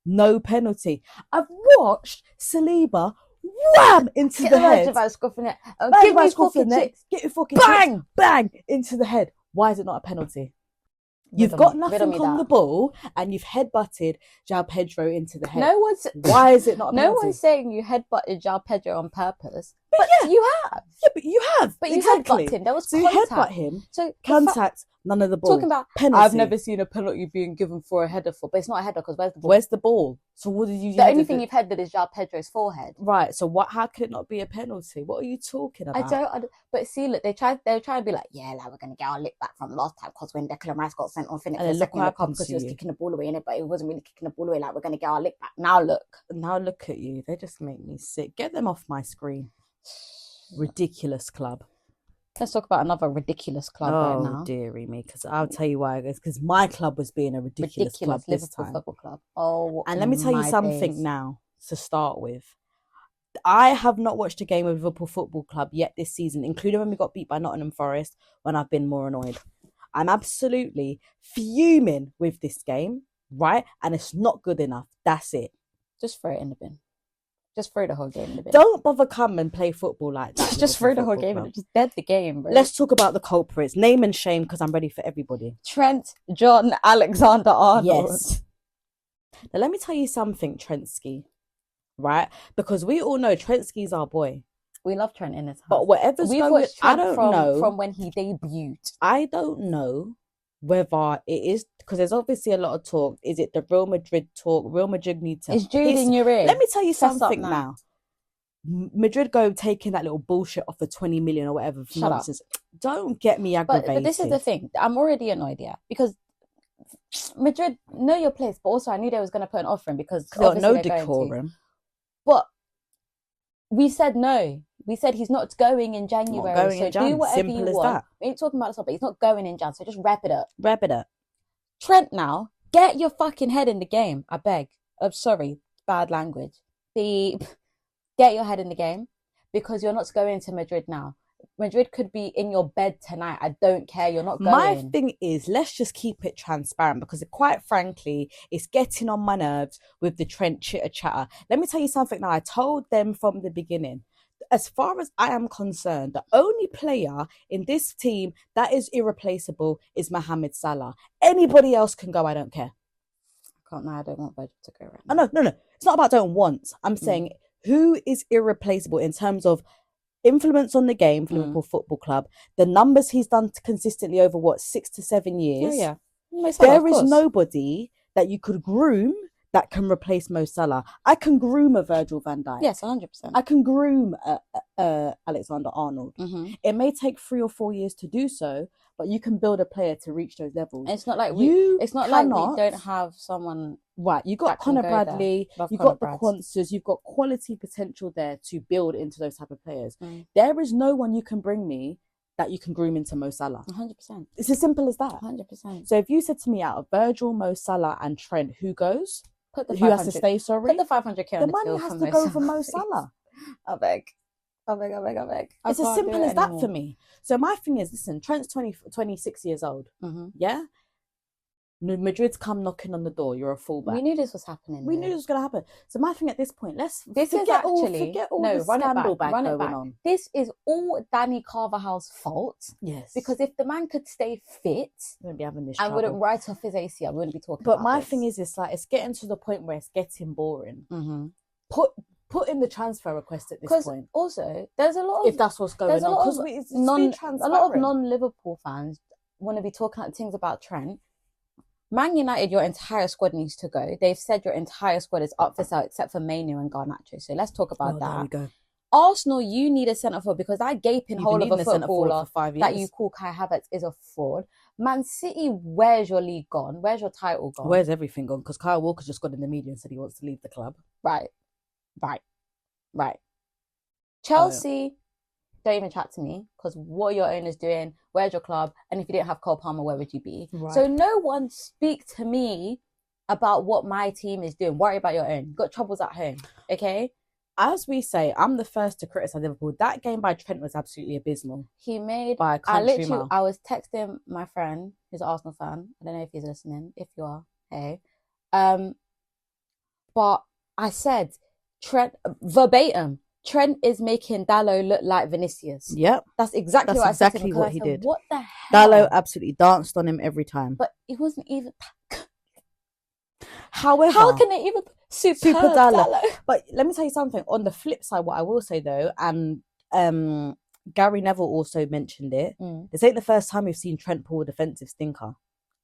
[SPEAKER 2] no penalty. I've watched Saliba wham into the head.
[SPEAKER 1] Give me fucking chicks.
[SPEAKER 2] Get your fucking
[SPEAKER 1] bang
[SPEAKER 2] chicks. Bang into the head. Why is it not a penalty? You've got nothing on the ball and you've headbutted João Pedro into the head. Why is it not a penalty?
[SPEAKER 1] No one's saying you headbutted João Pedro on purpose. But you have.
[SPEAKER 2] Yeah, but you have.
[SPEAKER 1] But you headbutt him. There was contact.
[SPEAKER 2] You headbutt him. So contact, none of the ball.
[SPEAKER 1] Talking about
[SPEAKER 2] penalty.
[SPEAKER 1] I've never seen a penalty being given for a header for, but it's not a header because where's the ball?
[SPEAKER 2] Where's the ball? So what did you?
[SPEAKER 1] The only thing you've headed is João Pedro's forehead.
[SPEAKER 2] Right. So what? How could it not be a penalty? What are you talking about?
[SPEAKER 1] I don't. But see, look, they're trying to be like, yeah, like we're gonna get our lick back from last time because when Declan Rice got sent off in it for a second in the cup because he was kicking the ball away in it, but it wasn't really kicking the ball away. Like we're gonna get our lick back. Now look at you. They just make me sick. Get them off my screen. Ridiculous club. Let's talk about another ridiculous club right now.
[SPEAKER 2] Oh, dearie me, because I'll tell you why. It's because my club was being a ridiculous club this
[SPEAKER 1] Liverpool
[SPEAKER 2] time.
[SPEAKER 1] Football Club. Oh,
[SPEAKER 2] and let me tell you something now to start with. I have not watched a game of Liverpool Football Club yet this season, including when we got beat by Nottingham Forest, when I've been more annoyed. I'm absolutely fuming with this game, right? And it's not good enough. That's it.
[SPEAKER 1] Just throw it in the bin. Just throw the whole game in the bin.
[SPEAKER 2] Don't bother come and play football like that.
[SPEAKER 1] Just throw the whole game in. Just dead the game, bro.
[SPEAKER 2] Let's talk about the culprits. Name and shame, because I'm ready for everybody.
[SPEAKER 1] Trent, John, Alexander-Arnold.
[SPEAKER 2] Yes. Now, let me tell you something, Trentsky. Right? Because we all know Trentsky's our boy.
[SPEAKER 1] We love Trent in his house.
[SPEAKER 2] But whatever's going on, I don't know.
[SPEAKER 1] From when he debuted.
[SPEAKER 2] I don't know whether it is, because there's obviously a lot of talk. Is it the Real Madrid talk? Real Madrid need to...
[SPEAKER 1] It's Jude in your ear.
[SPEAKER 2] Let me tell you something now. Madrid go taking that little bullshit off the 20 million or whatever.
[SPEAKER 1] Shut
[SPEAKER 2] nonsense. Don't get me aggravated.
[SPEAKER 1] But this is the thing. I'm already annoyed, yeah, because Madrid know your place, but also I knew they was going to put an offer in because
[SPEAKER 2] got no decorum.
[SPEAKER 1] But we said no. We said he's not going in January.
[SPEAKER 2] Not going
[SPEAKER 1] so
[SPEAKER 2] in Jan.
[SPEAKER 1] Do whatever
[SPEAKER 2] Simple
[SPEAKER 1] you
[SPEAKER 2] as
[SPEAKER 1] want.
[SPEAKER 2] that.
[SPEAKER 1] We ain't talking about this, but he's not going in Jan. So just wrap it up.
[SPEAKER 2] Wrap it up.
[SPEAKER 1] Trent, now get your fucking head in the game. I beg. I'm sorry, bad language. Get your head in the game because you're not going to Madrid now. Madrid could be in your bed tonight. I don't care. You're not going.
[SPEAKER 2] My thing is, let's just keep it transparent because, quite frankly, it's getting on my nerves with the Trent chitter chatter. Let me tell you something now. I told them from the beginning. As far as I am concerned, the only player in this team that is irreplaceable is Mohamed Salah. Anybody else can go. I don't care.
[SPEAKER 1] I can't. No, I don't want Virgil to go right now.
[SPEAKER 2] No. It's not about don't want. I'm saying who is irreplaceable in terms of influence on the game for Liverpool Football Club, the numbers he's done consistently over 6 to 7 years.
[SPEAKER 1] Yeah.
[SPEAKER 2] There is nobody that you could groom that can replace Mo Salah. I can groom a Virgil van Dijk.
[SPEAKER 1] Yes, 100%.
[SPEAKER 2] I can groom Alexander-Arnold. It may take 3 or 4 years to do so, but you can build a player to reach those levels.
[SPEAKER 1] It's not like we don't have someone.
[SPEAKER 2] Right, you got Conor Bradley, you got the Quansters, you've got quality potential there to build into those type of players. There is no one you can bring me that you can groom into Mo Salah.
[SPEAKER 1] 100%.
[SPEAKER 2] It's as simple as that.
[SPEAKER 1] 100%.
[SPEAKER 2] So if you said to me, out of Virgil, Mo Salah and Trent, who goes? Who has to stay, sorry?
[SPEAKER 1] Put the 500k on
[SPEAKER 2] the money has to go for Mo Salah.
[SPEAKER 1] I beg.
[SPEAKER 2] It's as simple as that for me. So my thing is, listen, Trent's 26 years old. Yeah? Madrid's come knocking on the door. You're a fullback.
[SPEAKER 1] We knew this was happening.
[SPEAKER 2] We knew this was going to happen. So my thing at this point,
[SPEAKER 1] forget all
[SPEAKER 2] the scandal going on.
[SPEAKER 1] This is all Danny Carvajal's fault.
[SPEAKER 2] Yes.
[SPEAKER 1] Because if the man could stay fit,
[SPEAKER 2] we wouldn't be having this
[SPEAKER 1] and wouldn't write off his ACL, we wouldn't be talking
[SPEAKER 2] about
[SPEAKER 1] this.
[SPEAKER 2] But my thing is, it's getting to the point where it's getting boring. Put in the transfer request at this point.
[SPEAKER 1] Also, there's a lot of...
[SPEAKER 2] If that's what's going on.
[SPEAKER 1] A lot of non-Liverpool fans want to be talking things about Trent. Man United, your entire squad needs to go. They've said your entire squad is up for sale except for Mainu and Garnacho. So let's talk about that.
[SPEAKER 2] There we go.
[SPEAKER 1] Arsenal, you need a centre forward because that gaping hole of a footballer that you call Kai Havertz is a fraud. Man City, where's your league gone? Where's your title gone?
[SPEAKER 2] Where's everything gone? Because Kyle Walker just got in the media and said he wants to leave the club.
[SPEAKER 1] Right. Chelsea, don't even chat to me because what are your owners doing? Where's your club? And if you didn't have Cole Palmer, where would you be? Right. So no one speak to me about what my team is doing. Worry about your own. You've got troubles at home, okay?
[SPEAKER 2] As we say, I'm the first to criticise Liverpool. That game by Trent was absolutely abysmal.
[SPEAKER 1] He made...
[SPEAKER 2] by a country mile.
[SPEAKER 1] I was texting my friend, who's an Arsenal fan. I don't know if he's listening. If you are, hey. But I said, Trent, verbatim, Trent is making Dalot look like Vinicius.
[SPEAKER 2] Yep.
[SPEAKER 1] That's exactly what I said to him.
[SPEAKER 2] What he did.
[SPEAKER 1] What the hell?
[SPEAKER 2] Dalot absolutely danced on him every time.
[SPEAKER 1] But it wasn't even...
[SPEAKER 2] However...
[SPEAKER 1] How can it even... Super Dalot.
[SPEAKER 2] But let me tell you something. On the flip side, what I will say though, and Gary Neville also mentioned it, this ain't the first time we've seen Trent pull a defensive stinker.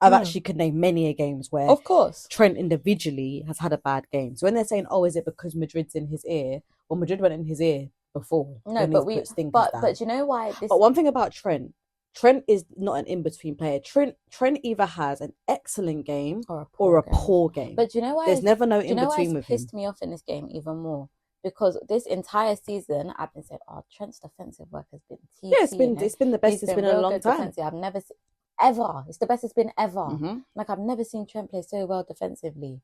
[SPEAKER 2] I've actually could name many a games where,
[SPEAKER 1] of course, Trent
[SPEAKER 2] individually has had a bad game. So when they're saying, "Oh, is it because Madrid's in his ear?" Well, Madrid went in his ear before.
[SPEAKER 1] No, but you know why?
[SPEAKER 2] But one thing about Trent is not an in-between player. Trent either has an excellent game or a poor game.
[SPEAKER 1] But you know why?
[SPEAKER 2] There's never no in-between with him.
[SPEAKER 1] Pissed me off in this game even more. Because this entire season, I've been saying, Trent's defensive work has been TT.
[SPEAKER 2] Yeah, it's been the best it's been in a long time.
[SPEAKER 1] Defensive. I've never seen... Ever. It's the best it's been ever. Like, I've never seen Trent play so well defensively.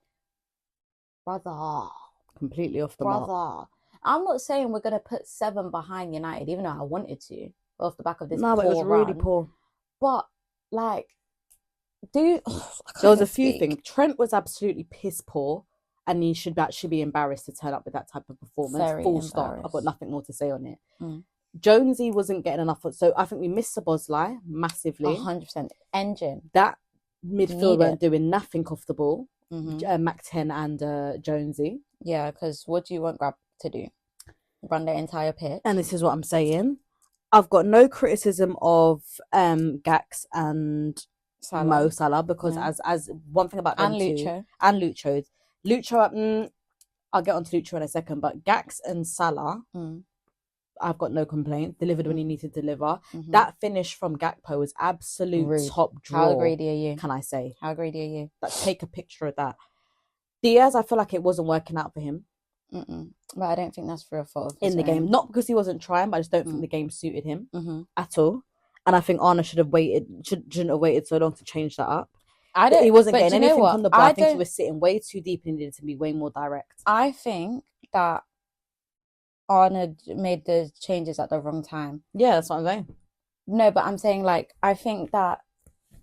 [SPEAKER 1] Brother.
[SPEAKER 2] Completely off the mark.
[SPEAKER 1] I'm not saying we're going to put 7 behind United, even though I wanted to, off the back of this
[SPEAKER 2] but it was really poor.
[SPEAKER 1] But, like,
[SPEAKER 2] there was a few things. Trent was absolutely piss poor, and he should actually be embarrassed to turn up with that type of performance. Full stop. I've got nothing more to say on it. Jonesy wasn't getting enough, so I think we missed Szoboszlai massively.
[SPEAKER 1] 100%. Engine.
[SPEAKER 2] That midfield weren't doing nothing off the ball. Mac 10 and Jonesy.
[SPEAKER 1] Yeah, because what do you want Grab to do? Run the entire pitch?
[SPEAKER 2] And this is what I'm saying. I've got no criticism of Gax and Mo Salah because as one thing about them
[SPEAKER 1] and Lucho.
[SPEAKER 2] Lucho, I'll get on to Lucho in a second, but Gax and Salah, I've got no complaint. Delivered when he needed to deliver. That finish from Gakpo was absolute top draw.
[SPEAKER 1] How greedy are you?
[SPEAKER 2] Can I say?
[SPEAKER 1] How greedy are you?
[SPEAKER 2] Like, take a picture of that. Diaz, I feel like it wasn't working out for him.
[SPEAKER 1] But I don't think that's for a fault
[SPEAKER 2] in the game. Not because he wasn't trying, but I just don't think the game suited him at all. And I think Arna shouldn't have waited so long to change that up. He wasn't getting anything on the ball. I think he was sitting way too deep and needed to be way more direct.
[SPEAKER 1] I think that Arna made the changes at the wrong time.
[SPEAKER 2] Yeah, that's what I'm saying.
[SPEAKER 1] No, but I'm saying, like, I think that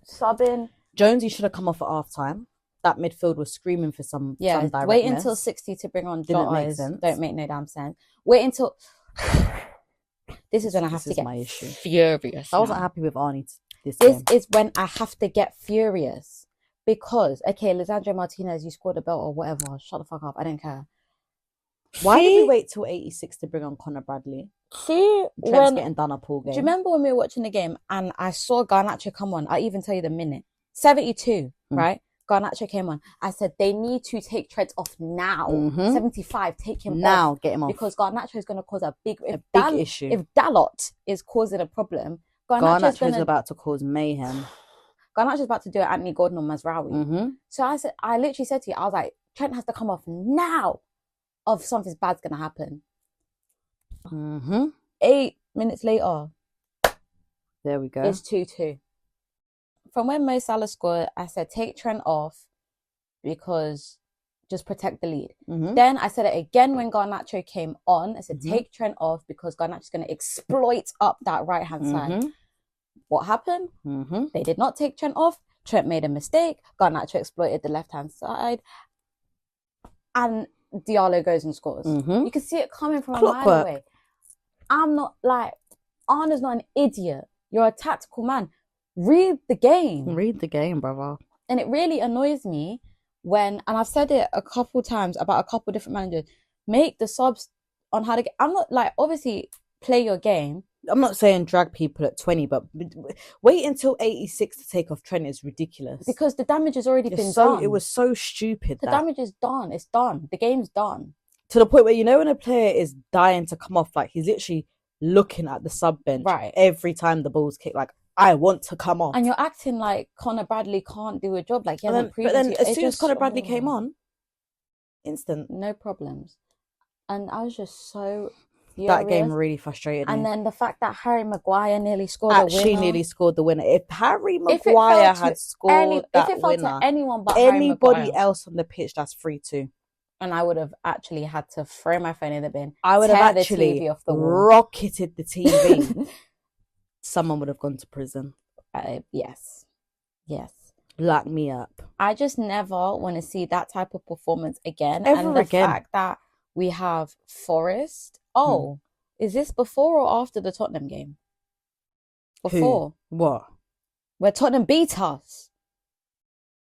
[SPEAKER 1] subbing...
[SPEAKER 2] Jonesy should have come off at half-time. That midfield was screaming for some directness.
[SPEAKER 1] Wait until 60 to bring on Jota. Don't make no damn sense. Wait until... This is when I have to get furious.
[SPEAKER 2] I wasn't happy with Arnie this
[SPEAKER 1] game. Is when I have to get furious. Because, okay, Lisandro Martinez, you scored a belt or whatever. Shut the fuck up. I don't care.
[SPEAKER 2] Why did we wait till 86 to bring on Conor Bradley? Trent's getting done up all game.
[SPEAKER 1] Do you remember when we were watching the game and I saw Garnacho come on? I'll even tell you the minute. 72, right? Garnacho came on. I said, they need to take Trent off now. 75, take him off.
[SPEAKER 2] Now, get him off.
[SPEAKER 1] Because Garnacho is going to cause a big
[SPEAKER 2] issue.
[SPEAKER 1] If Dalot is causing a problem,
[SPEAKER 2] Garnacho is about to cause mayhem.
[SPEAKER 1] Garnacho is about to do it Anthony Gordon or Mazraoui. So I literally said to you, I was like, Trent has to come off now. Of something bad's gonna happen. 8 minutes later,
[SPEAKER 2] there we go.
[SPEAKER 1] It's 2-2. From when Mo Salah scored, I said take Trent off because just protect the lead. Then I said it again when Garnacho came on. I said take Trent off because Garnacho's gonna exploit up that right hand side. What happened? They did not take Trent off. Trent made a mistake. Garnacho exploited the left hand side, and Diallo goes and scores. You can see it coming from a mile away. I'm not like, Arna's not an idiot. You're a tactical man. Read the game.
[SPEAKER 2] Read the game, brother.
[SPEAKER 1] And it really annoys me when, and I've said it a couple times about a couple different managers, make the subs on how to get, I'm not like, obviously play your game.
[SPEAKER 2] I'm not saying drag people at 20, but wait until 86 to take off Trent is ridiculous.
[SPEAKER 1] Because the damage has already been done.
[SPEAKER 2] It was so stupid.
[SPEAKER 1] The damage is done. It's done. The game's done.
[SPEAKER 2] To the point where, you know, when a player is dying to come off, like he's literally looking at the sub bench every time the ball's kicked, like, I want to come off.
[SPEAKER 1] And you're acting like Conor Bradley can't do a job. Like he hasn't
[SPEAKER 2] proven. But then as soon as Conor Bradley came on, instant.
[SPEAKER 1] No problems. And I was just so... furious.
[SPEAKER 2] That game really frustrated me.
[SPEAKER 1] And then the fact that Harry Maguire nearly scored
[SPEAKER 2] nearly scored the winner. If Harry Maguire had scored that
[SPEAKER 1] if it felt
[SPEAKER 2] winner,
[SPEAKER 1] to anyone but
[SPEAKER 2] anybody else on the pitch, that's 3-2.
[SPEAKER 1] And I would have actually had to throw my phone in the bin.
[SPEAKER 2] I would have actually rocketed the TV. Someone would have gone to prison.
[SPEAKER 1] Yes.
[SPEAKER 2] Lock me up.
[SPEAKER 1] I just never want to see that type of performance again.
[SPEAKER 2] The
[SPEAKER 1] fact that we have Forest. Oh, is this before or after the Tottenham game? Before.
[SPEAKER 2] Who? What?
[SPEAKER 1] Where Tottenham beat us.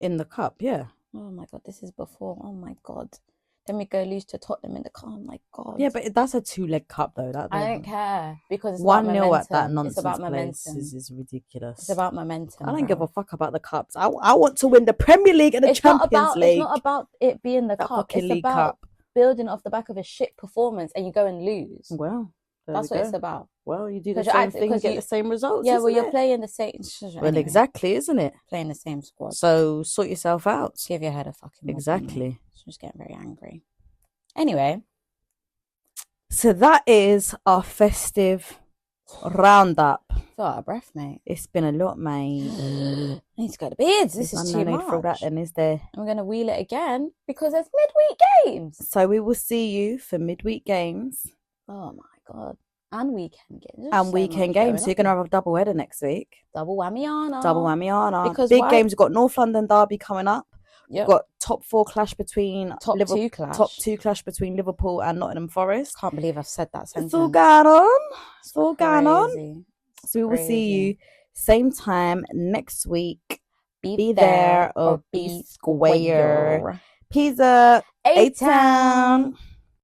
[SPEAKER 2] In the cup, yeah.
[SPEAKER 1] Oh my God, this is before. Oh my God. Then we go lose to Tottenham in the cup. Oh my God.
[SPEAKER 2] Yeah, but that's a 2-leg cup though.
[SPEAKER 1] I don't care because it's
[SPEAKER 2] 1-0 at that nonsense
[SPEAKER 1] it's about
[SPEAKER 2] place
[SPEAKER 1] momentum.
[SPEAKER 2] is ridiculous.
[SPEAKER 1] It's about momentum.
[SPEAKER 2] I don't give a fuck about the cups. I want to win the Premier League and the Champions League.
[SPEAKER 1] It's not about it being the cup. It's
[SPEAKER 2] League
[SPEAKER 1] about
[SPEAKER 2] cup.
[SPEAKER 1] Building off the back of a shit performance and you go and lose.
[SPEAKER 2] Well,
[SPEAKER 1] that's what it's about.
[SPEAKER 2] Well, you do the same thing and get the same results.
[SPEAKER 1] Yeah, well, you're playing the same.
[SPEAKER 2] Well, anyway, exactly, isn't it?
[SPEAKER 1] Playing the same squad.
[SPEAKER 2] So sort yourself out.
[SPEAKER 1] Give your head a fucking.
[SPEAKER 2] Exactly.
[SPEAKER 1] I'm just getting very angry. Anyway,
[SPEAKER 2] so that is our festive roundup.
[SPEAKER 1] Feel out of breath, mate.
[SPEAKER 2] It's been a lot, mate.
[SPEAKER 1] I need to go to bed. This is too much.
[SPEAKER 2] Throw that in, is there?
[SPEAKER 1] I'm going to wheel it again because there's midweek games.
[SPEAKER 2] So we will see you for midweek games.
[SPEAKER 1] Oh my God. And weekend games.
[SPEAKER 2] And weekend games. So you're going to have a double header next week.
[SPEAKER 1] Double whammy-ana.
[SPEAKER 2] Because big games. We've got North London derby coming up.
[SPEAKER 1] Yep.
[SPEAKER 2] We've got top two clash between Liverpool and Nottingham Forest.
[SPEAKER 1] Can't believe I've said that sentence.
[SPEAKER 2] It's all going on. So we will see you same time next week. Be there or be square. Peace up. A-Town.